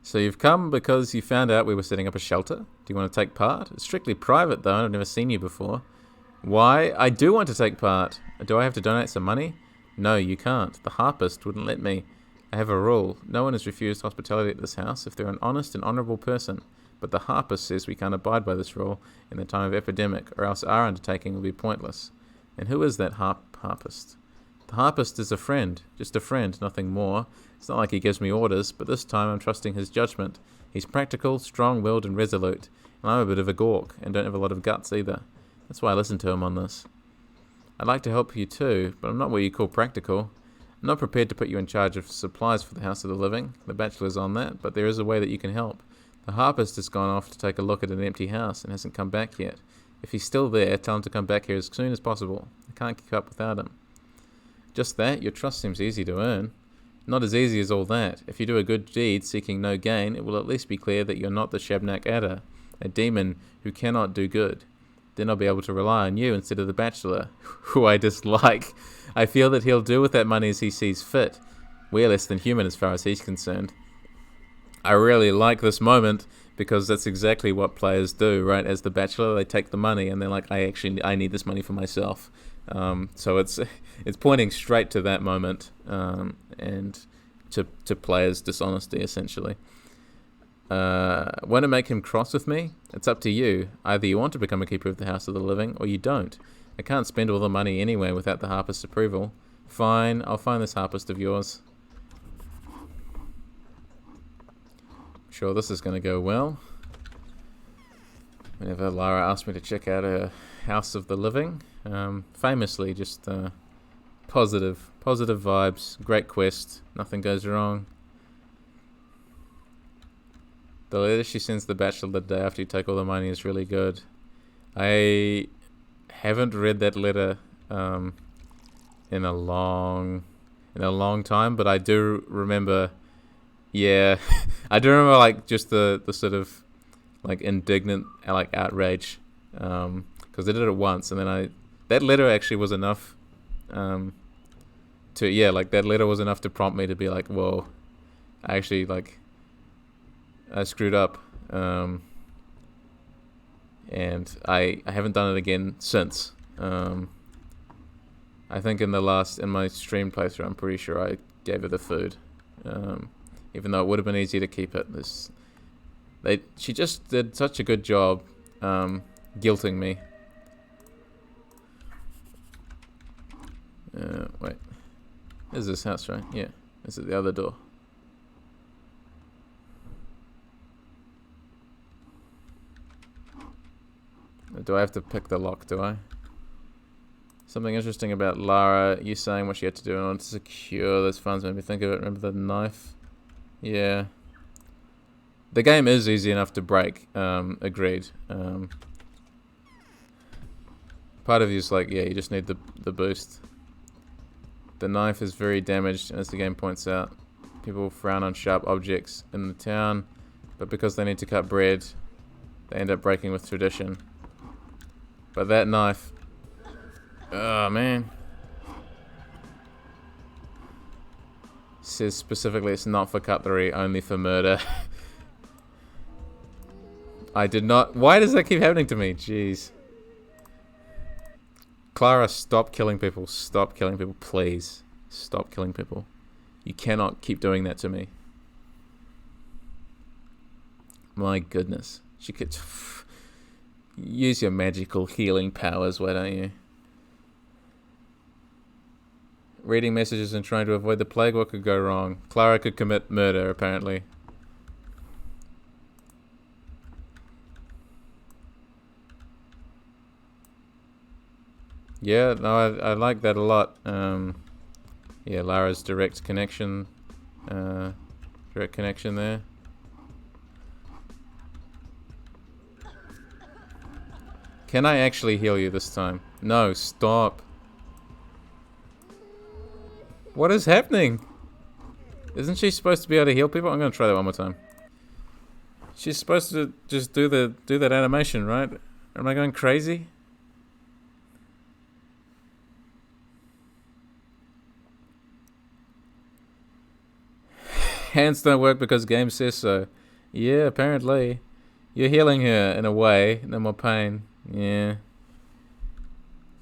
So you've come because you found out we were setting up a shelter? Do you want to take part? It's strictly private, though, and I've never seen you before. Why? I do want to take part. Do I have to donate some money? No, you can't. The harpist wouldn't let me. I have a rule. No one is refused hospitality at this house if they're an honest and honourable person. But the harpist says we can't abide by this rule in the time of epidemic, or else our undertaking will be pointless. And who is that harpist? The harpist is a friend. Just a friend, nothing more. It's not like he gives me orders, but this time I'm trusting his judgment. He's practical, strong-willed and resolute. And I'm a bit of a gawk, and don't have a lot of guts either. That's why I listen to him on this. I'd like to help you too, but I'm not what you call practical. I'm not prepared to put you in charge of supplies for the House of the Living. The Bachelor's on that, but there is a way that you can help. The harpist has gone off to take a look at an empty house and hasn't come back yet. If he's still there, tell him to come back here as soon as possible. I can't keep up without him. Just that, your trust seems easy to earn. Not as easy as all that. If you do a good deed seeking no gain, it will at least be clear that you're not the Shabnak Adder, a demon who cannot do good. Then I'll be able to rely on you instead of the Bachelor, who I dislike. I feel that he'll do with that money as he sees fit. We're less than human as far as he's concerned. I really like this moment because that's exactly what players do, right? As the Bachelor, they take the money and they're like, I need this money for myself. So it's pointing straight to that moment and to players' dishonesty, essentially. Want to make him cross with me? It's up to you. Either you want to become a keeper of the House of the Living, or you don't. I can't spend all the money anywhere without the harpist's approval. Fine, I'll find this harpist of yours. Sure, this is going to go well. Whenever Lara asked me to check out her House of the Living, famously just positive vibes, great quest, nothing goes wrong. The letter she sends the Bachelor the day after you take all the money is really good. I haven't read that letter in a long time, but I do remember. Yeah, I do remember like just the sort of like indignant, like outrage because they did it once, and then that letter actually was enough that letter was enough to prompt me to be like, whoa, I actually I screwed up, and I haven't done it again since. I think in my stream playthrough, I'm pretty sure I gave her the food, even though it would have been easy to keep it. She just did such a good job guilting me. Wait, this is this house, right? Yeah, this is the other door. Do I have to pick the lock, do I? Something interesting about Lara, you saying what she had to do in order to secure those funds made me think of it. Remember the knife? Yeah. The game is easy enough to break, agreed. Part of you is like, yeah, you just need the boost. The knife is very damaged, and as the game points out, people frown on sharp objects in the town, but because they need to cut bread, they end up breaking with tradition. But that knife... Oh, man. Says specifically it's not for cutlery, only for murder. I did not... Why does that keep happening to me? Jeez. Clara, stop killing people. Stop killing people, please. Stop killing people. You cannot keep doing that to me. My goodness. She could... Use your magical healing powers, why don't you? Reading messages and trying to avoid the plague, what could go wrong? Clara could commit murder, apparently. Yeah, no, I like that a lot. Yeah, Lara's direct connection there. Can I actually heal you this time? No, stop. What is happening? Isn't she supposed to be able to heal people? I'm gonna try that one more time. She's supposed to just do that animation, right? Am I going crazy? Hands don't work because game says so. Yeah, apparently. You're healing her in a way. No more pain. Yeah.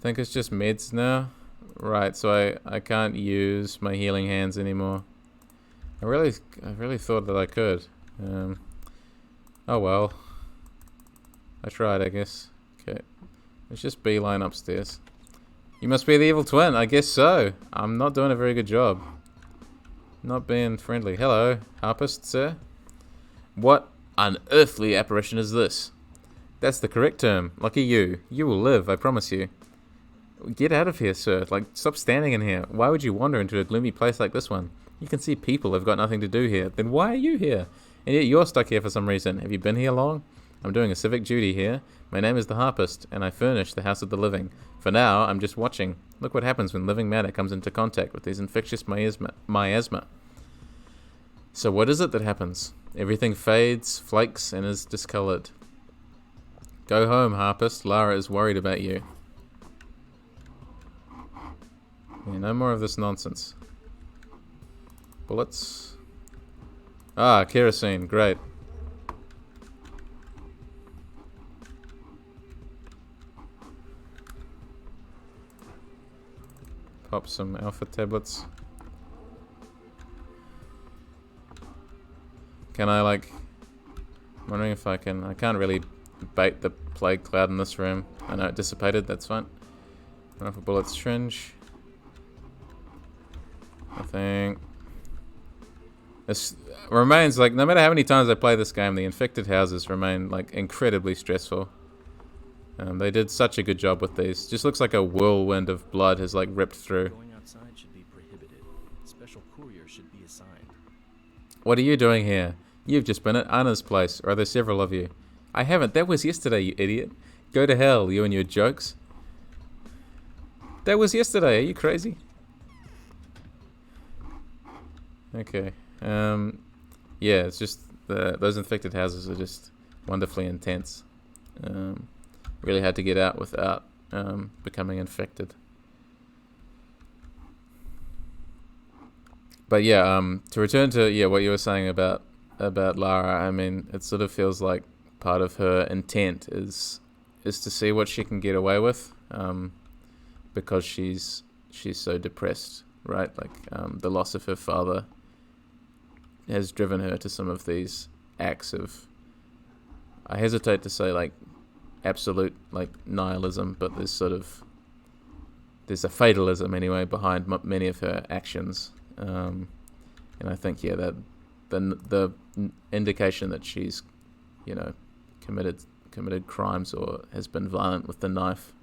Think it's just meds now? Right, so I can't use my healing hands anymore. I really thought that I could. Oh well. I tried, I guess. Okay. Let's just beeline upstairs. You must be the evil twin. I guess so. I'm not doing a very good job. Not being friendly. Hello, harpist, sir. What unearthly apparition is this? That's the correct term. Lucky you. You will live, I promise you. Get out of here, sir. Stop standing in here. Why would you wander into a gloomy place like this one? You can see people have got nothing to do here. Then why are you here? And yet you're stuck here for some reason. Have you been here long? I'm doing a civic duty here. My name is the Harpist, and I furnish the House of the Living. For now, I'm just watching. Look what happens when living matter comes into contact with these infectious miasma. So what is it that happens? Everything fades, flakes, and is discolored. Go home, Harpist. Lara is worried about you. Yeah, no more of this nonsense. Bullets. Ah, kerosene. Great. Pop some alpha tablets. Can I, I'm wondering if I can't really bait the plague cloud in this room. I know it dissipated, that's fine. Enough of bullets, syringe. Nothing. This remains, no matter how many times I play this game, the infected houses remain, incredibly stressful. They did such a good job with these. Just looks like a whirlwind of blood has, ripped through. Going outside should be prohibited. Special courier should be assigned. What are you doing here? You've just been at Anna's place, or are there several of you? I haven't. That was yesterday, you idiot. Go to hell, you and your jokes. That was yesterday. Are you crazy? Okay. Yeah, it's just those infected houses are just wonderfully intense. really hard to get out without becoming infected. But yeah, to return to what you were saying about Lara, I mean, it sort of feels like part of her intent is to see what she can get away with, because she's so depressed, right? Like the loss of her father has driven her to some of these acts of, I hesitate to say like absolute like nihilism, but there's a fatalism anyway behind many of her actions, and I think that the indication that she's committed crimes or has been violent with the knife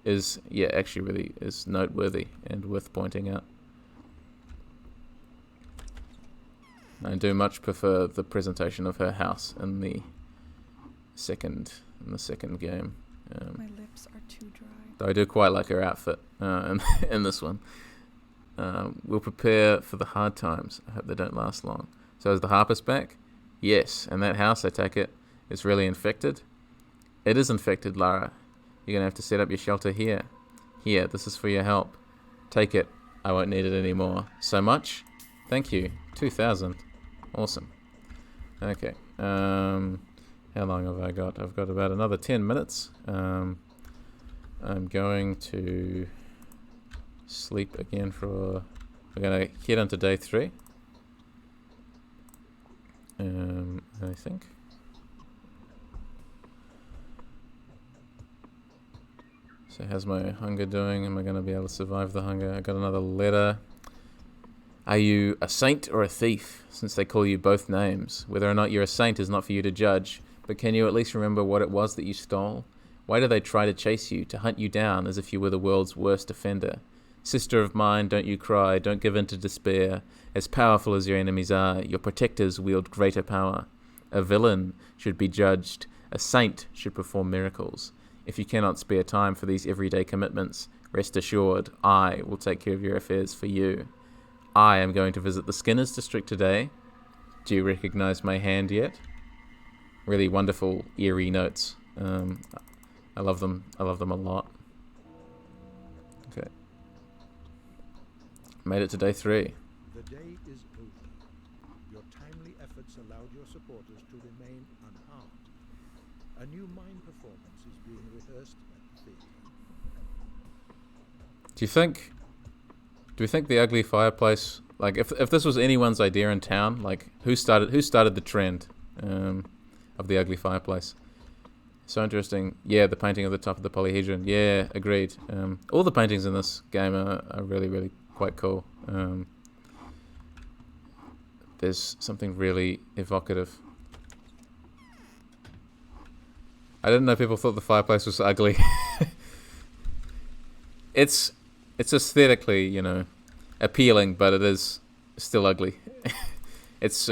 is actually really is noteworthy and worth pointing out. I do much prefer the presentation of her house in the second game. My lips are too dry. Though I do quite like her outfit in this one. We'll prepare for the hard times. I hope they don't last long. So is the harpist back? Yes, and that house, I take it, is really infected? It is infected, Lara. You're going to have to set up your shelter here. Here, this is for your help. Take it. I won't need it anymore. So much? Thank you. 2,000. Awesome. Okay. How long have I got? I've got about another 10 minutes. I'm going to sleep again we're going to head on to day 3. I think. So how's my hunger doing? Am I going to be able to survive the hunger? I got another letter. Are you a saint or a thief, since they call you both names? Whether or not you're a saint is not for you to judge, but can you at least remember what it was that you stole? Why do they try to chase you, to hunt you down as if you were the world's worst offender? Sister of mine, don't you cry, don't give in to despair. As powerful as your enemies are, your protectors wield greater power. A villain should be judged, a saint should perform miracles. If you cannot spare time for these everyday commitments, rest assured, I will take care of your affairs for you. I am going to visit the Skinners district today. Do you recognize my hand yet? Really wonderful, eerie notes. I love them. I love them a lot. Okay. Made it to day 3. The day is over. Your timely efforts allowed your supporters to remain unharmed. A new mime performance is being rehearsed at the theatre. Do you think the ugly fireplace, like if this was anyone's idea in town, like who started the trend of the ugly fireplace? So interesting. Yeah, the painting of the top of the polyhedron. Yeah, agreed. All the paintings in this game are really, really quite cool. There's something really evocative. I didn't know people thought the fireplace was ugly. It's aesthetically, appealing, but it is still ugly. It's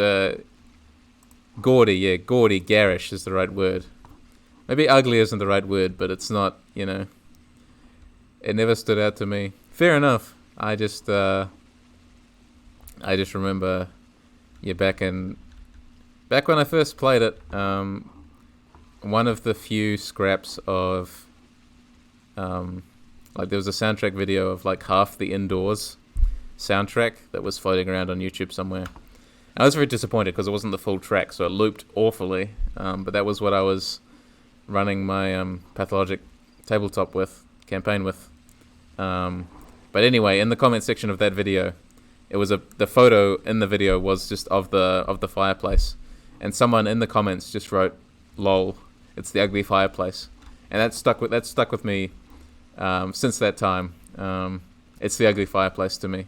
gaudy, garish is the right word. Maybe ugly isn't the right word, but it's not, it never stood out to me. Fair enough. I just remember, back when I first played it, one of the few scraps of, there was a soundtrack video of like half the Indoors soundtrack that was floating around on YouTube somewhere. And I was very disappointed because it wasn't the full track, so it looped awfully. But that was what I was running my Pathologic tabletop campaign with. But anyway, in the comment section of that video, it was the photo in the video was just of the fireplace, and someone in the comments just wrote, "Lol, it's the ugly fireplace," and that stuck with me since that time. It's the ugly fireplace to me.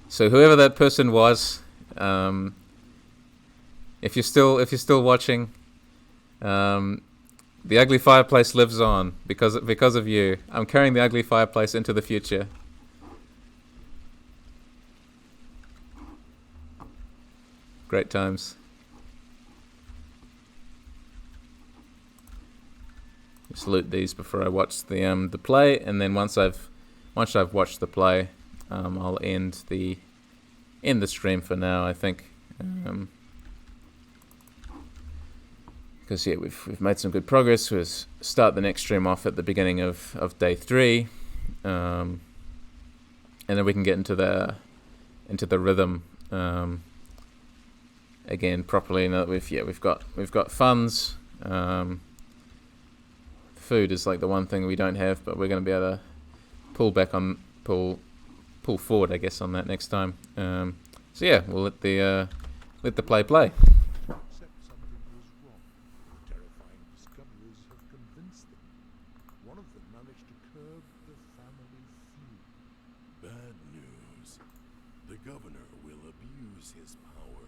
So whoever that person was, if you're still watching, the ugly fireplace lives on because of you. I'm carrying the ugly fireplace into the future. Great times. Just loot these before I watch the play, and then once I've watched the play, I'll end the stream for now, I think. Because yeah, we've made some good progress. We'll start the next stream off at the beginning of day 3, and then we can get into the rhythm again properly. Now that we've got funds. Food is like the one thing we don't have, but we're going to be able to pull forward, I guess, on that next time. So yeah, we'll let the play. Except something was wrong. Terrifying discoveries have convinced them. One of them managed to curb the family feud. Bad news. The governor will abuse his power,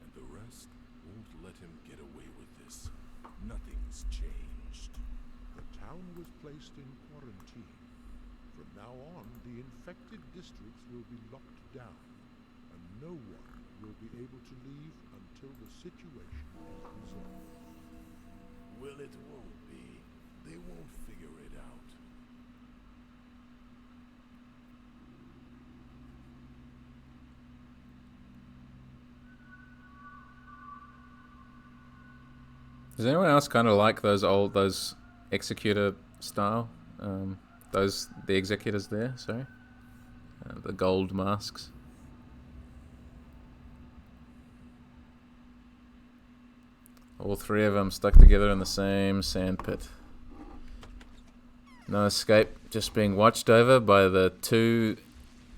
and the rest won't let him get away with this. Nothing's changed. The town was placed in quarantine. From now on, the infected districts will be locked down, and no one will be able to leave until the situation is resolved. Well, it won't be. They won't figure it out. Does anyone else kind of like those executor style? The executors there, sorry. The gold masks. All 3 of them stuck together in the same sandpit. No escape, just being watched over by the 2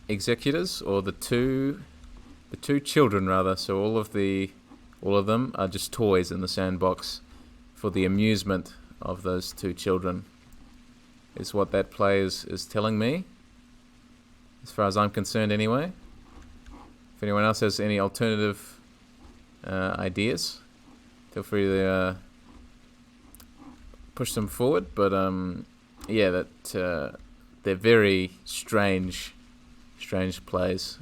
executors, or the two children rather. So all of them are just toys in the sandbox for the amusement of those 2 children. Is what that play is telling me, as far as I'm concerned anyway. If anyone else has any alternative ideas, feel free to push them forward. But yeah, that they're very strange plays.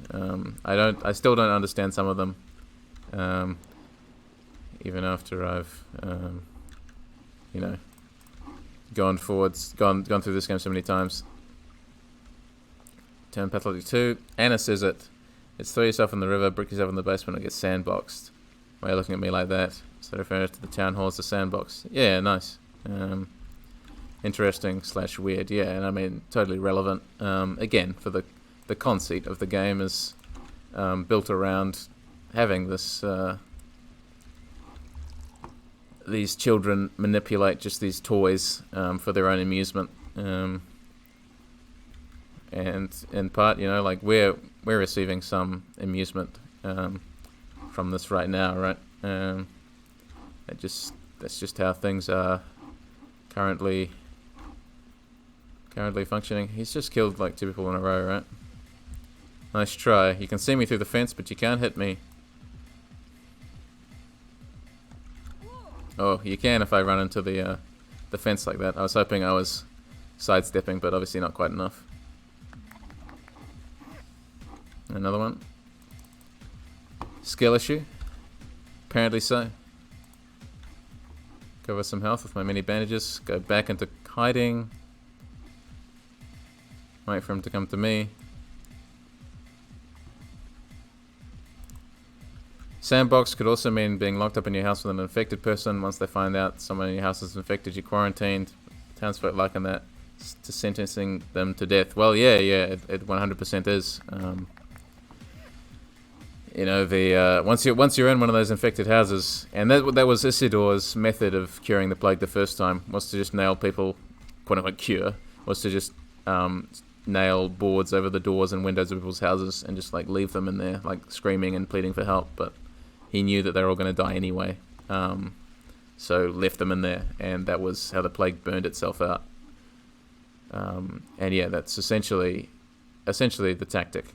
I still don't understand some of them, even after I've gone through this game so many times. Turn Pathologic 2. Anna says it. It's throw yourself in the river, brick yourself in the basement, and get sandboxed. Why are you looking at me like that? So referring to the town hall as the sandbox. Yeah, nice. Interesting / weird. Yeah, and I mean, totally relevant. Again, for the conceit of the game is built around having this... these children manipulate just these toys for their own amusement, and in part, like we're receiving some amusement from this right now, right? That's just how things are currently functioning. He's just killed like 2 people in a row, right? Nice try. You can see me through the fence, but you can't hit me. Oh, you can if I run into the fence like that. I was hoping I was sidestepping, but obviously not quite enough. Another one. Skill issue. Apparently so. Cover some health with my mini bandages. Go back into hiding. Wait for him to come to me. Sandbox could also mean being locked up in your house with an infected person. Once they find out someone in your house is infected, you're quarantined. Townsfolk liken that to sentencing them to death. Well, yeah, it 100% is. Once you're in one of those infected houses, and that was Isildur's method of curing the plague the first time, was to just nail people, quote unquote cure, was to just nail boards over the doors and windows of people's houses and just like leave them in there, like screaming and pleading for help. But he knew that they were all going to die anyway, so left them in there, and that was how the plague burned itself out. And yeah, that's essentially the tactic.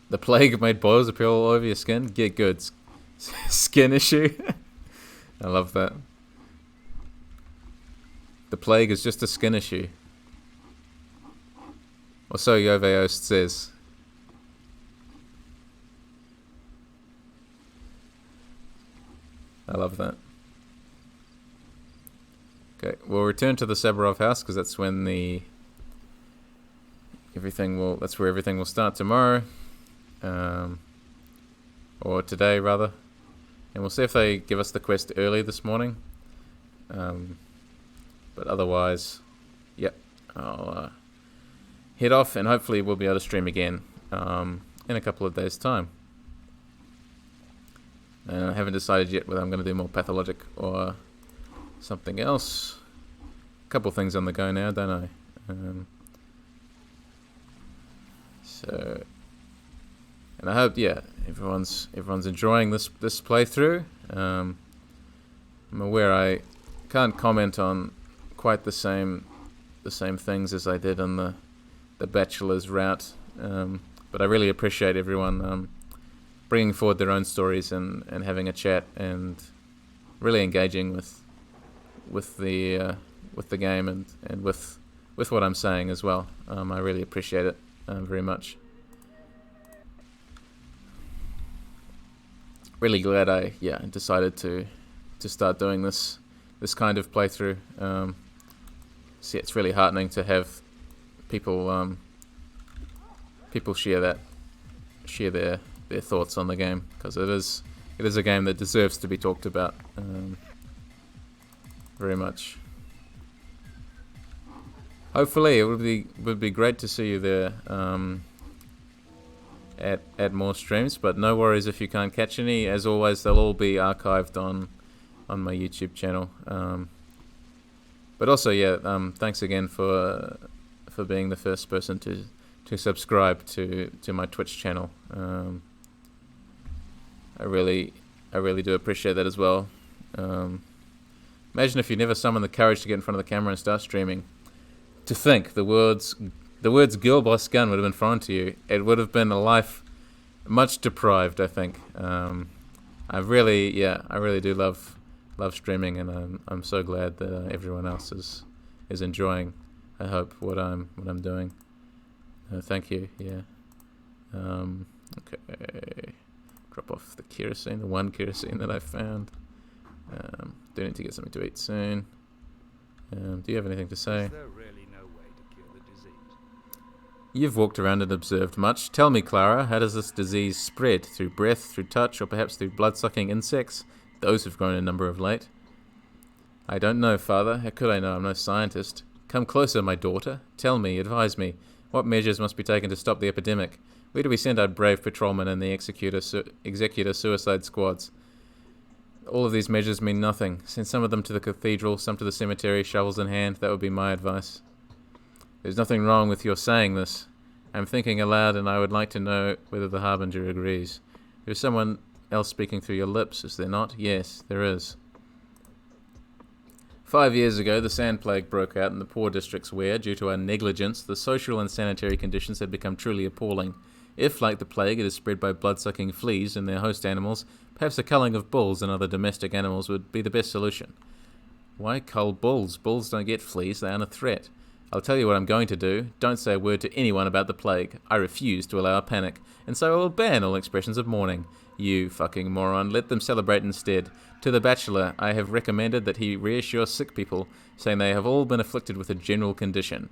The plague made boils appear all over your skin. Get good. Skin issue. I love that. The plague is just a skin issue. Or so Yoveost says. I love that. Okay, we'll return to the Saburov house because that's when that's where everything will start tomorrow, or today rather. And we'll see if they give us the quest early this morning. But otherwise, yep, I'll head off, and hopefully we'll be able to stream again in a couple of days' time. And I haven't decided yet whether I'm going to do more Pathologic or something else. A couple of things on the go now, don't I? And I hope, yeah, everyone's enjoying this playthrough. I'm aware I can't comment on quite the same things as I did on the Bachelor's route, but I really appreciate everyone bringing forward their own stories and having a chat and really engaging with the game and with what I'm saying as well. I really appreciate it very much. Really glad I decided to start doing this kind of playthrough. See, it's really heartening to have people share their thoughts on the game, because it is a game that deserves to be talked about very much. Hopefully, it would be great to see you there at more streams, but no worries if you can't catch any. As always, they'll all be archived on my YouTube channel. But also, thanks again for being the first person to subscribe to my Twitch channel. I really do appreciate that as well. Imagine if you never summoned the courage to get in front of the camera and start streaming. To think the words "girl boss gun" would have been foreign to you. It would have been a life much deprived, I think. I really do love streaming, and I'm so glad that everyone else is enjoying, I hope, what I'm doing. Thank you. Okay. Drop off the kerosene, the one kerosene that I found. Do need to get something to eat soon. Do you have anything to say? Is there really no way to cure the disease? You've walked around and observed much. Tell me, Clara, how does this disease spread? Through breath, through touch, or perhaps through blood-sucking insects? Those have grown in number of late. I don't know, Father. How could I know? I'm no scientist. Come closer, my daughter. Tell me, advise me. What measures must be taken to stop the epidemic? Where do we send our brave patrolmen and the executor suicide squads? All of these measures mean nothing. Send some of them to the cathedral, some to the cemetery, shovels in hand. That would be my advice. There's nothing wrong with your saying this. I'm thinking aloud, and I would like to know whether the Harbinger agrees. There's someone else speaking through your lips, is there not? Yes, there is. 5 years ago, the sand plague broke out in the poor districts where, due to our negligence, the social and sanitary conditions had become truly appalling. If, like the plague, it is spread by blood-sucking fleas and their host animals, perhaps the culling of bulls and other domestic animals would be the best solution. Why cull bulls? Bulls don't get fleas, they aren't a threat. I'll tell you what I'm going to do. Don't say a word to anyone about the plague. I refuse to allow a panic, and so I will ban all expressions of mourning. You fucking moron. Let them celebrate instead. To the Bachelor, I have recommended that he reassure sick people, saying they have all been afflicted with a general condition.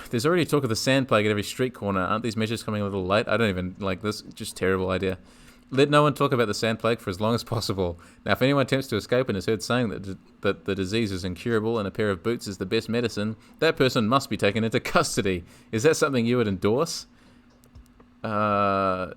There's already talk of the sand plague at every street corner. Aren't these measures coming a little late? I don't even like this. Just terrible idea. Let no one talk about the sand plague for as long as possible. Now, if anyone attempts to escape and is heard saying that the disease is incurable and a pair of boots is the best medicine, that person must be taken into custody. Is that something you would endorse? You're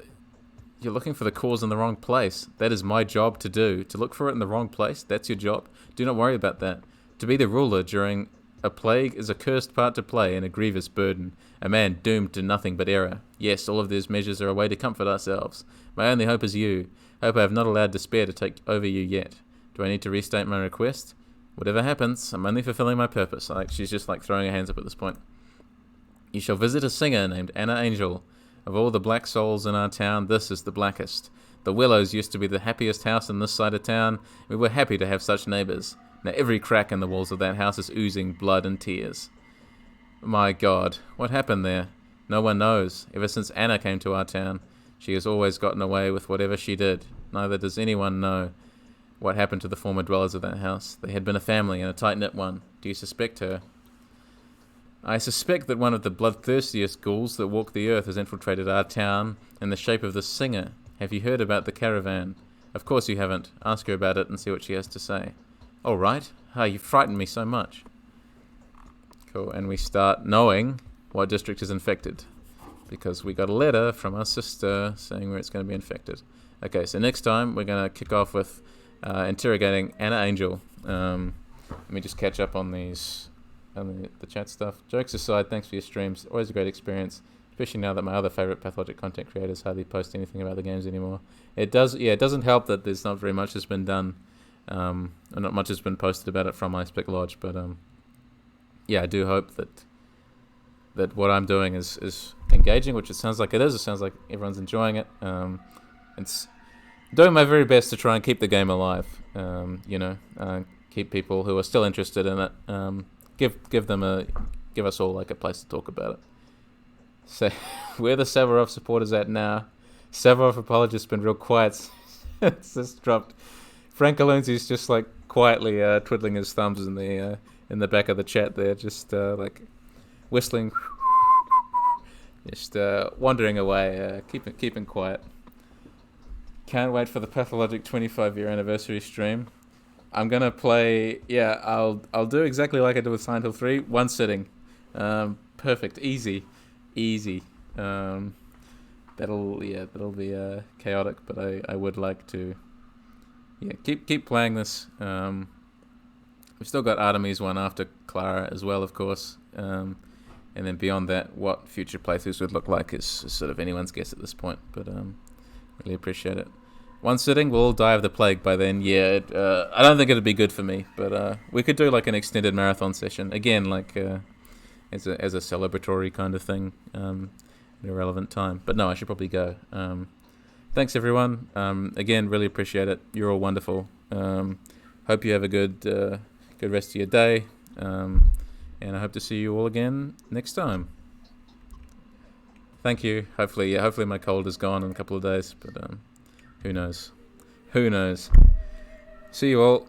looking for the cause in the wrong place. That is my job to do. To look for it in the wrong place, that's your job. Do not worry about that. To be the ruler during a plague is a cursed part to play and a grievous burden. A man doomed to nothing but error. Yes, all of these measures are a way to comfort ourselves. My only hope is you. Hope I have not allowed despair to take over you yet. Do I need to restate my request? Whatever happens, I'm only fulfilling my purpose. She's just throwing her hands up at this point. You shall visit a singer named Anna Angel. Of all the black souls in our town, this is the blackest. The Willows used to be the happiest house in this side of town. We were happy to have such neighbours. Now every crack in the walls of that house is oozing blood and tears. My God, what happened there? No one knows. Ever since Anna came to our town, she has always gotten away with whatever she did. Neither does anyone know what happened to the former dwellers of that house. They had been a family and a tight-knit one. Do you suspect her? I suspect that one of the bloodthirstiest ghouls that walk the earth has infiltrated our town in the shape of this singer. Have you heard about the caravan? Of course you haven't. Ask her about it and see what she has to say. All right. Ah, you frightened me so much. Cool. And we start knowing what district is infected, because we got a letter from our sister saying where it's going to be infected. Okay, so next time we're going to kick off with interrogating Anna Angel. Let me just catch up on these, on the chat stuff. Jokes aside, thanks for your streams. Always a great experience, especially now that my other favorite Pathologic content creators hardly post anything about the games anymore. It doesn't help that there's not very much that's been done, or not much has been posted about it from Icepick Lodge, but yeah, I do hope that what I'm doing is engaging, which it sounds like it is. It sounds like everyone's enjoying it. It's doing my very best to try and keep the game alive. Keep people who are still interested in it. Give us all like a place to talk about it. So, where the Saburov supporters at now? Saburov apologist's been real quiet. It's just dropped. Frank Alonzi's just like quietly twiddling his thumbs in the back of the chat there, just like whistling, just wandering away, keeping quiet. Can't wait for the Pathologic 25-year anniversary stream. I'm gonna play. Yeah, I'll do exactly like I did with Silent Hill 3. One sitting, perfect, easy. That'll be chaotic, but I would like to. Yeah, keep playing this. We've still got Artemis 1 after Clara as well, of course. And then beyond that, what future playthroughs would look like is sort of anyone's guess at this point. But really appreciate it. One sitting, we'll all die of the plague by then. Yeah, I don't think it'd be good for me, but we could do like an extended marathon session again, like as a celebratory kind of thing at a relevant time. But no, I should probably go. Thanks everyone. Again, really appreciate it. You're all wonderful. Hope you have a good rest of your day. And I hope to see you all again next time. Thank you. Hopefully my cold is gone in a couple of days, but who knows? See you all.